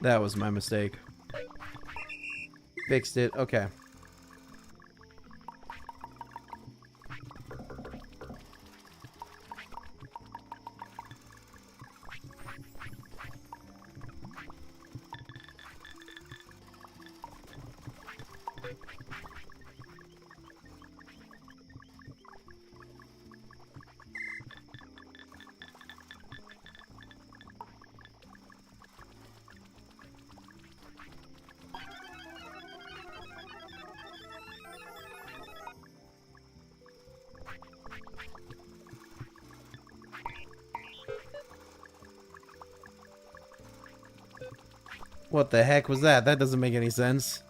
That was my mistake. Fixed it. Okay. What the heck was that? That doesn't make any sense.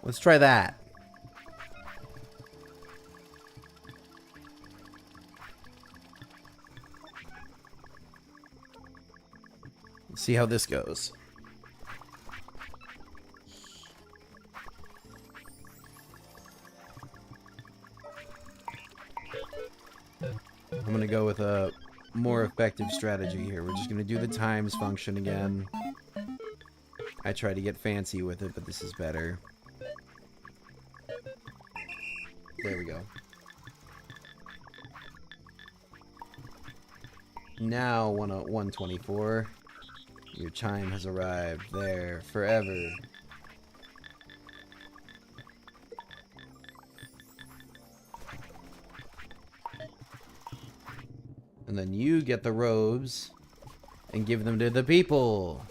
Let's try that. Let's see how this goes. I'm gonna go with a more effective strategy here. We're just gonna do the times function again. I tried to get fancy with it, but this is better. There we go. Now 124. Your chime has arrived. There, forever. And then you get the robes and give them to the people.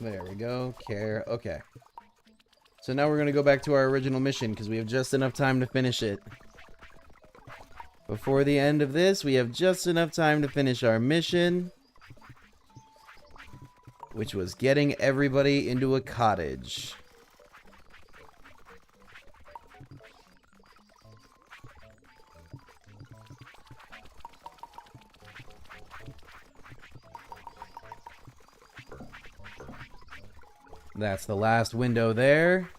There we go. Care. Okay. So now we're going to go back to our original mission because we have just enough time to finish it. Before the end of this, we have just enough time to finish our mission, which was getting everybody into a cottage. That's the last window there.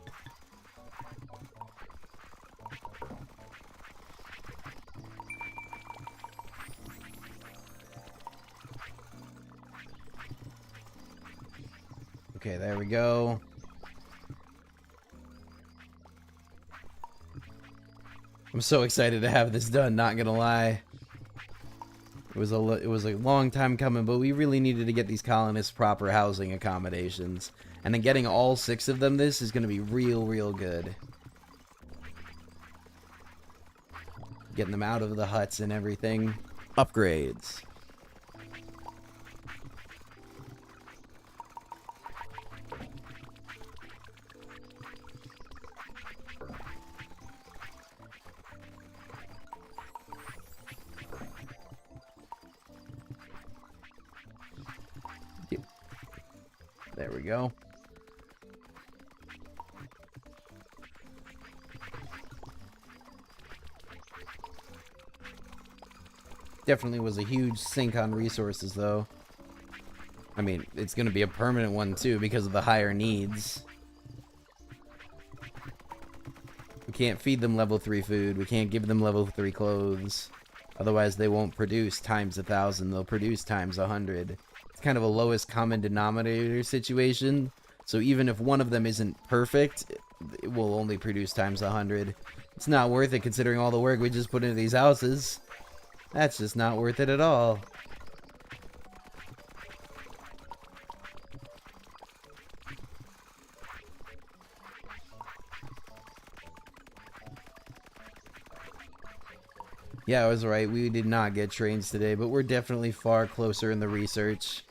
Okay, there we go. I'm so excited to have this done, not gonna lie. It was a long time coming, but we really needed to get these colonists proper housing accommodations. And then getting all 6 of them, this is going to be real good. Getting them out of the huts and everything. Upgrades. There we go. Definitely was a huge sink on resources, though. I mean, it's going to be a permanent one, too, because of the higher needs. We can't feed them level 3 food. We can't give them level 3 clothes. Otherwise, they won't produce times 1,000. They'll produce times 100. It's kind of a lowest common denominator situation. So even if one of them isn't perfect, it will only produce times 100. It's not worth it considering all the work we just put into these houses. That's just not worth it at all. Yeah, I was right. We did not get trains today, but we're definitely far closer in the research.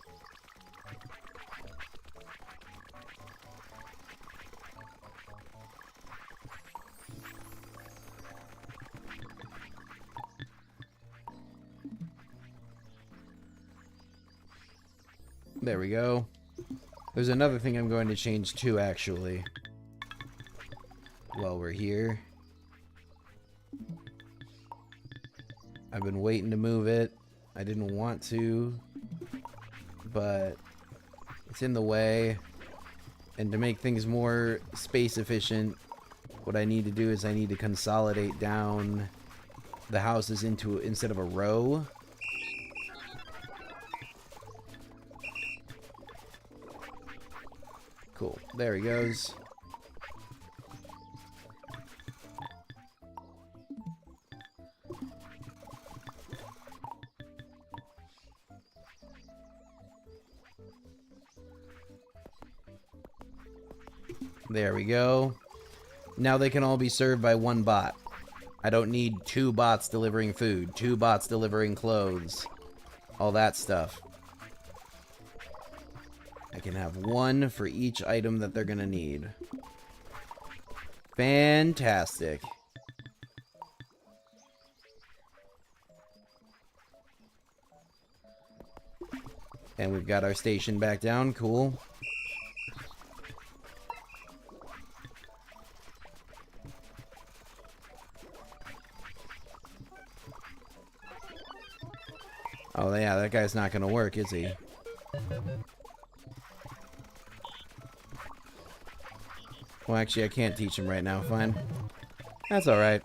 There we go. There's another thing I'm going to change too, actually. While we're here. I've been waiting to move it. I didn't want to, but it's in the way. And to make things more space efficient, what I need to do is I need to consolidate down the houses into, instead of a row. Cool. There he goes. There we go. Now they can all be served by one bot. I don't need 2 bots delivering food, 2 bots delivering clothes, all that stuff. I can have 1 for each item that they're gonna need. Fantastic. And we've got our station back down, cool. Oh yeah, that guy's not gonna work, is he? Well, actually, I can't teach him right now. Fine. That's alright.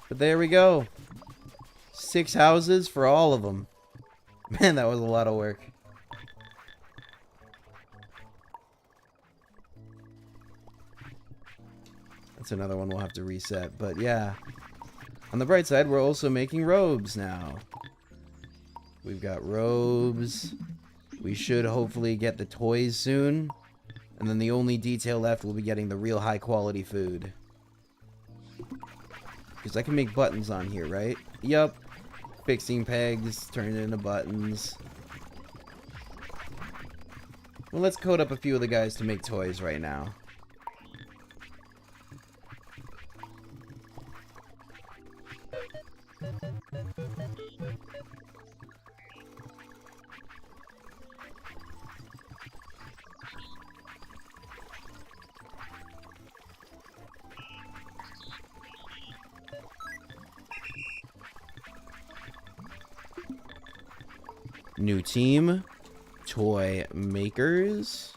But there we go. 6 houses for all of them. Man, that was a lot of work. That's another one we'll have to reset. But yeah. On the bright side, we're also making robes now. We've got robes. We should hopefully get the toys soon. And then the only detail left will be getting the real high quality food. Because I can make buttons on here, right? Yup. Fixing pegs, turn it into buttons. Well, let's code up a few of the guys to make toys right now. New team, toy makers.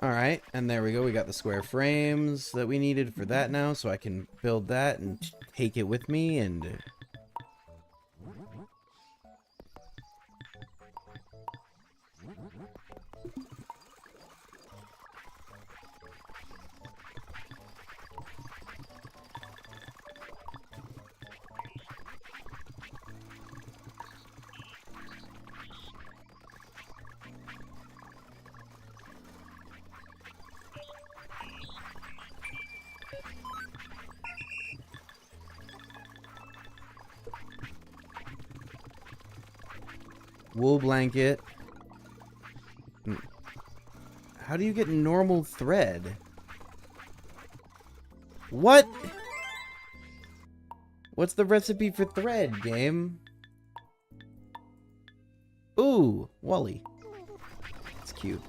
Alright, and there we go. We got the square frames that we needed for that now, so I can build that and take it with me and... Wool blanket. How do you get normal thread? What? What's the recipe for thread, game? Ooh, Wally. It's cute.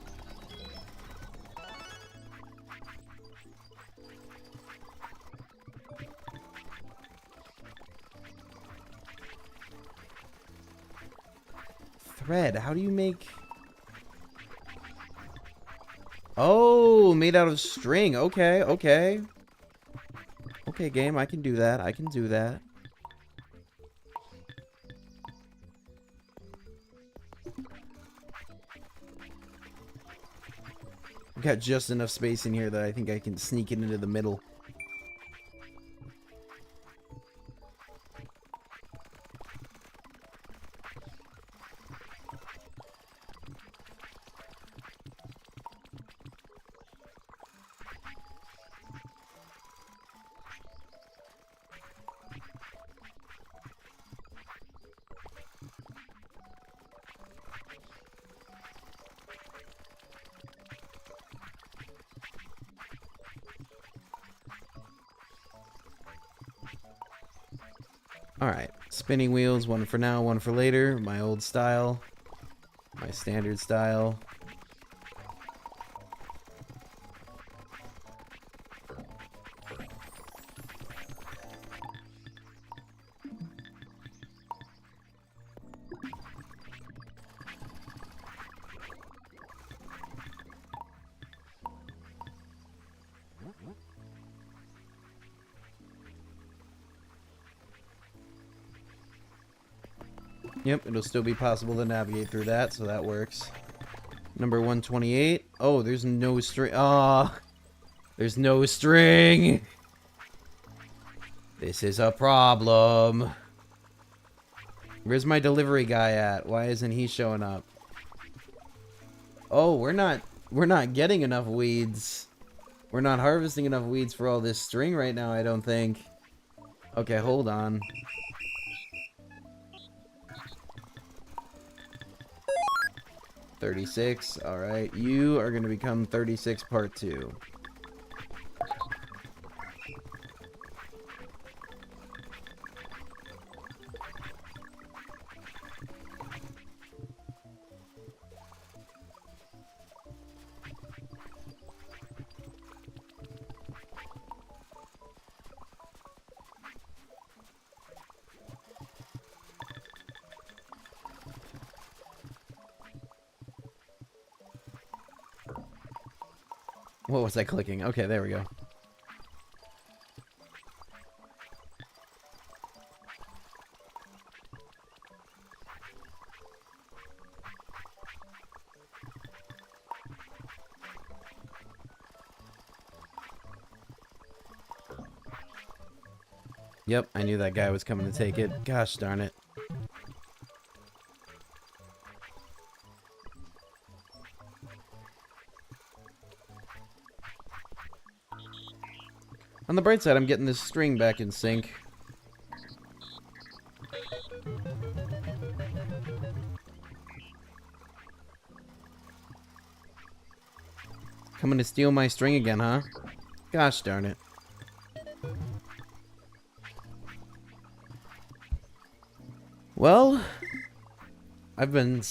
Thread, how do you make... Oh, made out of string. Okay, okay. Okay, game, I can do that. I can do that. I've got just enough space in here that I think I can sneak it into the middle. Alright, spinning wheels, one for now, one for later. My old style. My standard style. Yep, it'll still be possible to navigate through that, so that works. Number 128. Oh, there's no string. Ah, oh, there's no string. This is a problem. Where's my delivery guy at? Why isn't he showing up? Oh, we're not getting enough weeds. We're not harvesting enough weeds for all this string right now, I don't think. Okay, hold on. $36. Alright, you are going to become 36 part 2. What was I clicking? Okay, there we go. Yep, I knew that guy was coming to take it. Gosh darn it. On the bright side, I'm getting this string back in sync. Coming to steal my string again, huh? Gosh darn it. Well, I've been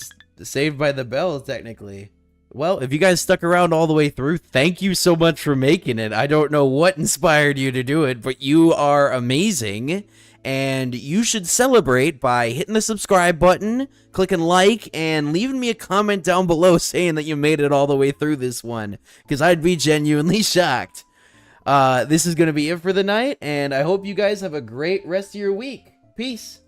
saved by the bell, technically. Well, if you guys stuck around all the way through, thank you so much for making it. I don't know what inspired you to do it, but you are amazing. And you should celebrate by hitting the subscribe button, clicking like, and leaving me a comment down below saying that you made it all the way through this one. Because I'd be genuinely shocked. This is going to be it for the night, and I hope you guys have a great rest of your week. Peace.